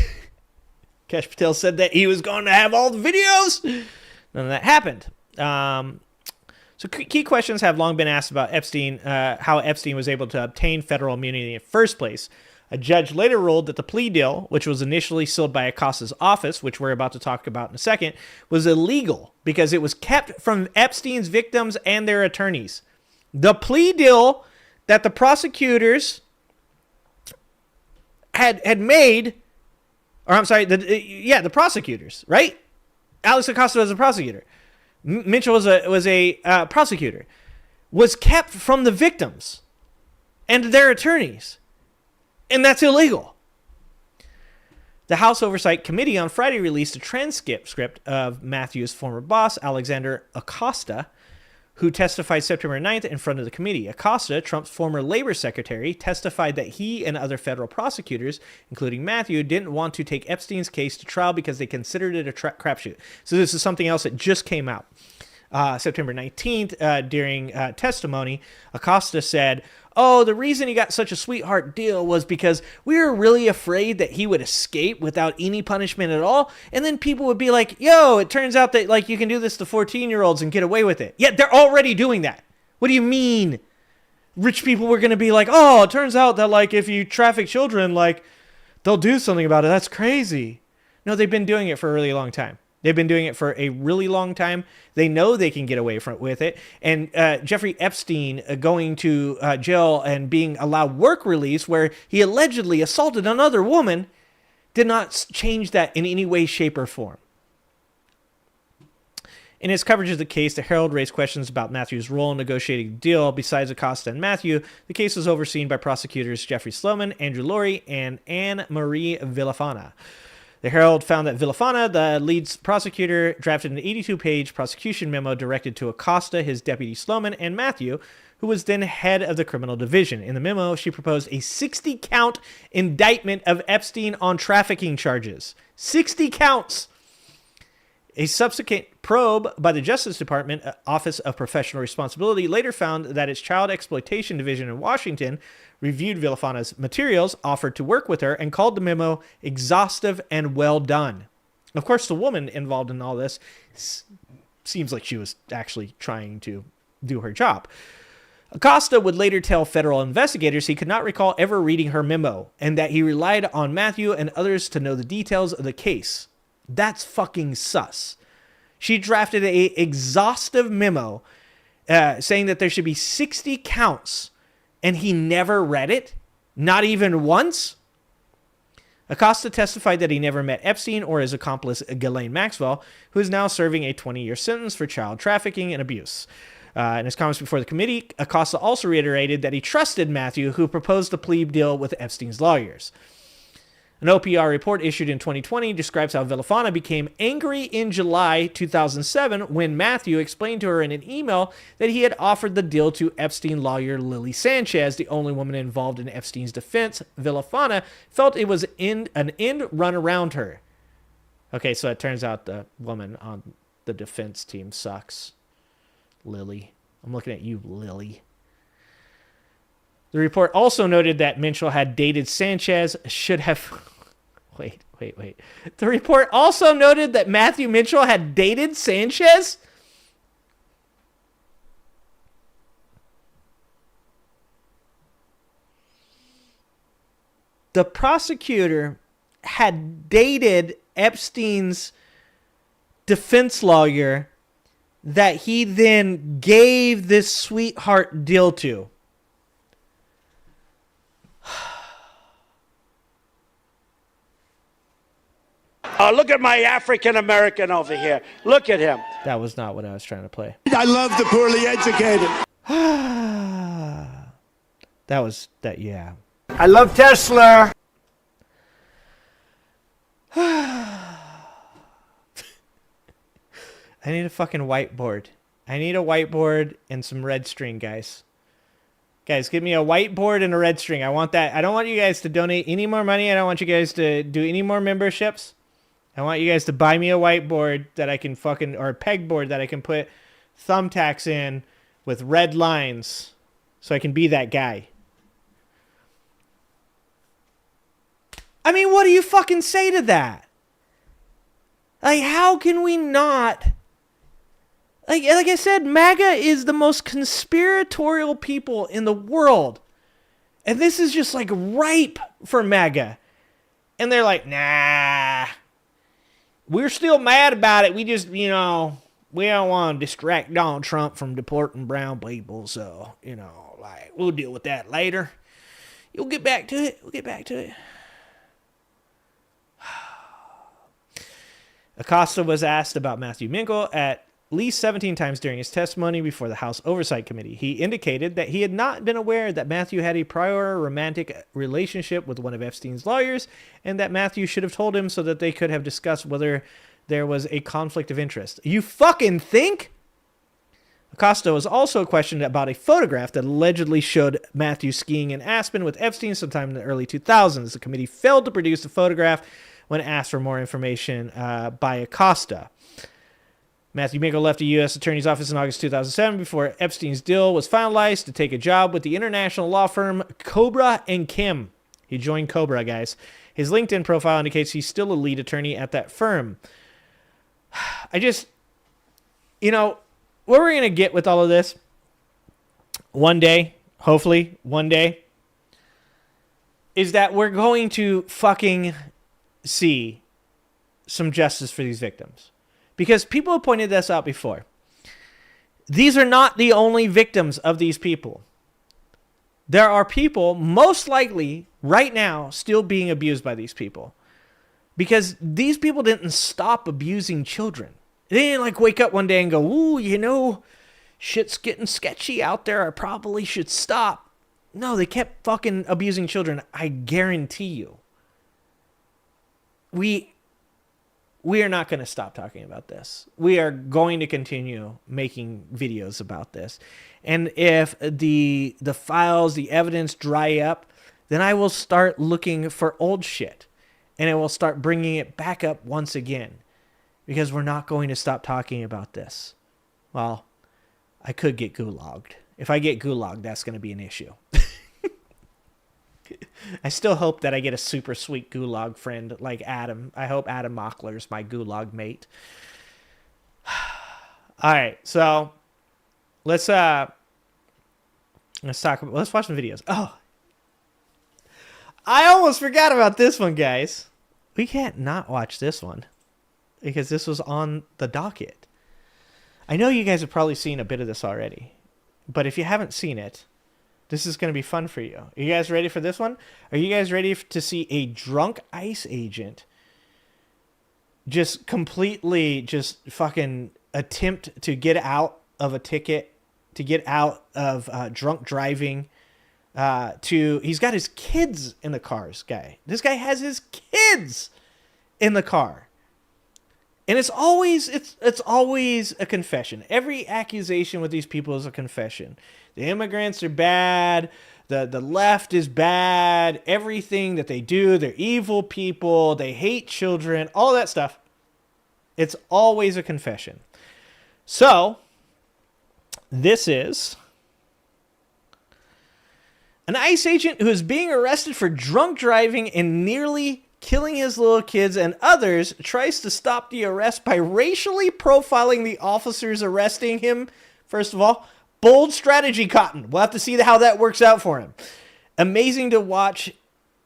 Kash Patel said that he was going to have all the videos. None of that happened. So key questions have long been asked about Epstein, how Epstein was able to obtain federal immunity in the first place. A judge later ruled that the plea deal, which was initially sealed by Acosta's office, which we're about to talk about in a second, was illegal because it was kept from Epstein's victims and their attorneys. The plea deal that the prosecutors had made, or I'm sorry, the prosecutors, right? Alex Acosta was a prosecutor. Mitchell was a prosecutor. Was kept from the victims and their attorneys. And that's illegal. The House Oversight Committee on Friday released a transcript of Matthew's former boss, Alexander Acosta, who testified September 9th in front of the committee. Acosta, Trump's former labor secretary, testified that he and other federal prosecutors, including Matthew, didn't want to take Epstein's case to trial because they considered it a crapshoot. So this is something else that just came out. September 19th, during testimony, Acosta said, the reason he got such a sweetheart deal was because we were really afraid that he would escape without any punishment at all. And then people would be like, it turns out that like you can do this to 14-year-olds and get away with it. Yeah, they're already doing that. What do you mean? Rich people were going to be like, it turns out that like if you traffic children, like they'll do something about it. That's crazy. No, they've been doing it for a really long time. They've been doing it for a really long time. They know they can get away with it. And Jeffrey Epstein going to jail and being allowed work release where he allegedly assaulted another woman did not change that in any way, shape, or form. In its coverage of the case, the Herald raised questions about Matthew's role in negotiating the deal. Besides Acosta and Matthew, the case was overseen by prosecutors Jeffrey Sloman, Andrew Laurie, and Anne Marie Villafana. The Herald found that Villafana, the lead prosecutor, drafted an 82-page prosecution memo directed to Acosta, his deputy Sloman, and Matthew, who was then head of the criminal division. In the memo, she proposed a 60-count indictment of Epstein on trafficking charges. 60 counts! A subsequent probe by the Justice Department Office of Professional Responsibility later found that its Child Exploitation Division in Washington reviewed Villafana's materials, offered to work with her, and called the memo exhaustive and well done. Of course, the woman involved in all this seems like she was actually trying to do her job. Acosta would later tell federal investigators he could not recall ever reading her memo, and that he relied on Matthew and others to know the details of the case. That's fucking sus. She drafted a exhaustive memo saying that there should be 60 counts, and he never read it? Not even once? Acosta testified that he never met Epstein or his accomplice Ghislaine Maxwell, who is now serving a 20-year sentence for child trafficking and abuse. In his comments before the committee, Acosta also reiterated that he trusted Matthew, who proposed the plea deal with Epstein's lawyers. An OPR report issued in 2020 describes how Villafana became angry in July 2007 when Matthew explained to her in an email that he had offered the deal to Epstein lawyer Lily Sanchez, the only woman involved in Epstein's defense. Villafana felt it was an end run around her. Okay, so it turns out the woman on the defense team sucks. Lily. I'm looking at you, Lily. The report also noted that Minchell had dated Sanchez, should have... Wait. The report also noted that Matthew Minchell had dated Sanchez? The prosecutor had dated Epstein's defense lawyer that he then gave this sweetheart deal to. Oh, look at my African American over here. Look at him. That was not what I was trying to play. I love the poorly educated. Yeah. I love Tesla. I need a fucking whiteboard. I need a whiteboard and some red string, guys. Guys, give me a whiteboard and a red string. I want that. I don't want you guys to donate any more money. I don't want you guys to do any more memberships. I want you guys to buy me a whiteboard that I can or a pegboard that I can put thumbtacks in with red lines so I can be that guy. I mean, what do you fucking say to that? Like, how can we not... Like I said, MAGA is the most conspiratorial people in the world. And this is just like ripe for MAGA. And they're like, nah... We're still mad about it. We just, we don't want to distract Donald Trump from deporting brown people. So, we'll deal with that later. We'll get back to it. Acosta was asked about Matthew Minchell at least 17 times during his testimony before the House Oversight Committee. He indicated that he had not been aware that Matthew had a prior romantic relationship with one of Epstein's lawyers, and that Matthew should have told him so that they could have discussed whether there was a conflict of interest. You fucking think? Acosta was also questioned about a photograph that allegedly showed Matthew skiing in Aspen with Epstein sometime in the early 2000s. The committee failed to produce the photograph when asked for more information by Acosta. Matthew Minchell left the U.S. Attorney's Office in August 2007 before Epstein's deal was finalized to take a job with the international law firm Cobra & Kim. He joined Cobra, guys. His LinkedIn profile indicates he's still a lead attorney at that firm. What we're going to get with all of this one day, hopefully one day, is that we're going to fucking see some justice for these victims. Because people have pointed this out before. These are not the only victims of these people. There are people, most likely, right now, still being abused by these people. Because these people didn't stop abusing children. They didn't wake up one day and go, ooh, shit's getting sketchy out there. I probably should stop. No, they kept fucking abusing children. I guarantee you. We are not going to stop talking about this. We are going to continue making videos about this. And if the files, the evidence dry up, then I will start looking for old shit. And I will start bringing it back up once again. because we're not going to stop talking about this. Well, I could get gulagged. If I get gulagged, that's going to be an issue. I still hope that I get a super sweet gulag friend like Adam. I hope Adam Mockler is my gulag mate. All right, so let's watch some videos. Oh, I almost forgot about this one, guys. We can't not watch this one because this was on the docket. I know you guys have probably seen a bit of this already, but if you haven't seen it, this is going to be fun for you. Are you guys ready for this one? Are you guys ready to see a drunk ICE agent just completely just fucking attempt to get out of a ticket, to get out of drunk driving, he's got his kids in the cars, guy. This guy has his kids in the car. And it's always a confession. Every accusation with these people is a confession. The immigrants are bad. The left is bad. Everything that they do, they're evil people. They hate children. All that stuff. It's always a confession. So, this is an ICE agent who is being arrested for drunk driving and nearly killing his little kids, and others tries to stop the arrest by racially profiling the officers arresting him. First of all, bold strategy, Cotton. We'll have to see how that works out for him. Amazing to watch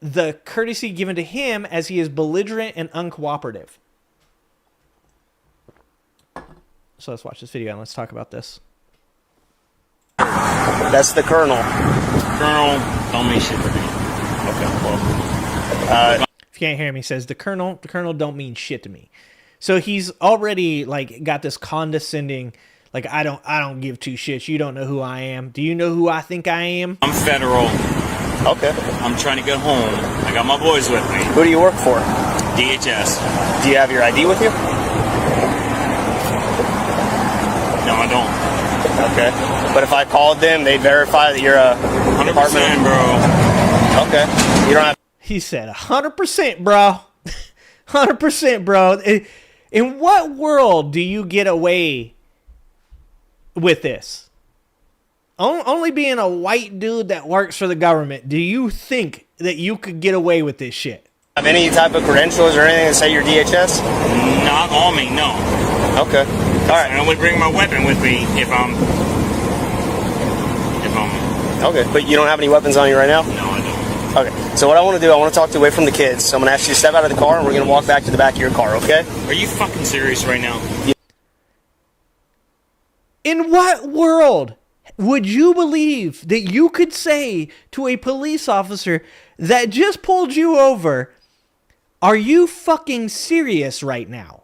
the courtesy given to him as he is belligerent and uncooperative. So let's watch this video and let's talk about this. That's the Colonel. Colonel, don't mean shit to me. Okay, well. If you can't hear him, he says, the Colonel don't mean shit to me. So he's already like got this condescending, like, I don't give two shits. You don't know who I am. Do you know who I think I am? I'm federal. Okay. I'm trying to get home. I got my boys with me. Who do you work for? DHS. Do you have your ID with you? No, I don't. Okay. But if I called them, they'd verify that you're a 100%, department. bro. Okay. You don't have. He said 100%, bro. 100%, bro. In what world do you get away with this? Only being a white dude that works for the government, do you think that you could get away with this shit? Have any type of credentials or anything that say you're DHS? Not on me, no. Okay. All right. I would bring my weapon with me if I'm. Okay, but you don't have any weapons on you right now? No, I don't. Okay, so what I want to do, I want to talk to you away from the kids. So I'm going to ask you to step out of the car, and we're going to walk back to the back of your car, okay? Are you fucking serious right now? Yeah. In what world would you believe that you could say to a police officer that just pulled you over, are you fucking serious right now?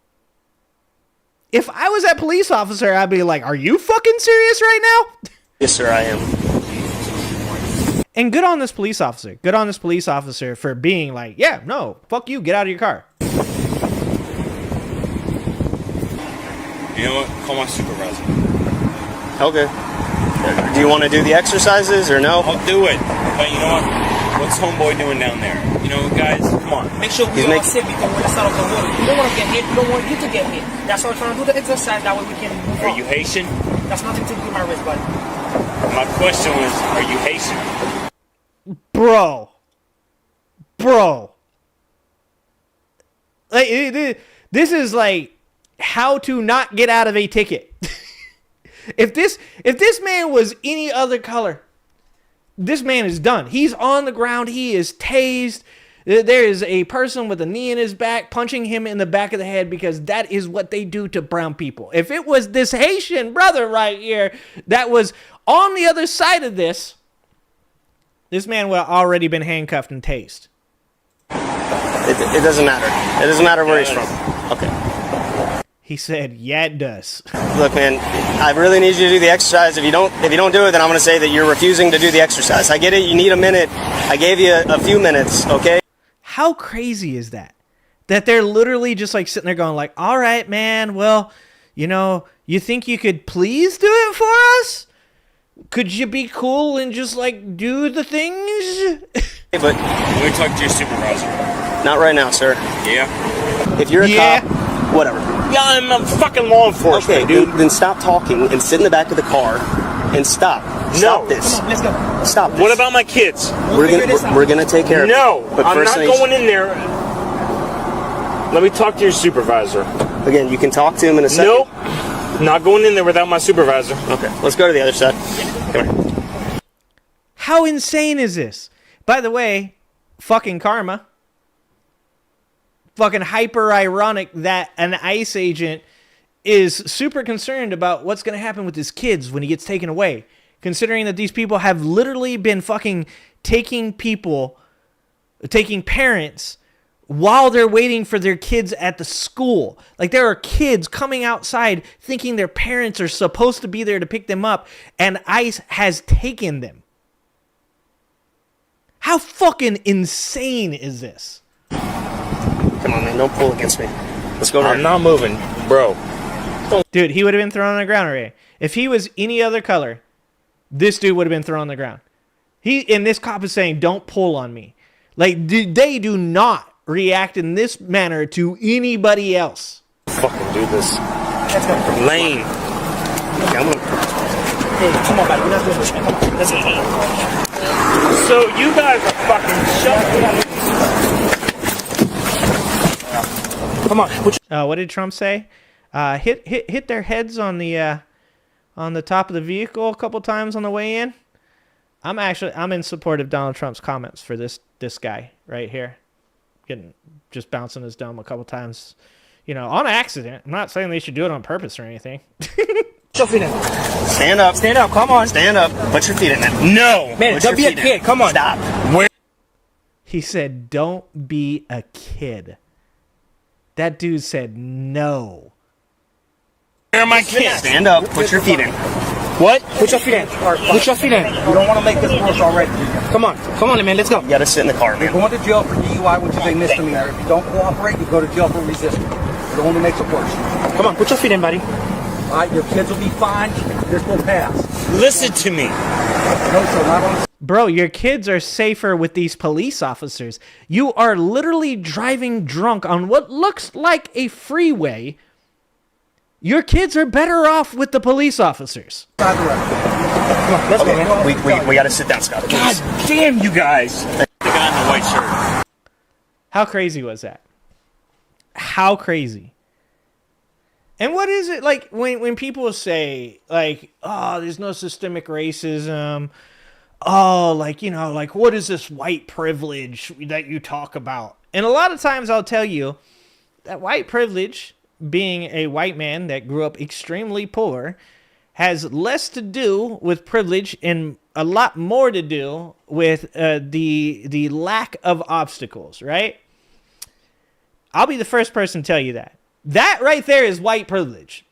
If I was that police officer, I'd be like, are you fucking serious right now? Yes, sir, I am. And good on this police officer. Good on this police officer for being like, yeah, no, fuck you, get out of your car. You know what? Call my supervisor. Okay. Do you want to do the exercises or no? I'll do it. But you know what? What's homeboy doing down there? You know, guys, come on. Make sure we all sit because we're inside of the water. You don't want to get hit. You don't want you to get hit. That's why I'm trying to do the exercise. That way we can move on. Are you Haitian? That's nothing to do with my wrist, buddy. My question was, are you Haitian? Bro. Like, this is like how to not get out of a ticket. If this man was any other color, this man is done. He's on the ground. He is tased. There is a person with a knee in his back punching him in the back of the head because that is what they do to brown people. If it was this Haitian brother right here that was on the other side of this man would have already been handcuffed and tased. It doesn't matter. It doesn't matter where he's from. Okay. He said, yeah, it does. Look, man, I really need you to do the exercise. If you don't do it, then I'm going to say that you're refusing to do the exercise. I get it. You need a minute. I gave you a few minutes, okay? How crazy is that? That they're literally just like sitting there going like, all right, man, well, you know, you think you could please do it for us? Could you be cool and just like do the things? Hey, but let me talk to your supervisor. Not right now, sir. Yeah? If you're a cop, whatever. I'm fucking law enforcement, Okay, dude. then stop talking and sit in the back of the car and stop. Stop this. Come on, let's go. Stop this. What about my kids? We're gonna take care of it. No, But I'm first not I need- going in there. Let me talk to your supervisor. Again, you can talk to him in a second. Nope. Not going in there without my supervisor. Okay, let's go to the other side. Come here. How insane is this? By the way, fucking karma. Fucking hyper ironic that an ICE agent is super concerned about what's going to happen with his kids when he gets taken away. Considering that these people have literally been fucking taking parents while they're waiting for their kids at the school. Like, there are kids coming outside thinking their parents are supposed to be there to pick them up, and ICE has taken them. How fucking insane is this? Come on, man. Don't pull against me. Let's go. I'm not moving, bro. Dude, he would have been thrown on the ground already. If he was any other color, this dude would have been thrown on the ground. And this cop is saying, don't pull on me. Like, they do not react in this manner to anybody else. Fucking do this. Lane. Okay, I'm gonna... Hey, come on, buddy. We're not doing this, man. Come on, let's go. So you guys are fucking shut. Come on. What did Trump say? Hit their heads on the top of the vehicle a couple times on the way in. I'm in support of Donald Trump's comments for this guy right here, just bouncing his dome a couple times, on accident. I'm not saying they should do it on purpose or anything. Put your feet in. Stand up. Stand up. Come on. Stand up. Put your feet in it. No. Man, Put don't be your a feet kid. in. Come on. Stop. Where? He said, "Don't be a kid." That dude said no. Where are my kids? Stand up. Put your feet in. What? Put your feet in. Put your feet in. You don't want to make this worse already. Come on, man, let's go. You gotta sit in the car, You're man. going to jail for DUI, which is a misdemeanor. If you don't cooperate, you go to jail for resisting. You're the one who makes it worse. Come on, put your feet in, buddy. All right, your kids will be fine. This will pass. Listen to me. No, sir, not on. Bro, your kids are safer with these police officers. You are literally driving drunk on what looks like a freeway. Your kids are better off with the police officers. Come on, let's go, man. We gotta sit down, Scott. God damn you guys. The guy in the white shirt. How crazy was that? How crazy? And what is it like when people say, like, oh, there's no systemic racism. Oh, like, what is this white privilege that you talk about? And a lot of times I'll tell you that white privilege, being a white man that grew up extremely poor, has less to do with privilege and a lot more to do with the lack of obstacles, right? I'll be the first person to tell you that. That right there is white privilege.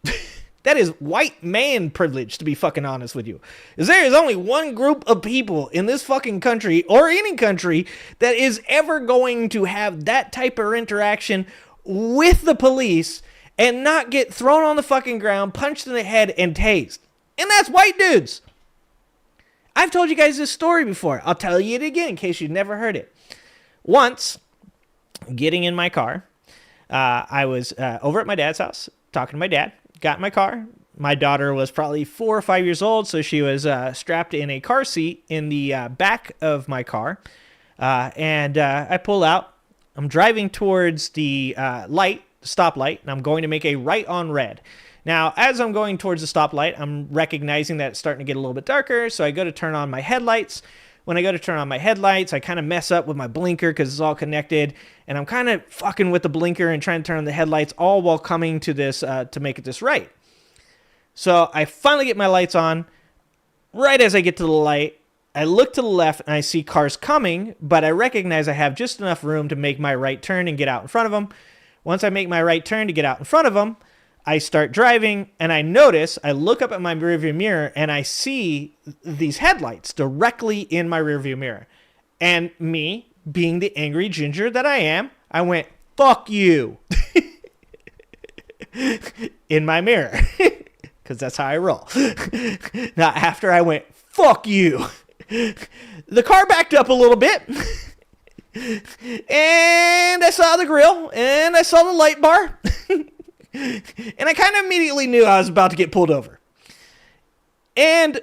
That is white man privilege, to be fucking honest with you. Is there is only one group of people in this fucking country, or any country, that is ever going to have that type of interaction with the police and not get thrown on the fucking ground, punched in the head, and tased. And that's white dudes. I've told you guys this story before. I'll tell you it again in case you've never heard it. Once, getting in my car, I was over at my dad's house, talking to my dad, got in my car. My daughter was probably 4 or 5 years old, so she was strapped in a car seat in the back of my car. And I pull out. I'm driving towards the stoplight, and I'm going to make a right on red. Now, as I'm going towards the stoplight, I'm recognizing that it's starting to get a little bit darker, so I go to turn on my headlights. When I go to turn on my headlights, I kind of mess up with my blinker because it's all connected, and I'm kind of fucking with the blinker and trying to turn on the headlights, all while coming to this to make it this right. So I finally get my lights on. Right as I get to the light, I look to the left and I see cars coming, but I recognize I have just enough room to make my right turn and get out in front of them. Once I make my right turn to get out in front of them, I start driving, and I look up at my rearview mirror, and I see these headlights directly in my rearview mirror. And me, being the angry ginger that I am, I went, "Fuck you," in my mirror, because that's how I roll. Now, after I went, "Fuck you," the car backed up a little bit, and I saw the grill, and I saw the light bar. And I kind of immediately knew I was about to get pulled over. And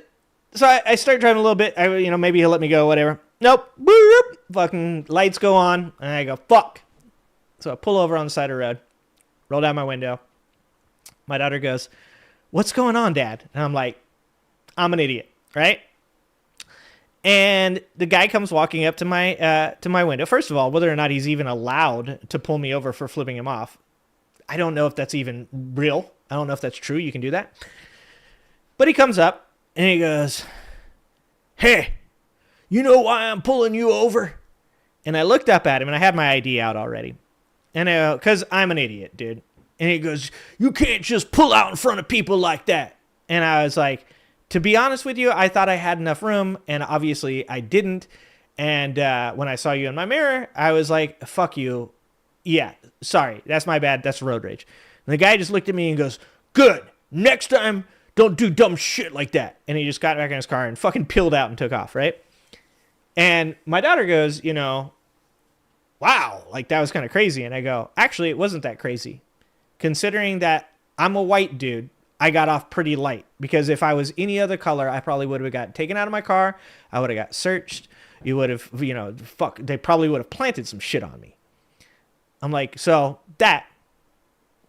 so I start driving a little bit. Maybe he'll let me go, whatever. Nope. Boop. Fucking lights go on. And I go, fuck. So I pull over on the side of the road. Roll down my window. My daughter goes, what's going on, Dad? And I'm like, I'm an idiot, right? And the guy comes walking up to my window. First of all, whether or not he's even allowed to pull me over for flipping him off, I don't know if that's even real. I don't know if that's true. You can do that. But he comes up and he goes, hey, you know why I'm pulling you over? And I looked up at him and I had my ID out already. And because I'm an idiot, dude. And he goes, you can't just pull out in front of people like that. And I was like, to be honest with you, I thought I had enough room, and obviously I didn't. And when I saw you in my mirror, I was like, fuck you. Yeah, sorry. That's my bad. That's road rage. And the guy just looked at me and goes, good. Next time, don't do dumb shit like that. And he just got back in his car and fucking peeled out and took off, right? And my daughter goes, wow, like that was kind of crazy. And I go, actually, it wasn't that crazy. Considering that I'm a white dude, I got off pretty light, because if I was any other color, I probably would have got taken out of my car. I would have got searched. You would have, they probably would have planted some shit on me. I'm like, so that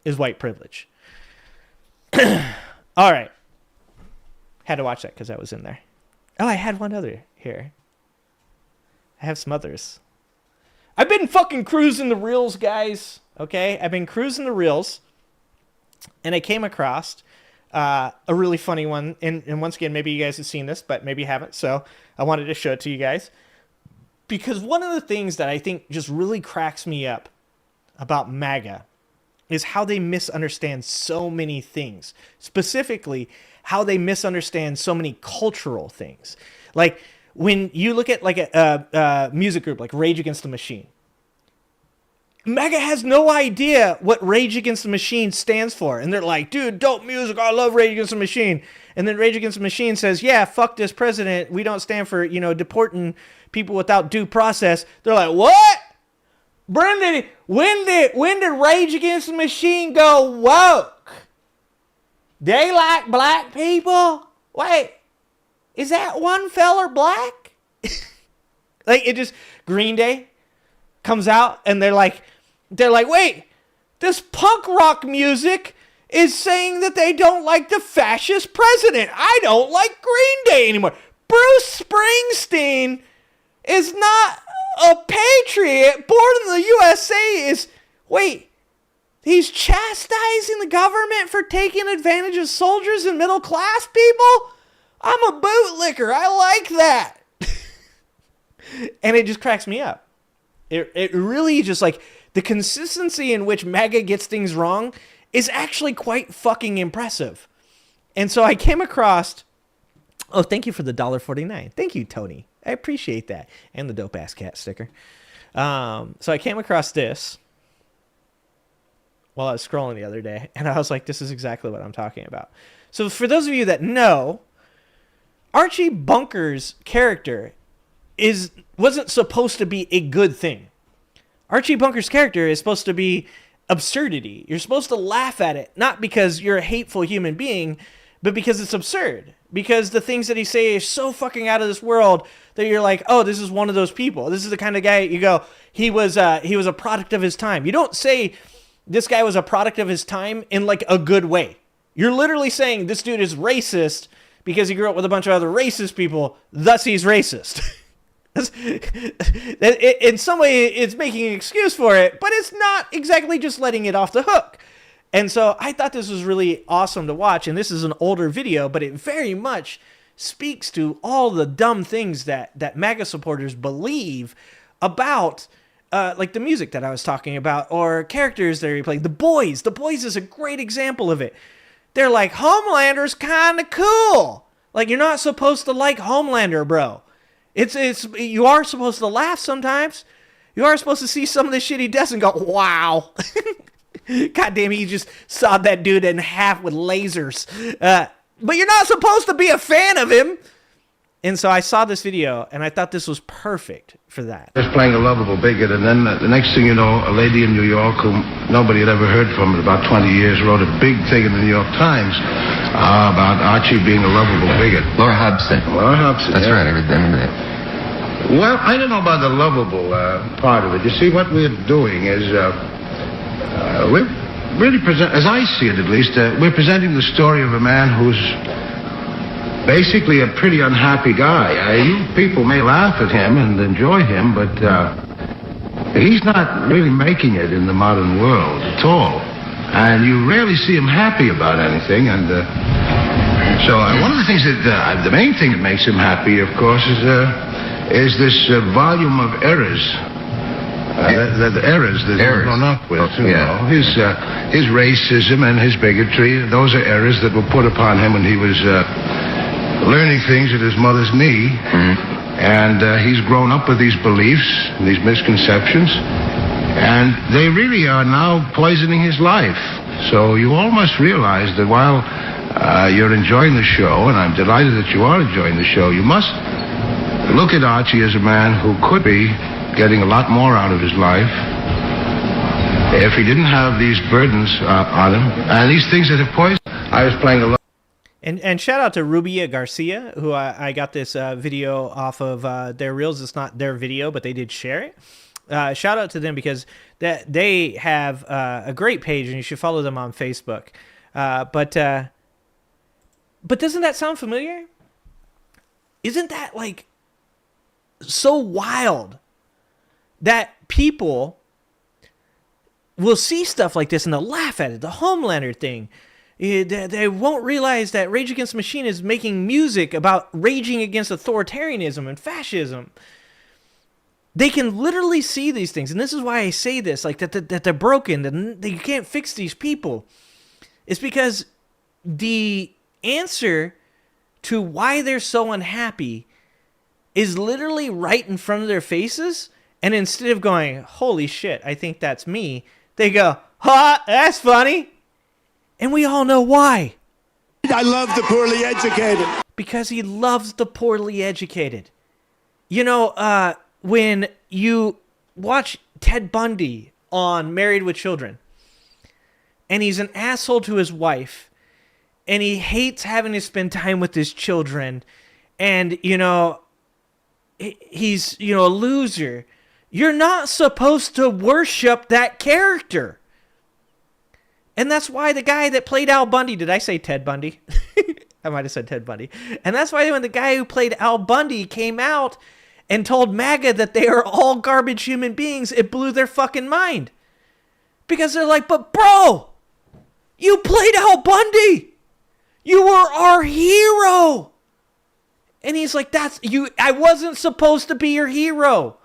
is white privilege. All right. Had to watch that because I was in there. Oh, I had one other here. I have some others. I've been fucking cruising the reels, guys. Okay? I've been cruising the reels, and I came across a really funny one. And once again, maybe you guys have seen this, but maybe you haven't. So I wanted to show it to you guys. Because one of the things that I think just really cracks me up about MAGA is how they misunderstand so many things. Specifically, how they misunderstand so many cultural things. Like, when you look at like a music group like Rage Against the Machine, MAGA has no idea what Rage Against the Machine stands for. And they're like, dude, dope music. I love Rage Against the Machine. And then Rage Against the Machine says, yeah, fuck this president. We don't stand for, deporting people without due process. They're like, what? Brendan, when did Rage Against the Machine go woke? They like black people? Wait, is that one feller black? Like, it just, Green Day comes out and they're like, wait, this punk rock music is saying that they don't like the fascist president. I don't like Green Day anymore. Bruce Springsteen is not a patriot. Born in the USA wait, he's chastising the government for taking advantage of soldiers and middle class people? I'm a bootlicker. I like that. And it just cracks me up. It really just like the consistency in which MAGA gets things wrong is actually quite fucking impressive. And so I came across, oh, thank you for the $1.49. Thank you, Tony. I appreciate that. And the dope ass cat sticker. So I came across this while I was scrolling the other day, and I was like, this is exactly what I'm talking about. So for those of you that know, Archie Bunker's character wasn't supposed to be a good thing. Archie Bunker's character is supposed to be absurdity. You're supposed to laugh at it, not because you're a hateful human being, but because it's absurd. Because the things that he says are so fucking out of this world that you're like, oh, this is one of those people. This is the kind of guy you go, he was a product of his time. You don't say this guy was a product of his time in like a good way. You're literally saying this dude is racist because he grew up with a bunch of other racist people, thus he's racist. In some way, it's making an excuse for it, but it's not exactly just letting it off the hook. And so I thought this was really awesome to watch, and this is an older video, but it very much speaks to all the dumb things that MAGA supporters believe about like the music that I was talking about, or characters that are playing. The Boys is a great example of it. They're like, Homelander's kind of cool. Like, you're not supposed to like Homelander, bro. You are supposed to laugh sometimes. You are supposed to see some of the shit he does and go, wow. God damn, he just sawed that dude in half with lasers. But you're not supposed to be a fan of him. And so I saw this video, and I thought this was perfect for that. Just playing a lovable bigot, and then the next thing you know, a lady in New York whom nobody had ever heard from in about 20 years wrote a big thing in the New York Times about Archie being a lovable bigot. Laura Hobson. Laura Hobson, That's yeah. right, I remember that. Well, I don't know about the lovable part of it. You see, what we're doing is we're really as I see it at least, we're presenting the story of a man who's basically a pretty unhappy guy. You people may laugh at him and enjoy him, but he's not really making it in the modern world at all. And you rarely see him happy about anything. And so one of the things that, the main thing that makes him happy, of course, is this volume of errors. The errors that he's grown up with. You know, his racism and his bigotry, those are errors that were put upon him when he was learning things at his mother's knee. And he's grown up with these beliefs, these misconceptions, and they really are now poisoning his life. So you almost realize that while you're enjoying the show, and I'm delighted that you are enjoying the show, you must look at Archie as a man who could be getting a lot more out of his life if he didn't have these burdens on him and these things that have poisoned. I was playing a And shout out to Rubia Garcia, who I got this video off of their reels. It's not their video, but they did share it. Shout out to them because they have a great page, and you should follow them on Facebook. But doesn't that sound familiar? Isn't that like so wild that people will see stuff like this and they'll laugh at it? The Homelander thing. They won't realize that Rage Against the Machine is making music about raging against authoritarianism and fascism. They can literally see these things. And this is why I say this, like that they're broken, that you can't fix these people. It's because the answer to why they're so unhappy is literally right in front of their faces. And instead of going, holy shit, I think that's me, they go, ha, that's funny. And we all know why. I love the poorly educated. Because he loves the poorly educated. You know, when you watch Ted Bundy on Married with Children, and he's an asshole to his wife, and he hates having to spend time with his children, and, you know, he's, you know, a loser. You're not supposed to worship that character. And that's why the guy that played Al Bundy, did I say Ted Bundy? I might have said Ted Bundy. And that's why when the guy who played Al Bundy came out and told MAGA that they are all garbage human beings, it blew their fucking mind. Because they're like, but bro, you played Al Bundy. You were our hero. And he's like, I wasn't supposed to be your hero.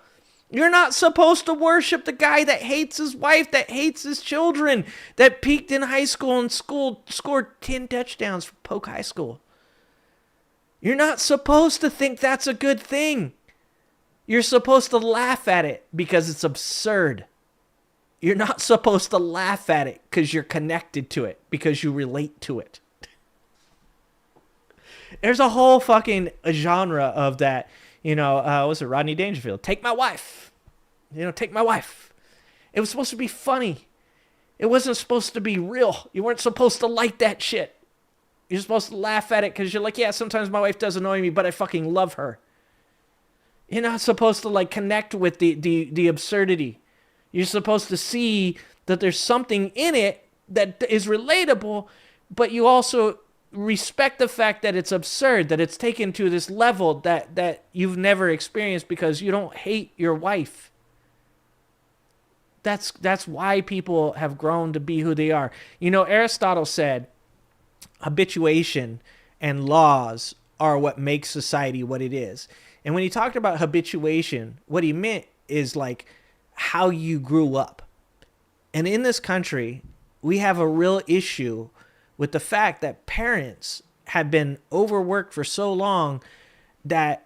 You're not supposed to worship the guy that hates his wife, that hates his children, that peaked in high school and scored 10 touchdowns for Polk High School. You're not supposed to think that's a good thing. You're supposed to laugh at it because it's absurd. You're not supposed to laugh at it because you're connected to it, because you relate to it. There's a whole fucking genre of that. You know, what's it? Rodney Dangerfield. Take my wife. You know, take my wife. It was supposed to be funny. It wasn't supposed to be real. You weren't supposed to like that shit. You're supposed to laugh at it because you're like, yeah, sometimes my wife does annoy me, but I fucking love her. You're not supposed to like connect with the absurdity. You're supposed to see that there's something in it that is relatable, but you also respect the fact that it's absurd, that it's taken to this level that you've never experienced because you don't hate your wife. That's why people have grown to be who they are. You know, Aristotle said habituation and laws are what makes society what it is. And when he talked about habituation, what he meant is like how you grew up. And in this country, we have a real issue with the fact that parents have been overworked for so long that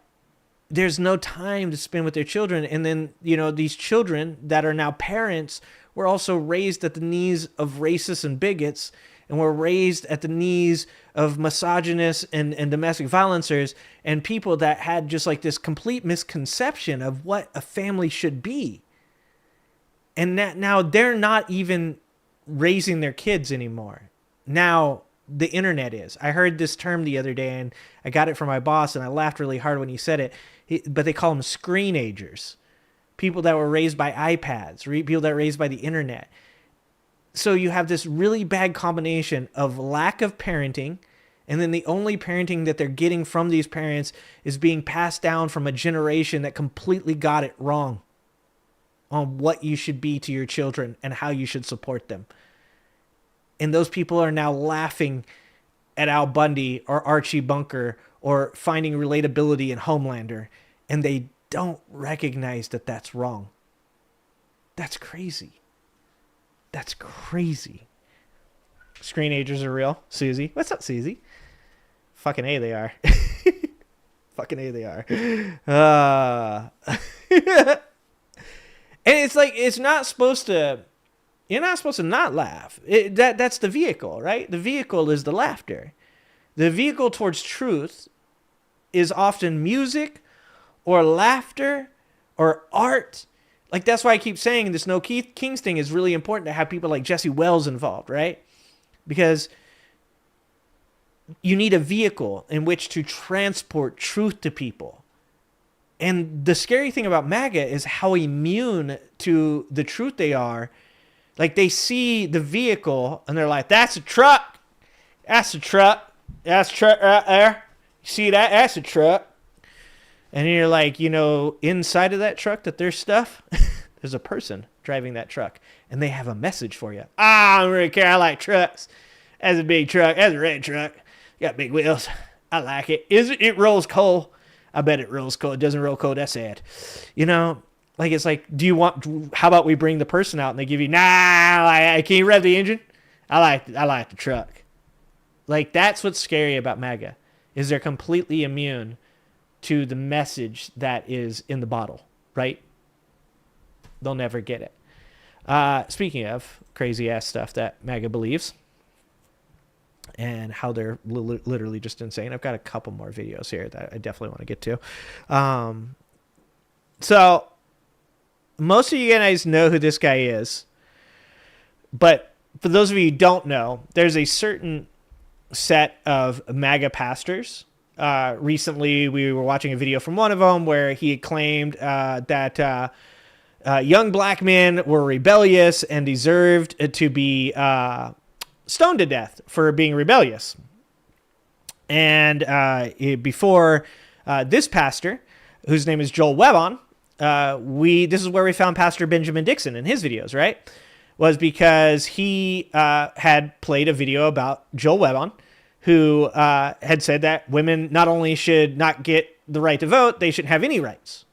there's no time to spend with their children. And then, you know, these children that are now parents were also raised at the knees of racists and bigots. and were raised at the knees of misogynists and domestic violencers and people that had just like this complete misconception of what a family should be. And that now they're not even raising their kids anymore. Now the internet is. I heard this term the other day and I got it from my boss and I laughed really hard when he said it. But they call them screenagers. People that were raised by iPads, people that were raised by the internet. So you have this really bad combination of lack of parenting, and then the only parenting that they're getting from these parents is being passed down from a generation that completely got it wrong on what you should be to your children and how you should support them. And those people are now laughing at Al Bundy or Archie Bunker or finding relatability in Homelander, and they don't recognize that that's wrong. That's crazy. That's crazy. Screenagers are real. Susie. What's up, Susie? Fucking A, they are. Fucking A, they are. And it's like, it's not supposed to, you're not supposed to not laugh. That's the vehicle, right? The vehicle is the laughter. The vehicle towards truth is often music or laughter or art. Like, that's why I keep saying this No Kings thing is really important to have people like Jesse Wells involved, right? Because you need a vehicle in which to transport truth to people. And the scary thing about MAGA is how immune to the truth they are. Like, they see the vehicle and they're like, that's a truck. That's a truck. That's a truck right there. You see that? That's a truck. And you're like, you know, inside of that truck that there's stuff, there's a person driving that truck. And they have a message for you. I don't really care. I like trucks. That's a big truck. That's a red truck. Got big wheels. I like it. It rolls coal. I bet it rolls coal. It doesn't roll coal. That's sad. You know, like, it's like, how about we bring the person out and they give you, can you rev the engine? I like the truck. Like, that's what's scary about MAGA, is they're completely immune to the message that is in the bottle, right? They'll never get it. Speaking of crazy ass stuff that MAGA believes and how they're literally just insane, I've got a couple more videos here that I definitely want to get to. So most of you guys know who this guy is, but for those of you who don't know, there's a certain set of MAGA pastors. Recently, we were watching a video from one of them where he had claimed that young black men were rebellious and deserved to be stoned to death for being rebellious. And before this pastor, whose name is Joel Webon, this is where we found Pastor Benjamin Dixon in his videos, right? Was because he had played a video about Joel Webon, who had said that women not only should not get the right to vote, they shouldn't have any rights.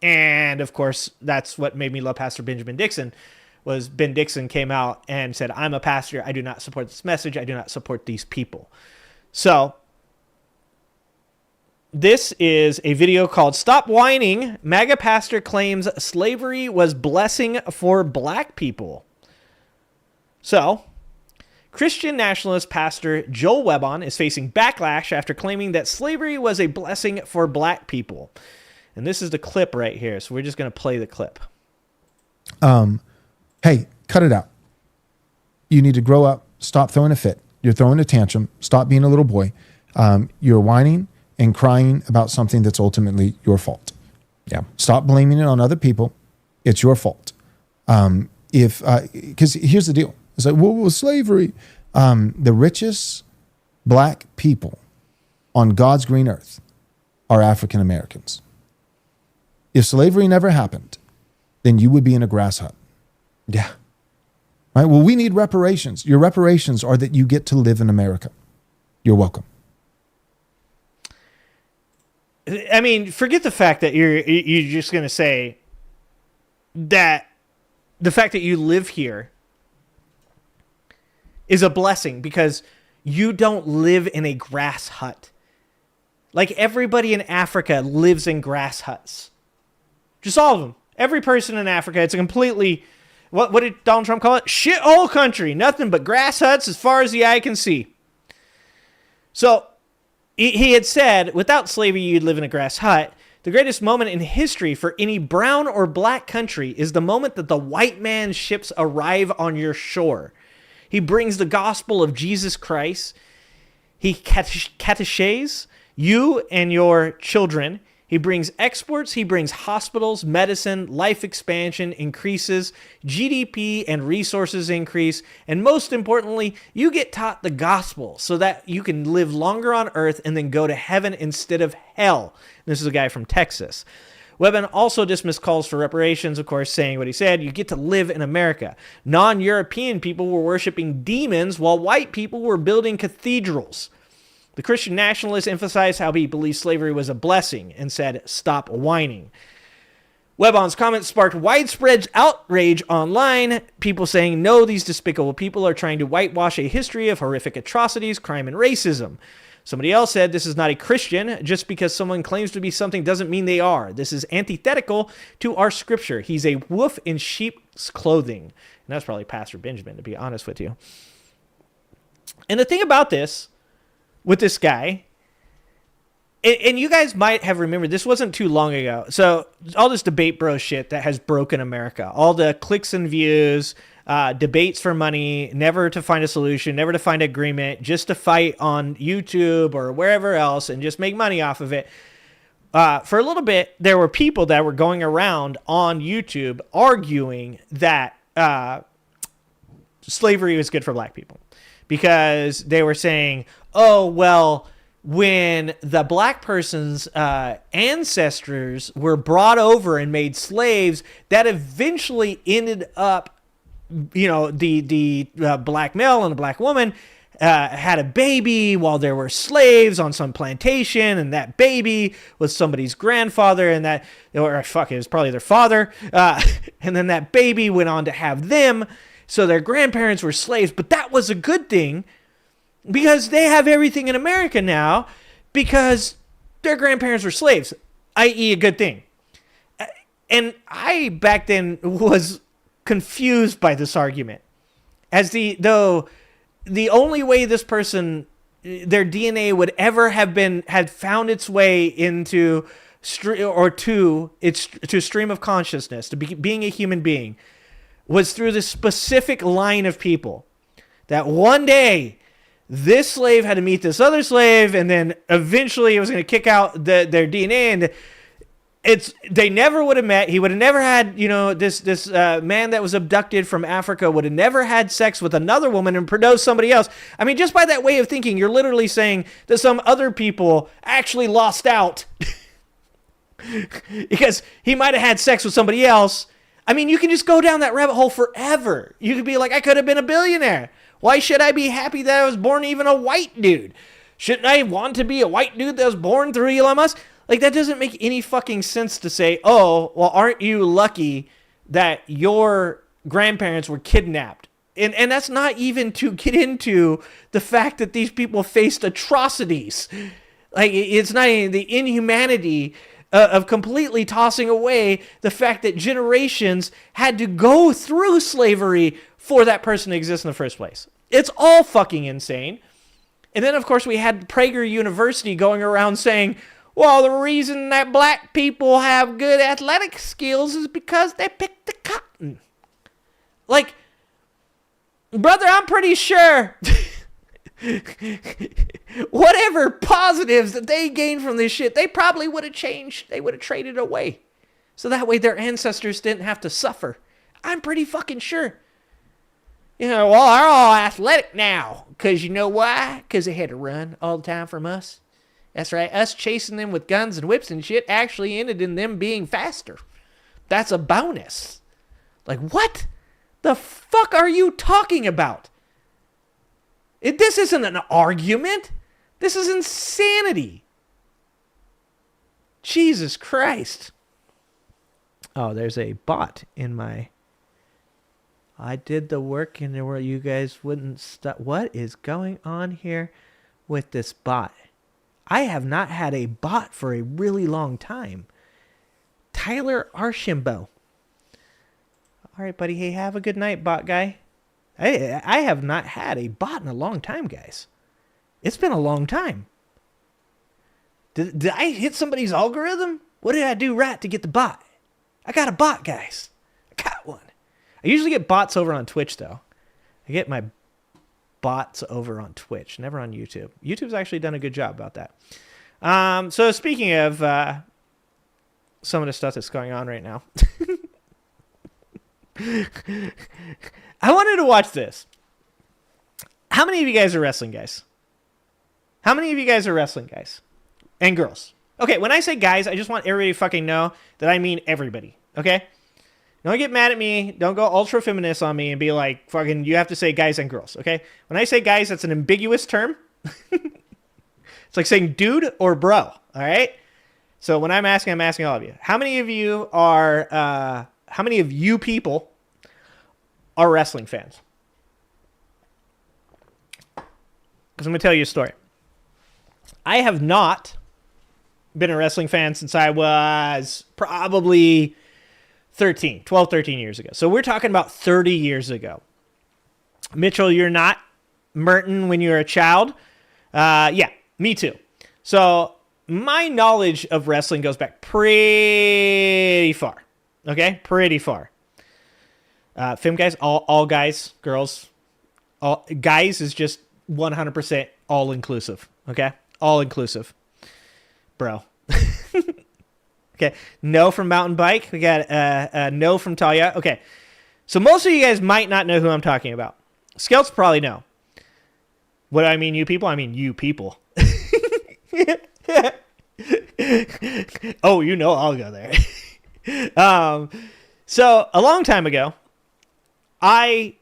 And, of course, that's what made me love Pastor Benjamin Dixon, was Ben Dixon came out and said, I'm a pastor. I do not support this message. I do not support these people. So this is a video called Stop Whining. MAGA Pastor Claims Slavery Was Blessing for Black People. So, Christian nationalist pastor Joel Webon is facing backlash after claiming that slavery was a blessing for black people. And this is the clip right here. So we're just going to play the clip. Hey, cut it out. You need to grow up. Stop throwing a fit. You're throwing a tantrum. Stop being a little boy. You're whining and crying about something that's ultimately your fault. Yeah. Stop blaming it on other people. It's your fault. Because here's the deal. It's like, well, slavery. The richest black people on God's green earth are African Americans. If slavery never happened, then you would be in a grass hut. Yeah. Right? Well, we need reparations. Your reparations are that you get to live in America. You're welcome. I mean, forget the fact that you're just going to say that the fact that you live here is a blessing because you don't live in a grass hut. Like, everybody in Africa lives in grass huts. Just all of them. Every person in Africa, it's a completely What did Donald Trump call it? Shithole country. Nothing but grass huts as far as the eye can see. So he had said, without slavery, you'd live in a grass hut. The greatest moment in history for any brown or black country is the moment that the white man's ships arrive on your shore. He brings the gospel of Jesus Christ. He cateches you and your children. He brings exports. He brings hospitals, medicine, life expansion, increases, GDP and resources increase. And most importantly, you get taught the gospel so that you can live longer on earth and then go to heaven instead of hell. This is a guy from Texas. Webben also dismissed calls for reparations, of course, saying what he said: you get to live in America. Non-European people were worshiping demons while white people were building cathedrals. The Christian nationalists emphasized how he believed slavery was a blessing and said, stop whining. Webon's comments sparked widespread outrage online, people saying, no, these despicable people are trying to whitewash a history of horrific atrocities, crime, and racism. Somebody else said, this is not a Christian. Just because someone claims to be something doesn't mean they are. This is antithetical to our scripture. He's a wolf in sheep's clothing. And that's probably Pastor Benjamin, to be honest with you. And the thing about this, with this guy, and you guys might have remembered, this wasn't too long ago. So all this debate bro shit that has broken America, all the clicks and views, debates for money, never to find a solution, never to find agreement, just to fight on YouTube or wherever else and just make money off of it. For a little bit, there were people that were going around on YouTube arguing that slavery was good for black people, because they were saying, oh, well, when the black person's ancestors were brought over and made slaves, that eventually ended up, the black male and the black woman had a baby while there were slaves on some plantation, and that baby was somebody's grandfather, and it was probably their father, and then that baby went on to have them, so their grandparents were slaves, but that was a good thing, because they have everything in America now because their grandparents were slaves, i.e. a good thing. And I, back then, was confused by this argument, as though the only way this person, their DNA would ever had found its way into to stream of consciousness, to being a human being, was through this specific line of people that one day this slave had to meet this other slave, and then eventually it was going to kick out their DNA, and they never would have met. He would have never had, this man that was abducted from Africa would have never had sex with another woman and produced somebody else. I mean, just by that way of thinking, you're literally saying that some other people actually lost out because he might have had sex with somebody else. I mean, you can just go down that rabbit hole forever. You could be like, I could have been a billionaire. Why should I be happy that I was born even a white dude? Shouldn't I want to be a white dude that was born through Elon Musk? Like, that doesn't make any fucking sense to say, oh, well, aren't you lucky that your grandparents were kidnapped? And that's not even to get into the fact that these people faced atrocities. Like, it's not even the inhumanity of completely tossing away the fact that generations had to go through slavery for that person to exist in the first place. It's all fucking insane. And then, of course, we had Prager University going around saying, well, the reason that black people have good athletic skills is because they pick the cotton. Like, brother, I'm pretty sure whatever positives that they gained from this shit, they probably would have changed. They would have traded away. So that way their ancestors didn't have to suffer. I'm pretty fucking sure. Well, they're all athletic now. Because you know why? Because they had to run all the time from us. That's right. Us chasing them with guns and whips and shit actually ended in them being faster. That's a bonus. Like, what the fuck are you talking about? This isn't an argument. This is insanity. Jesus Christ. Oh, there's a bot in my... I did the work and you guys wouldn't stop. What is going on here with this bot? I have not had a bot for a really long time. Tyler Archambault. All right, buddy. Hey, have a good night, bot guy. I have not had a bot in a long time, guys. It's been a long time. Did I hit somebody's algorithm? What did I do right to get the bot? I got a bot, guys. I got one. I usually get bots over on Twitch, though. I get my bots over on Twitch, never on YouTube. YouTube's actually done a good job about that. So speaking of some of the stuff that's going on right now, I wanted to watch this. How many of you guys are wrestling guys? How many of you guys are wrestling guys? And girls. Okay, when I say guys, I just want everybody to fucking know that I mean everybody, okay? Don't get mad at me. Don't go ultra feminist on me and be like, fucking, you have to say guys and girls, okay? When I say guys, that's an ambiguous term. It's like saying dude or bro, all right? So when I'm asking all of you. How many of you people are wrestling fans? Because I'm going to tell you a story. I have not been a wrestling fan since I was probably 13 years ago. So we're talking about 30 years ago. Mitchell, you're not. Merton, when you were a child. Yeah, me too. So my knowledge of wrestling goes back pretty far. Okay? Pretty far. Fem guys, all guys, girls. All guys is just 100% all inclusive. Okay? All inclusive. Bro. Okay. No from Mountain Bike. We got no from Talia. Okay. So most of you guys might not know who I'm talking about. Skelts probably know. What do I mean, you people? I mean, you people. Oh, you know I'll go there. So a long time ago, I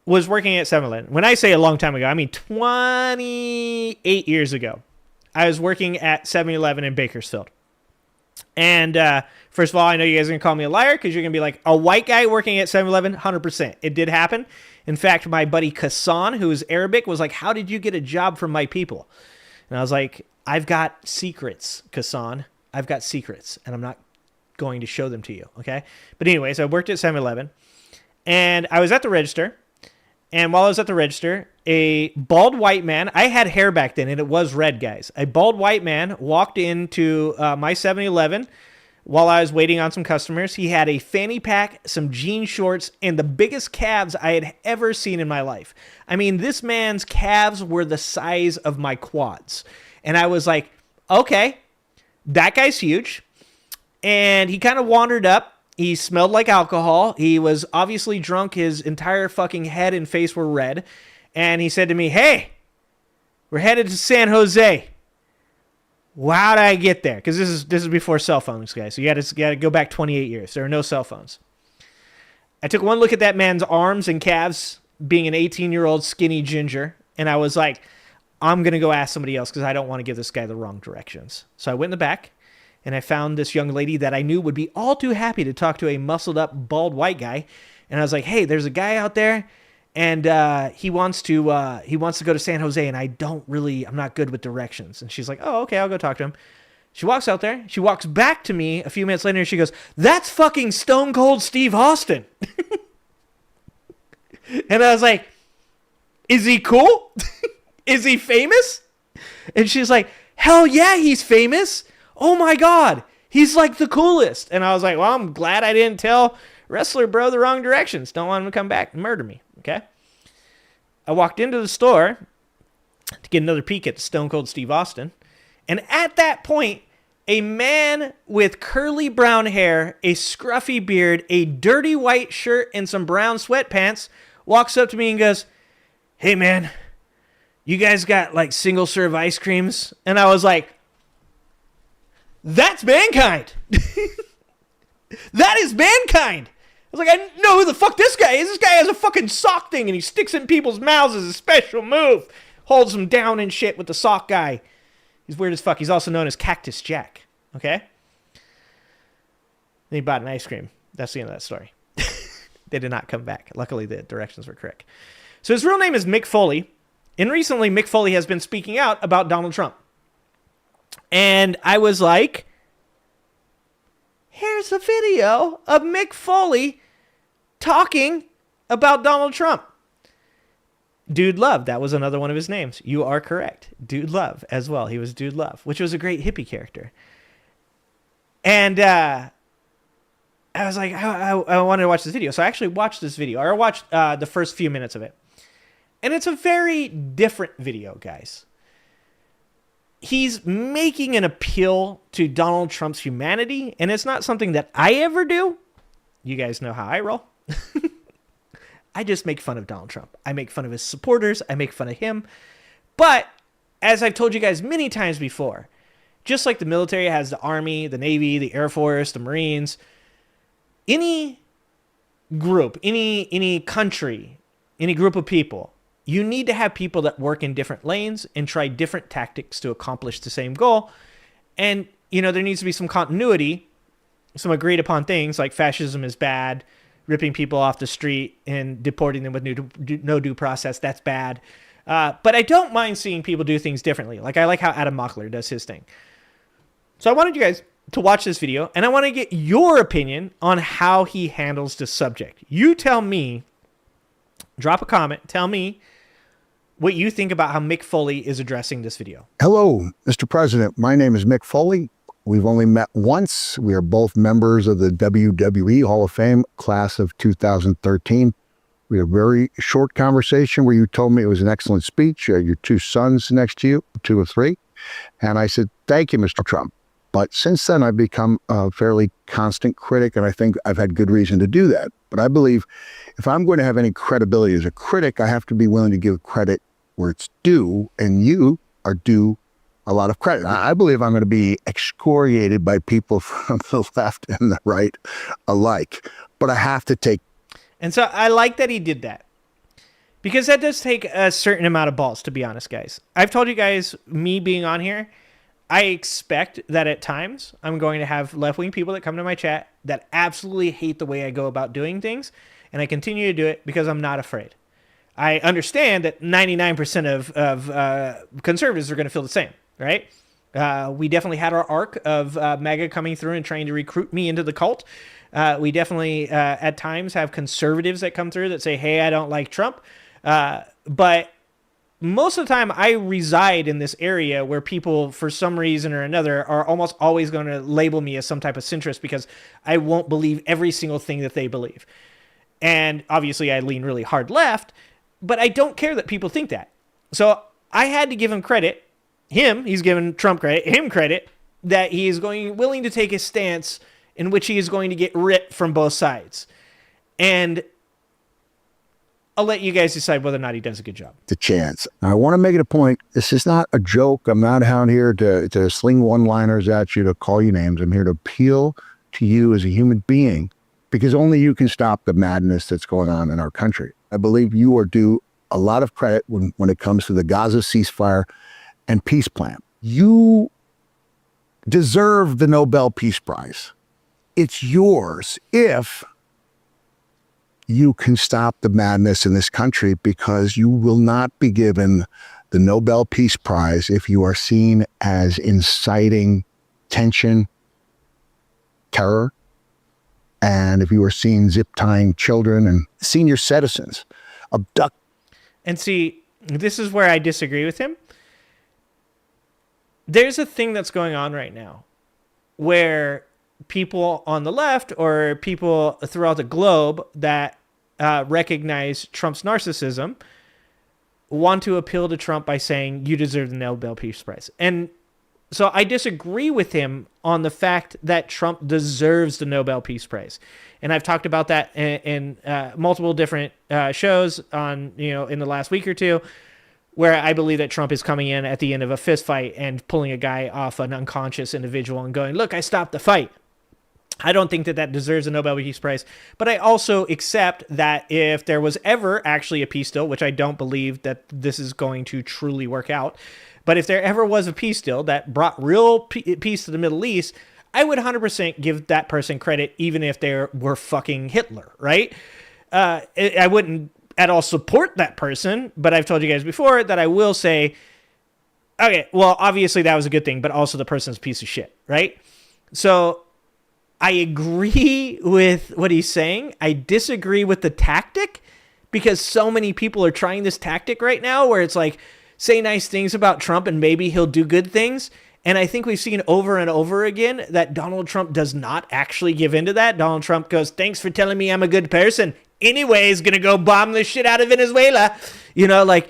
was working at 7-Eleven. When I say a long time ago, I mean 28 years ago. I was working at 7-Eleven in Bakersfield. And first of all, I know you guys are going to call me a liar because you're going to be like, a white guy working at 7-Eleven? 100%. It did happen. In fact, my buddy Kassan, who is Arabic, was like, how did you get a job from my people? And I was like, I've got secrets, Kassan. I've got secrets, and I'm not going to show them to you, okay? But anyways, I worked at 7-Eleven, and I was at the register. And while I was at the register, a bald white man, I had hair back then, and it was red, guys. A bald white man walked into my 7-Eleven while I was waiting on some customers. He had a fanny pack, some jean shorts, and the biggest calves I had ever seen in my life. I mean, this man's calves were the size of my quads. And I was like, okay, that guy's huge. And he kind of wandered up. He smelled like alcohol. He was obviously drunk. His entire fucking head and face were red. And he said to me, hey, we're headed to San Jose. Well, how did I get there? Because this is before cell phones, guys. So you got to go back 28 years. There are no cell phones. I took one look at that man's arms and calves, being an 18-year-old skinny ginger. And I was like, I'm going to go ask somebody else because I don't want to give this guy the wrong directions. So I went in the back. And I found this young lady that I knew would be all too happy to talk to a muscled up, bald white guy. And I was like, hey, there's a guy out there, and he wants to go to San Jose, and I'm not good with directions. And she's like, oh, okay, I'll go talk to him. She walks out there. She walks back to me a few minutes later, and she goes, that's fucking Stone Cold Steve Austin. And I was like, is he cool? Is he famous? And she's like, hell yeah, he's famous. Oh my God, he's like the coolest. And I was like, well, I'm glad I didn't tell Wrestler Bro the wrong directions. Don't want him to come back and murder me, okay? I walked into the store to get another peek at Stone Cold Steve Austin. And at that point, a man with curly brown hair, a scruffy beard, a dirty white shirt, and some brown sweatpants walks up to me and goes, hey man, you guys got like single serve ice creams? And I was like, that's Mankind. That is Mankind. I was like, I know who the fuck this guy is. This guy has a fucking sock thing, and he sticks it in people's mouths as a special move. Holds them down and shit with the sock guy. He's weird as fuck. He's also known as Cactus Jack. Okay? Then he bought an ice cream. That's the end of that story. They did not come back. Luckily, the directions were correct. So his real name is Mick Foley. And recently, Mick Foley has been speaking out about Donald Trump. And I was like, here's a video of Mick Foley talking about Donald Trump. Dude Love, that was another one of his names. You are correct. Dude Love as well. He was Dude Love, which was a great hippie character. And I was like, I wanted to watch this video. So I actually watched this video. I watched the first few minutes of it. And it's a very different video, guys. He's making an appeal to Donald Trump's humanity, and it's not something that I ever do. You guys know how I roll. I just make fun of Donald Trump. I make fun of his supporters. I make fun of him. But as I've told you guys many times before, just like the military has the Army, the Navy, the Air Force, the Marines, any group, any country, any group of people, you need to have people that work in different lanes and try different tactics to accomplish the same goal. And, there needs to be some continuity, some agreed upon things like fascism is bad, ripping people off the street and deporting them with no due process. That's bad. But I don't mind seeing people do things differently. Like I like how Adam Mockler does his thing. So I wanted you guys to watch this video, and I want to get your opinion on how he handles the subject. You tell me, drop a comment, tell me what you think about how Mick Foley is addressing this video. Hello, Mr. President. My name is Mick Foley. We've only met once. We are both members of the WWE Hall of Fame class of 2013. We had a very short conversation where you told me it was an excellent speech. Your two sons next to you, 2 or 3. And I said, thank you, Mr. Trump. But since then, I've become a fairly constant critic, and I think I've had good reason to do that. But I believe if I'm going to have any credibility as a critic, I have to be willing to give credit where it's due, and you are due a lot of credit. I believe I'm going to be excoriated by people from the left and the right alike, but I have to take. And so I like that he did that, because that does take a certain amount of balls, to be honest, guys. I've told you guys, me being on here, I expect that at times I'm going to have left-wing people that come to my chat that absolutely hate the way I go about doing things, and I continue to do it because I'm not afraid. I understand that 99% of conservatives are going to feel the same. Right? We definitely had our arc of MAGA coming through and trying to recruit me into the cult. We definitely, at times, have conservatives that come through that say, hey, I don't like Trump. But most of the time, I reside in this area where people, for some reason or another, are almost always going to label me as some type of centrist because I won't believe every single thing that they believe. And obviously, I lean really hard left, but I don't care that people think that. So I had to give him credit. He's giving Trump credit that he is willing to take a stance in which he is going to get ripped from both sides. And I'll let you guys decide whether or not he does a good job. The chance. I want to make it a point. This is not a joke. I'm not out here to sling one-liners at you, to call you names. I'm here to appeal to you as a human being, because only you can stop the madness that's going on in our country. I believe you are due a lot of credit when it comes to the Gaza ceasefire and peace plan. You deserve the Nobel Peace Prize. It's yours if you can stop the madness in this country, because you will not be given the Nobel Peace Prize if you are seen as inciting tension, terror, and if you are seen zip-tying children and senior citizens, abduct. And see, this is where I disagree with him. There's a thing that's going on right now where people on the left or people throughout the globe that recognize Trump's narcissism want to appeal to Trump by saying, you deserve the Nobel Peace Prize. And so I disagree with him on the fact that Trump deserves the Nobel Peace Prize. And I've talked about that in multiple different shows on, in the last week or two, where I believe that Trump is coming in at the end of a fist fight and pulling a guy off an unconscious individual and going, look, I stopped the fight. I don't think that deserves a Nobel Peace Prize, but I also accept that if there was ever actually a peace deal, which I don't believe that this is going to truly work out, but if there ever was a peace deal that brought real peace to the Middle East, I would 100% give that person credit, even if they were fucking Hitler, right? I wouldn't at all support that person, but I've told you guys before that I will say, okay, well, obviously that was a good thing, but also the person's a piece of shit, right? So I agree with what he's saying. I disagree with the tactic because so many people are trying this tactic right now where it's like, say nice things about Trump and maybe he'll do good things. And I think we've seen over and over again that Donald Trump does not actually give into that. Donald Trump goes, thanks for telling me I'm a good person. Anyways, gonna go bomb the shit out of Venezuela. You know, like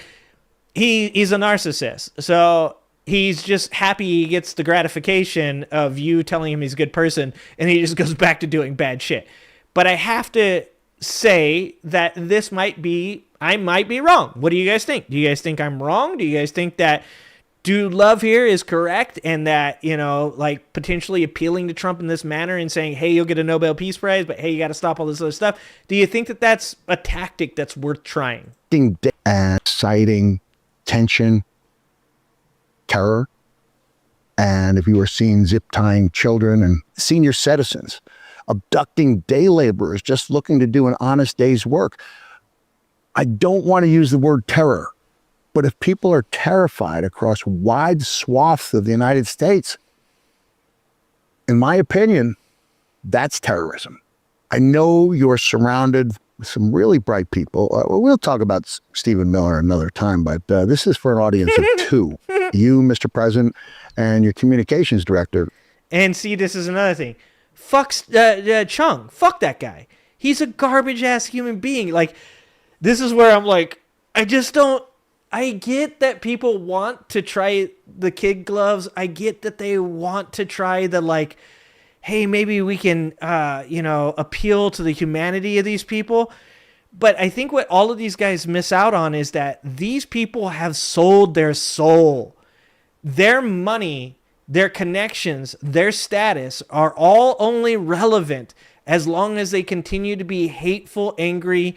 he's a narcissist. So he's just happy he gets the gratification of you telling him he's a good person, and he just goes back to doing bad shit. But I have to say that this might be, I might be wrong. What do you guys think? Do you guys think I'm wrong? Do you guys think that Dude Love here is correct and that, you know, like potentially appealing to Trump in this manner and saying, hey, you'll get a Nobel Peace Prize, but hey, you got to stop all this other stuff? Do you think that that's a tactic that's worth trying? And citing tension, terror, and if you were seen zip tying children and senior citizens, abducting day laborers just looking to do an honest day's work. I don't want to use the word terror, but if people are terrified across wide swaths of the United States, in my opinion, that's terrorism. I know you're surrounded with some really bright people. We'll talk about Stephen Miller another time, but this is for an audience of two. You, Mr. President, and your communications director. And see, this is another thing. Fuck Chung. Fuck that guy. He's a garbage-ass human being. Like, this is where I'm like, I just don't... I get that people want to try the kid gloves. I get that they want to try the, like, hey, maybe we can, appeal to the humanity of these people. But I think what all of these guys miss out on is that these people have sold their soul. Their money, their connections, their status are all only relevant as long as they continue to be hateful, angry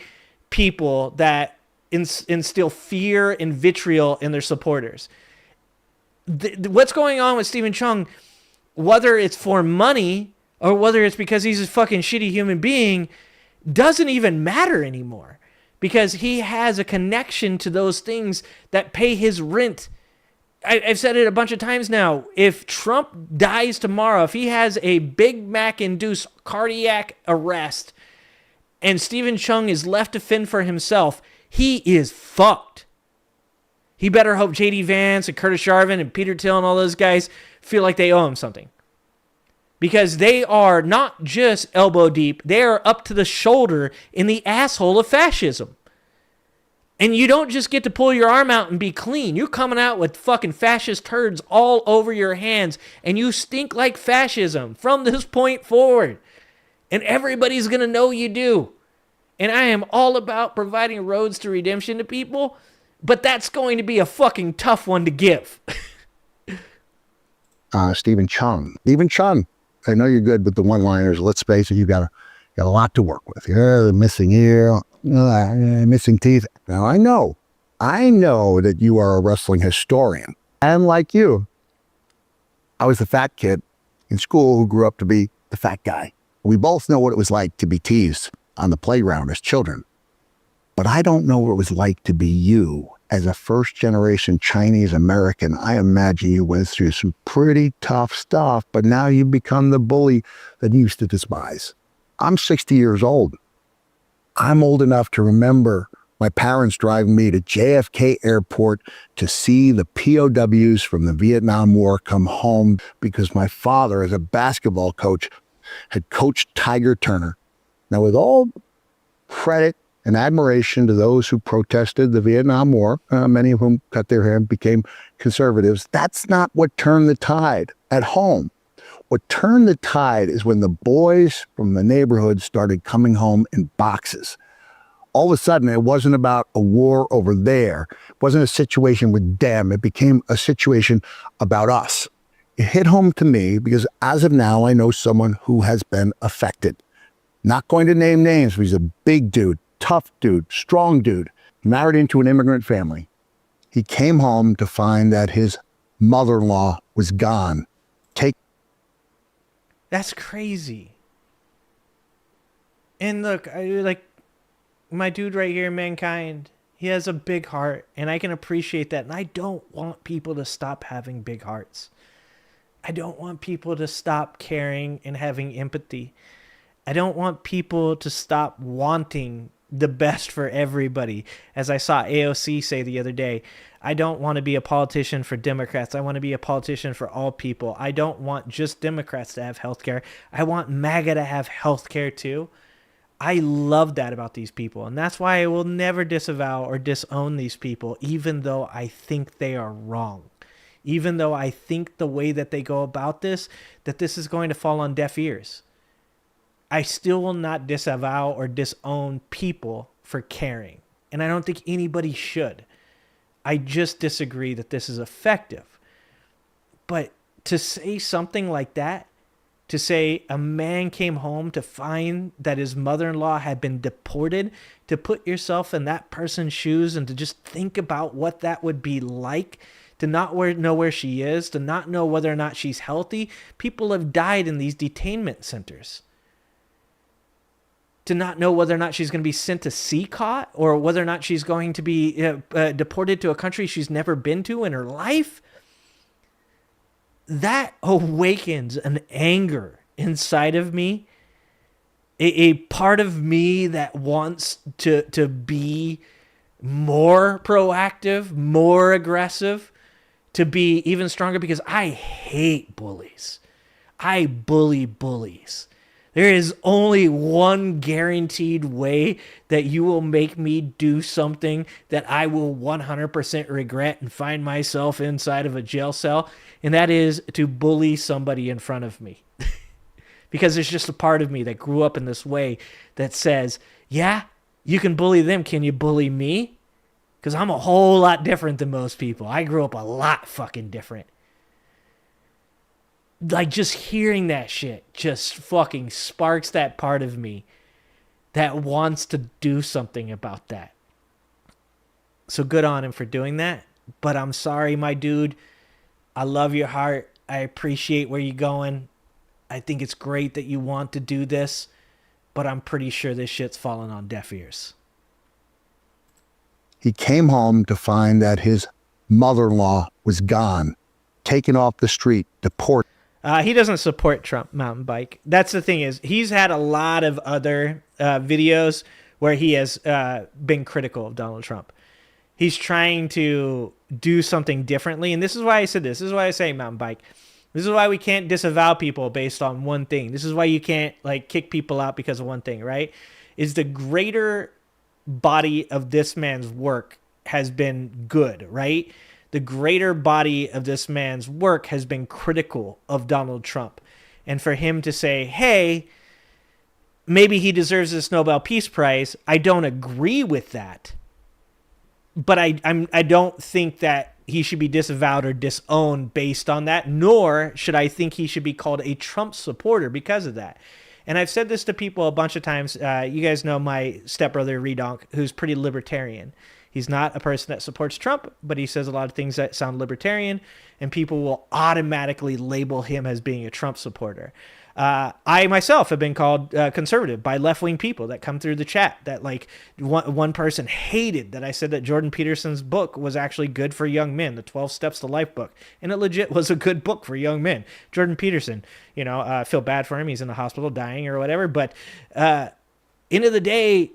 people that instill fear and vitriol in their supporters. What's going on with Stephen Chung, whether it's for money or whether it's because he's a fucking shitty human being, doesn't even matter anymore because he has a connection to those things that pay his rent. I've said it a bunch of times now. If Trump dies tomorrow, if he has a Big Mac-induced cardiac arrest and Stephen Chung is left to fend for himself, he is fucked. He better hope J.D. Vance and Curtis Yarvin and Peter Thiel and all those guys feel like they owe him something. Because they are not just elbow deep, they are up to the shoulder in the asshole of fascism. And you don't just get to pull your arm out and be clean. You're coming out with fucking fascist turds all over your hands, and you stink like fascism from this point forward. And everybody's going to know you do. And I am all about providing roads to redemption to people, but that's going to be a fucking tough one to give. Stephen Chung. Stephen Chung. I know you're good with the one-liners. Let's face it, you got a lot to work with. You're the missing ear, missing teeth. Now, I know that you are a wrestling historian. And like you, I was the fat kid in school who grew up to be the fat guy. We both know what it was like to be teased on the playground as children. But I don't know what it was like to be you as a first-generation Chinese American. I imagine you went through some pretty tough stuff, but now you've become the bully that you used to despise. I'm 60 years old. I'm old enough to remember my parents driving me to JFK Airport to see the POWs from the Vietnam War come home because my father, as a basketball coach, had coached Tiger Turner. Now, with all credit and admiration to those who protested the Vietnam War, many of whom cut their hair and became conservatives, that's not what turned the tide at home. What turned the tide is when the boys from the neighborhood started coming home in boxes. All of a sudden, it wasn't about a war over there. It wasn't a situation with them. It became a situation about us. It hit home to me because as of now, I know someone who has been affected. Not going to name names, but he's a big dude, tough dude, strong dude, married into an immigrant family. He came home to find that his mother-in-law was gone. That's crazy. And look, like my dude right here, Mankind, he has a big heart, and I can appreciate that. And I don't want people to stop having big hearts. I don't want people to stop caring and having empathy. I don't want people to stop wanting the best for everybody. As I saw AOC say the other day, I don't want to be a politician for Democrats. I want to be a politician for all people. I don't want just Democrats to have health care. I want MAGA to have health care too. I love that about these people. And that's why I will never disavow or disown these people, even though I think they are wrong. Even though I think the way that they go about this, that this is going to fall on deaf ears. I still will not disavow or disown people for caring. And I don't think anybody should. I just disagree that this is effective. But to say something like that, to say a man came home to find that his mother-in-law had been deported, to put yourself in that person's shoes and to just think about what that would be like, to not know where she is, to not know whether or not she's healthy. People have died in these detainment centers. To not know whether or not she's going to be sent to CCOT or whether or not she's going to be deported to a country she's never been to in her life. That awakens an anger inside of me, a part of me that wants to be more proactive, more aggressive, to be even stronger, because I hate bullies. I bully bullies. There is only one guaranteed way that you will make me do something that I will 100% regret and find myself inside of a jail cell, and that is to bully somebody in front of me. Because there's just a part of me that grew up in this way that says, yeah, you can bully them. Can you bully me? Because I'm a whole lot different than most people. I grew up a lot fucking different. Like, just hearing that shit just fucking sparks that part of me that wants to do something about that. So good on him for doing that. But I'm sorry, my dude. I love your heart. I appreciate where you're going. I think it's great that you want to do this, but I'm pretty sure this shit's falling on deaf ears. He came home to find that his mother-in-law was gone, taken off the street, deported. He doesn't support Trump mountain bike. That's the thing, is he's had a lot of other videos where he has been critical of Donald Trump. He's trying to do something differently. And this is why I said this. This is why I say mountain bike. This is why we can't disavow people based on one thing. This is why you can't like kick people out because of one thing, right? Is the greater body of this man's work has been good, right? The greater body of this man's work has been critical of Donald Trump. And for him to say, hey, maybe he deserves this Nobel Peace Prize, I don't agree with that. But I don't think that he should be disavowed or disowned based on that, nor should I think he should be called a Trump supporter because of that. And I've said this to people a bunch of times. You guys know my stepbrother, Redonk, who's pretty libertarian. He's not a person that supports Trump, but he says a lot of things that sound libertarian, and people will automatically label him as being a Trump supporter. I myself have been called conservative by left-wing people that come through the chat, that like one person hated that I said that Jordan Peterson's book was actually good for young men, the 12 Steps to Life book. And it legit was a good book for young men. Jordan Peterson, you know, I feel bad for him. He's in the hospital dying or whatever. But end of the day,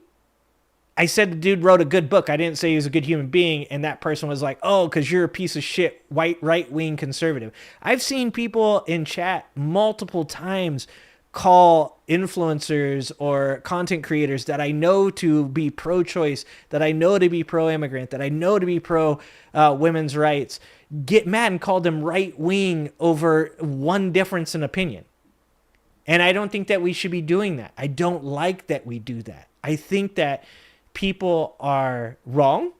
I said the dude wrote a good book. I didn't say he was a good human being. And that person was like, oh, because you're a piece of shit, white, right-wing conservative. I've seen people in chat multiple times call influencers or content creators that I know to be pro-choice, that I know to be pro-immigrant, that I know to be pro-women's rights, get mad and call them right-wing over one difference in opinion. And I don't think that we should be doing that. I don't like that we do that. I think that people are wrong.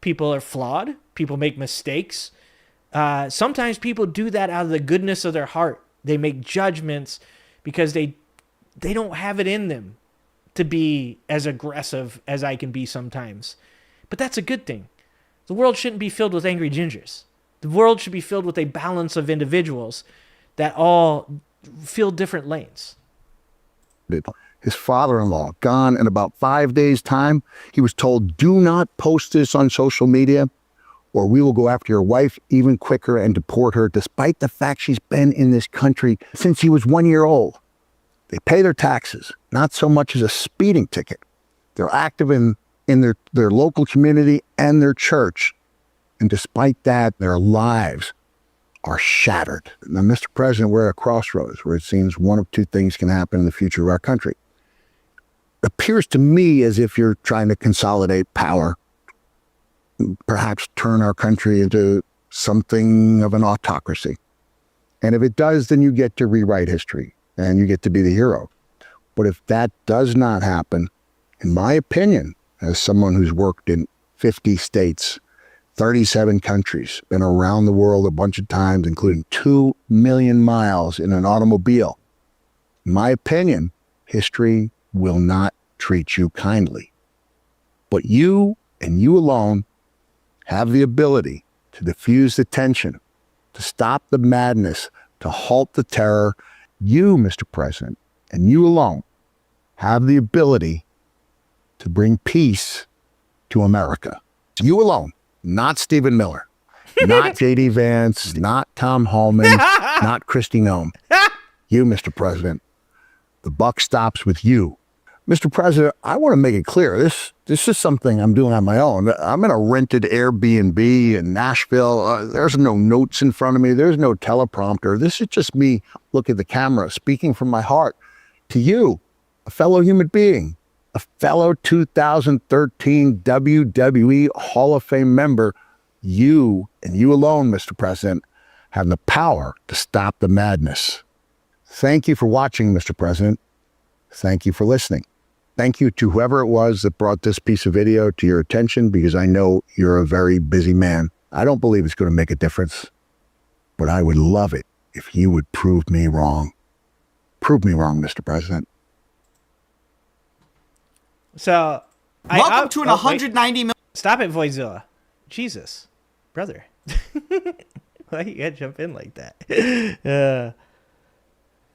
People are flawed. People make mistakes. Sometimes people do that out of the goodness of their heart. They make judgments because they don't have it in them to be as aggressive as I can be sometimes. But that's a good thing. The world shouldn't be filled with angry gingers. The world should be filled with a balance of individuals that all fill different lanes. His father-in-law gone in about 5 days' time. He was told, do not post this on social media or we will go after your wife even quicker and deport her, despite the fact she's been in this country since she was 1 year old. They pay their taxes, not so much as a speeding ticket. They're active in their local community and their church. And despite that, their lives are shattered. Now, Mr. President, we're at a crossroads where it seems one of two things can happen in the future of our country. It appears to me as if you're trying to consolidate power, perhaps turn our country into something of an autocracy. And if it does, then you get to rewrite history and you get to be the hero. But if that does not happen, in my opinion, as someone who's worked in 50 states, 37 countries, been around the world a bunch of times, including 2 million miles in an automobile, in my opinion, history will not treat you kindly. But you and you alone have the ability to diffuse the tension, to stop the madness, to halt the terror. You, Mr. President, and you alone have the ability to bring peace to America. You alone, not Stephen Miller, not J.D. Vance, not Tom Hallman, not Kristi Noem. You, Mr. President, the buck stops with you. Mr. President, I want to make it clear, this is something I'm doing on my own. I'm in a rented Airbnb in Nashville. There's no notes in front of me. There's no teleprompter. This is just me looking at the camera, speaking from my heart to you, a fellow human being, a fellow 2013 WWE Hall of Fame member. You and you alone, Mr. President, have the power to stop the madness. Thank you for watching, Mr. President. Thank you for listening. Thank you to whoever it was that brought this piece of video to your attention, because I know you're a very busy man. I don't believe it's going to make a difference, but I would love it if you would prove me wrong. Prove me wrong, Mr. President. So, welcome to an 190 million. Stop it, Voidzilla. Jesus, brother. Why you gotta jump in like that?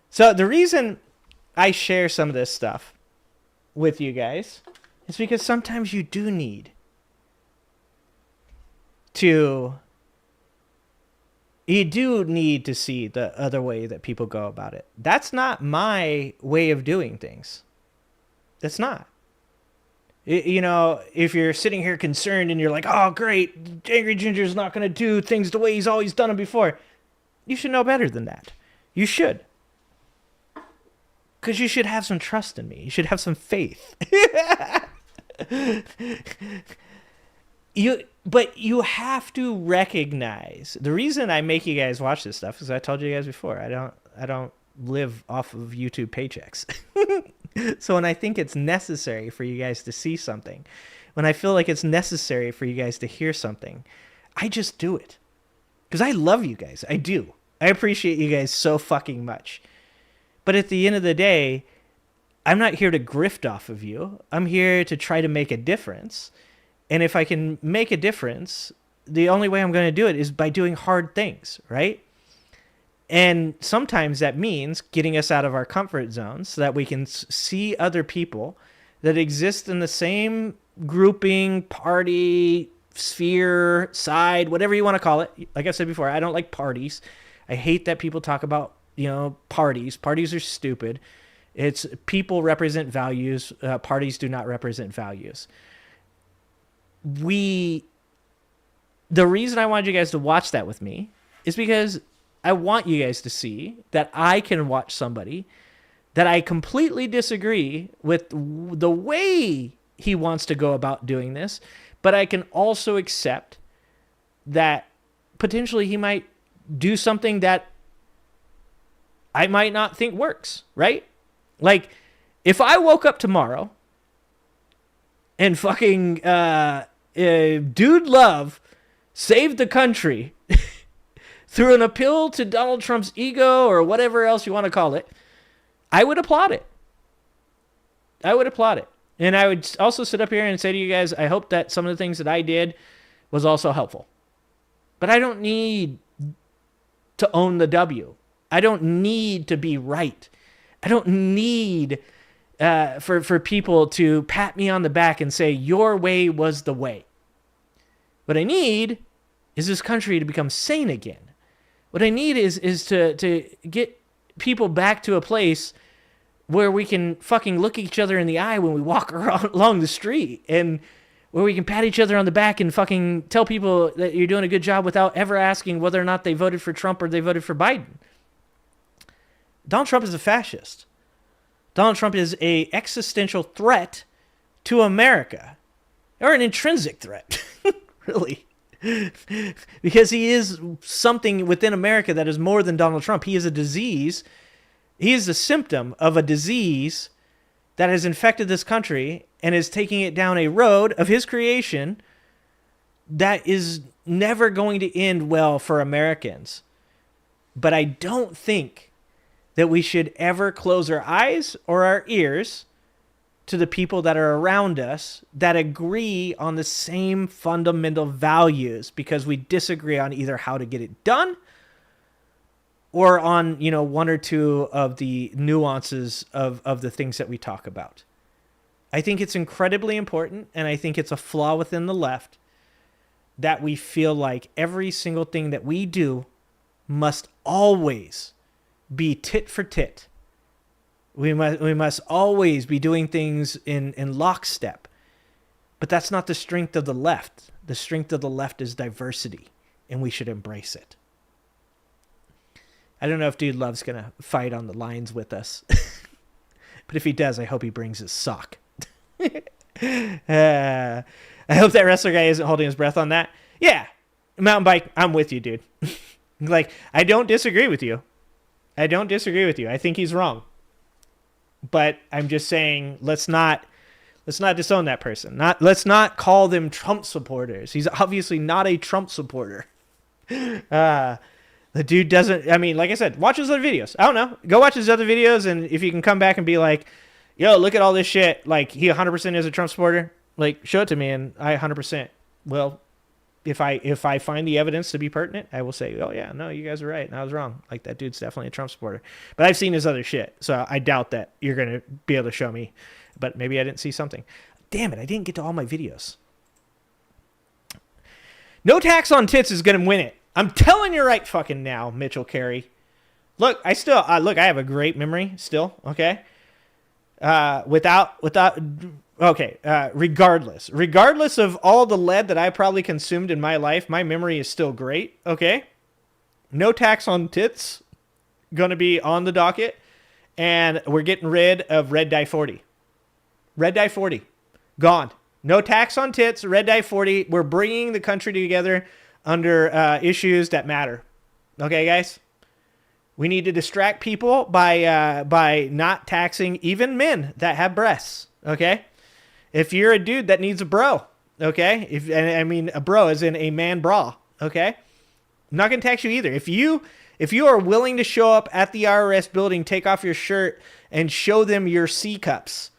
So the reason I share some of this stuff with you guys is because sometimes you do need to see the other way that people go about it. That's not my way of doing things. That's not. You know, if you're sitting here concerned and you're like, oh, great, Angry Ginger's not going to do things the way he's always done them before, you should know better than that. You should. Because you should have some trust in me. You should have some faith. But you have to recognize, the reason I make you guys watch this stuff is I told you guys before, I don't live off of YouTube paychecks. So when I think it's necessary for you guys to see something, when I feel like it's necessary for you guys to hear something, I just do it. Because I love you guys. I do. I appreciate you guys so fucking much. But at the end of the day, I'm not here to grift off of you. I'm here to try to make a difference. And if I can make a difference, the only way I'm going to do it is by doing hard things, right? And sometimes that means getting us out of our comfort zones so that we can see other people that exist in the same grouping, party, sphere, side, whatever you want to call it. Like I said before, I don't like parties. I hate that people talk about, parties. Parties are stupid. It's people represent values. Parties do not represent values. The reason I wanted you guys to watch that with me is because I want you guys to see that I can watch somebody that I completely disagree with the way he wants to go about doing this, but I can also accept that potentially he might do something that I might not think works, right? Like, if I woke up tomorrow and fucking Dude Love saved the country through an appeal to Donald Trump's ego or whatever else you want to call it, I would applaud it. I would applaud it. And I would also sit up here and say to you guys, I hope that some of the things that I did was also helpful. But I don't need to own the W. I don't need to be right. I don't need for people to pat me on the back and say, your way was the way. What I need is this country to become sane again. What I need is to get people back to a place where we can fucking look each other in the eye when we walk along the street, and where we can pat each other on the back and fucking tell people that you're doing a good job without ever asking whether or not they voted for Trump or they voted for Biden. Donald Trump is a fascist. Donald Trump is an existential threat to America, or an intrinsic threat, really. Because he is something within America that is more than Donald Trump. He is a disease. He is a symptom of a disease that has infected this country and is taking it down a road of his creation that is never going to end well for Americans. But I don't think that we should ever close our eyes or our ears to the people that are around us that agree on the same fundamental values, because we disagree on either how to get it done or on, one or two of the nuances of the things that we talk about. I think it's incredibly important, and I think it's a flaw within the left that we feel like every single thing that we do must always be tit for tit. We must always be doing things in lockstep. But that's not the strength of the left. The strength of the left is diversity, and we should embrace it. I don't know if Dude Love's going to fight on the lines with us. But if he does, I hope he brings his sock. I hope that wrestler guy isn't holding his breath on that. Yeah, mountain bike, I'm with you, dude. Like, I don't disagree with you. I think he's wrong. But I'm just saying, let's not disown that person. Let's not call them Trump supporters. He's obviously not a Trump supporter. The dude doesn't, like I said, watch his other videos. I don't know. Go watch his other videos, and if you can come back and be like, yo, look at all this shit. Like, he 100% is a Trump supporter. Like, show it to me, and I 100%. Well, if I find the evidence to be pertinent, I will say, oh, yeah, no, you guys are right, and I was wrong. Like, that dude's definitely a Trump supporter. But I've seen his other shit, so I doubt that you're going to be able to show me. But maybe I didn't see something. Damn it, I didn't get to all my videos. No tax on tits is going to win it. I'm telling you right fucking now, Mitchell Carey. Look, I have a great memory still, okay? Regardless of all the lead that I probably consumed in my life, my memory is still great, okay? No tax on tits gonna be on the docket, and we're getting rid of Red Dye 40. Red Dye 40, gone. No tax on tits, Red Dye 40. We're bringing the country together under issues that matter. Okay, guys? We need to distract people by not taxing even men that have breasts, okay? If you're a dude that needs a bro, okay? A bro as in a man bra, okay? I'm not going to tax you either. If you are willing to show up at the IRS building, take off your shirt, and show them your C cups,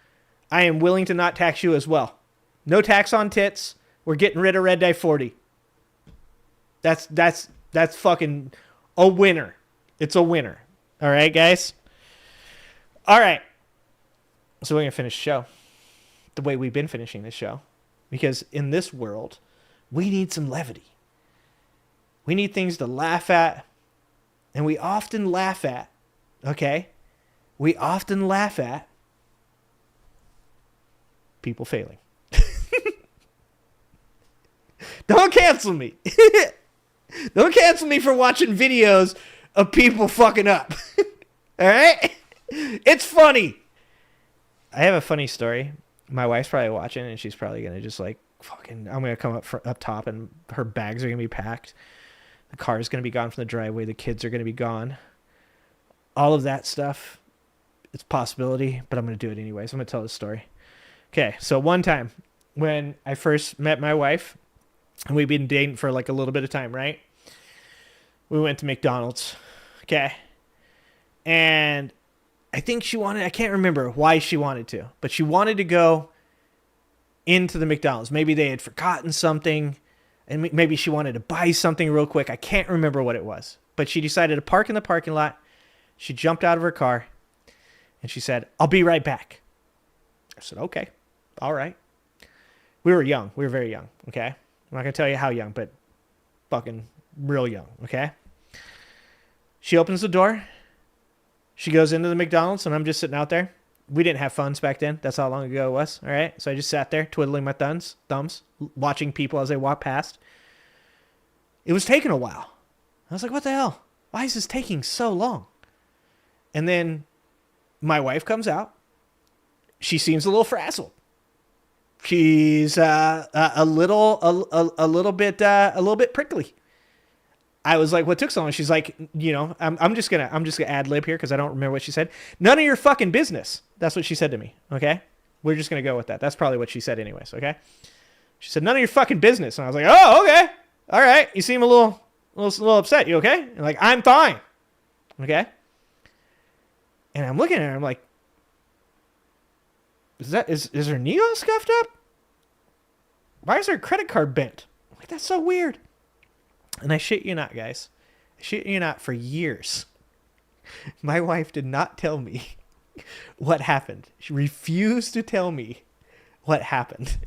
I am willing to not tax you as well. No tax on tits. We're getting rid of Red Dye 40. That's fucking a winner. It's a winner. All right, guys? All right. So we're going to finish the show the way we've been finishing this show. Because in this world, we need some levity. We need things to laugh at. And we often laugh at, okay? We often laugh at people failing. Don't cancel me. Don't cancel me for watching videos of people fucking up. All right? It's funny. I have a funny story. My wife's probably watching, and she's probably going to just like, fucking, I'm going to come up top, and her bags are going to be packed. The car is going to be gone from the driveway. The kids are going to be gone. All of that stuff, it's a possibility, but I'm going to do it anyways. I'm going to tell this story. Okay, so one time when I first met my wife, and we've been dating for like a little bit of time, right? We went to McDonald's, okay? And I think I can't remember why she wanted to, but she wanted to go into the McDonald's. Maybe they had forgotten something, and maybe she wanted to buy something real quick. I can't remember what it was, but she decided to park in the parking lot. She jumped out of her car, and she said, "I'll be right back." I said, "Okay, all right." We were young. We were very young, okay? I'm not going to tell you how young, but fucking real young, okay? She opens the door. She goes into the McDonald's, and I'm just sitting out there. We didn't have phones back then. That's how long ago it was, all right? So I just sat there twiddling my thumbs, watching people as they walk past. It was taking a while. I was like, what the hell? Why is this taking so long? And then my wife comes out. She seems a little frazzled. She's a little bit prickly. I was like, what took so long? She's like, I'm just gonna ad lib here because I don't remember what she said. None of your fucking business. That's what she said to me. Okay, we're just gonna go with that. That's probably what she said, anyways. Okay, she said none of your fucking business, and I was like, oh, okay, all right. You seem a little upset. You okay? And like, I'm fine. Okay. And I'm looking at her. I'm like, is her knee all scuffed up? Why is her credit card bent? I'm like, that's so weird. And I shit you not, guys. I shit you not, for years, my wife did not tell me what happened. She refused to tell me what happened.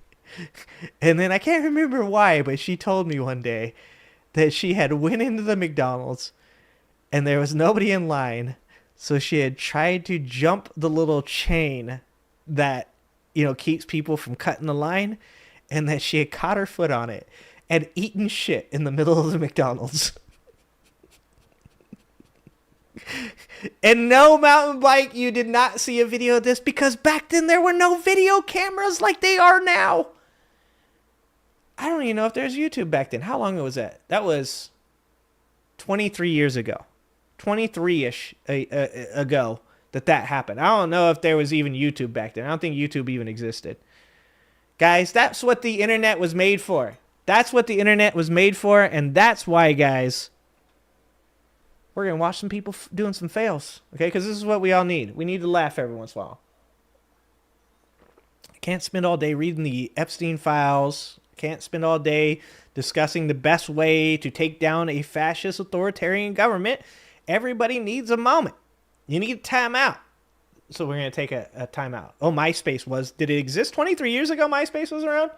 And then I can't remember why, but she told me one day that she had went into the McDonald's and there was nobody in line. So she had tried to jump the little chain that, keeps people from cutting the line, and that she had caught her foot on it and eaten shit in the middle of the McDonald's. And no, mountain bike, you did not see a video of this because back then there were no video cameras like they are now. I don't even know if there's YouTube back then. How long ago was that? That was 23 years ago. 23-ish ago that happened. I don't know if there was even YouTube back then. I don't think YouTube even existed. Guys, that's what the internet was made for. That's what the internet was made for, and that's why, guys, we're going to watch some people doing some fails, okay? Because this is what we all need. We need to laugh every once in a while. I can't spend all day reading the Epstein files. Can't spend all day discussing the best way to take down a fascist authoritarian government. Everybody needs a moment. You need a timeout. So we're going to take a timeout. Oh, MySpace did it exist 23 years ago? MySpace was around?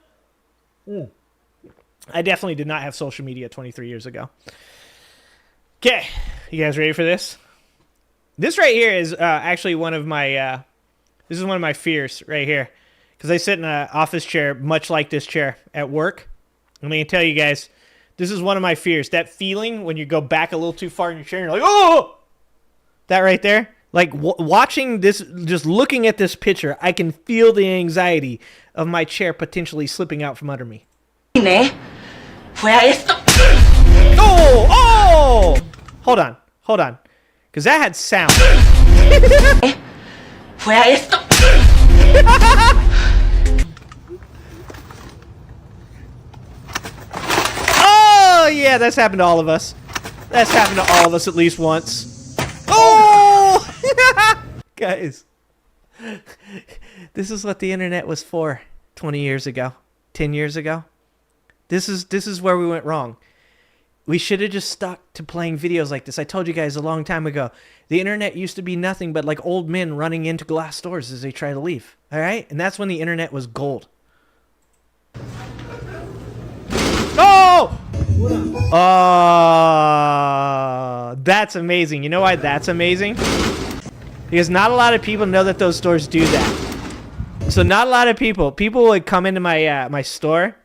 I definitely did not have social media 23 years ago. Okay, you guys ready for this? This right here is actually one of my, this is one of my fears right here. Because I sit in an office chair much like this chair at work. I'm going to tell you guys, this is one of my fears. That feeling when you go back a little too far in your chair and you're like, oh! That right there. Like watching this, just looking at this picture, I can feel the anxiety of my chair potentially slipping out from under me. Oh! Oh! Hold on. Because that had sound. Oh, yeah, that's happened to all of us. That's happened to all of us at least once. Oh! Guys, this is what the internet was for 20 years ago, 10 years ago. This is where we went wrong. We should have just stuck to playing videos like this. I told you guys a long time ago, the internet used to be nothing but like old men running into glass doors as they try to leave. All right? And that's when the internet was gold. Oh! That's amazing. You know why that's amazing? Because not a lot of people know that those stores do that. So not a lot of people would come into my my store,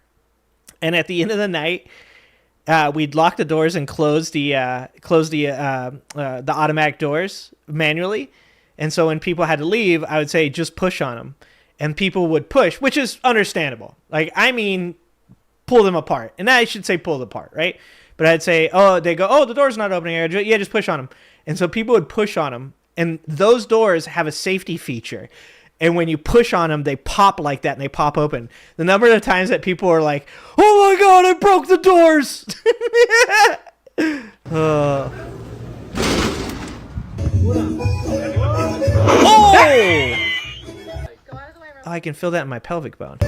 and at the end of the night, we'd lock the doors and close the automatic doors manually. And so when people had to leave, I would say just push on them, and people would push, which is understandable. Like, I mean, pull them apart, and I should say pull them apart, right? But I'd say, they go, oh, the door's not opening. Yeah, just push on them. And so people would push on them, and those doors have a safety feature. And when you push on them, they pop like that, and they pop open. The number of times that people are like, oh my God, I broke the doors. Oh! I can feel that in my pelvic bone.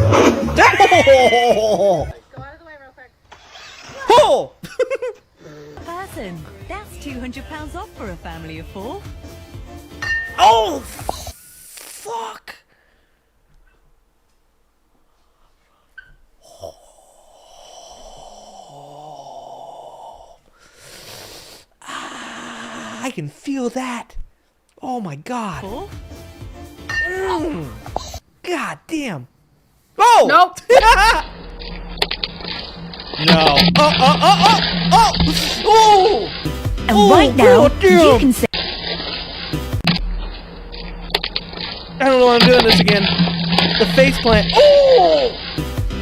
Oh! Person, that's £200 off for a family of 4. Oh! Fuck! can feel that. Oh my God. God damn. Oh! Nope. No. Oh! And right now, you can say... I don't know why I'm doing this again. The face plant. Oh!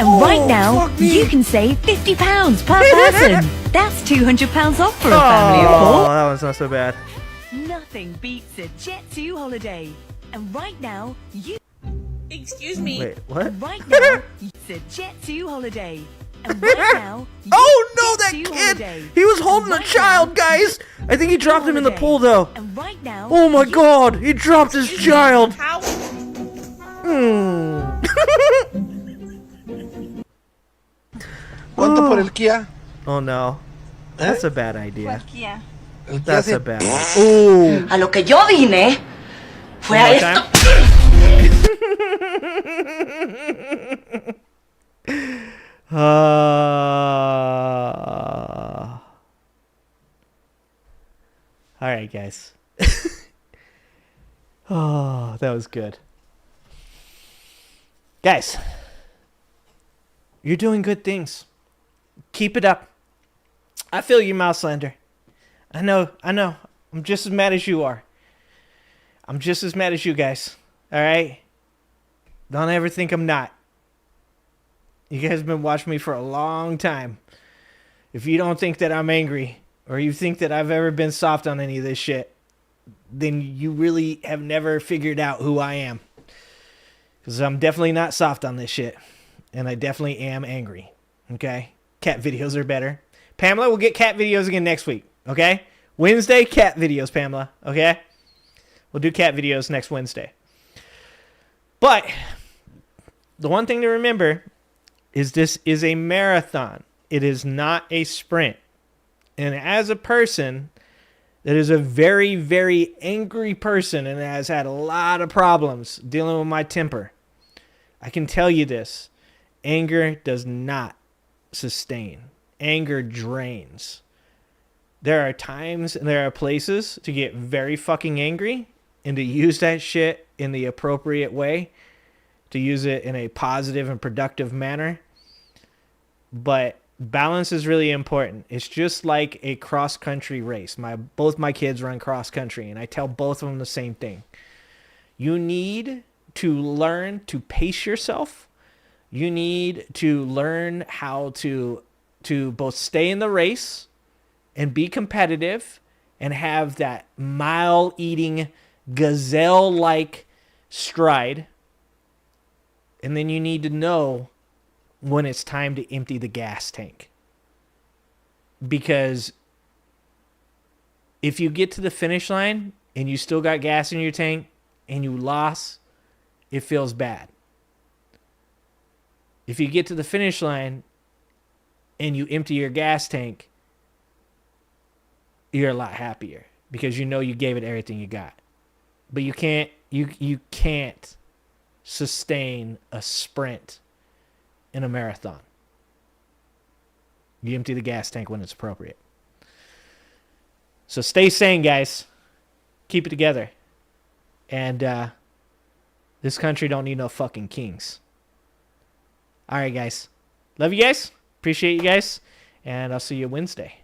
And right now, you can save £50 per person. That's £200 off for a family of Oh, four. that one's not so bad. Nothing beats a Jet2 holiday. And right now, you... Excuse me. Wait, what? And right now, it's a Jet2 holiday. And right now... Oh no, that kid! He was holding a child, guys! I think he dropped him in the pool, though. And right now... Oh my God! He dropped his child! How? ¿Cuánto por el Kia? Oh no. That's a bad idea. Kia. That's a bad one. Ooh. A lo que yo vine fue a esto. All right, guys. Oh, that was good. Guys, you're doing good things. Keep it up. I feel you, Mouselander. I know. I'm just as mad as you are. I'm just as mad as you guys. All right? Don't ever think I'm not. You guys have been watching me for a long time. If you don't think that I'm angry, or you think that I've ever been soft on any of this shit, then you really have never figured out who I am. Because I'm definitely not soft on this shit. And I definitely am angry. Okay? Cat videos are better. Pamela will get cat videos again next week. Okay? Wednesday, cat videos, Pamela. Okay? We'll do cat videos next Wednesday. But the one thing to remember is this is a marathon. It is not a sprint. And as a person that is a very, very angry person and has had a lot of problems dealing with my temper, I can tell you this. Anger does not sustain. Anger drains. There are times and there are places to get very fucking angry and to use that shit in the appropriate way, to use it in a positive and productive manner. But balance is really important. It's just like a cross-country race. Both my kids run cross-country, and I tell both of them the same thing. You need to learn to pace yourself. You need to learn how to both stay in the race and be competitive and have that mile-eating, gazelle-like stride. And then you need to know when it's time to empty the gas tank. Because if you get to the finish line and you still got gas in your tank and you lost, it feels bad. If you get to the finish line and you empty your gas tank, you're a lot happier because you know you gave it everything you got. But you can't sustain a sprint in a marathon. You empty the gas tank when it's appropriate. So stay sane, guys. Keep it together. And this country don't need no fucking kings. All right, guys. Love you guys. Appreciate you guys. And I'll see you Wednesday.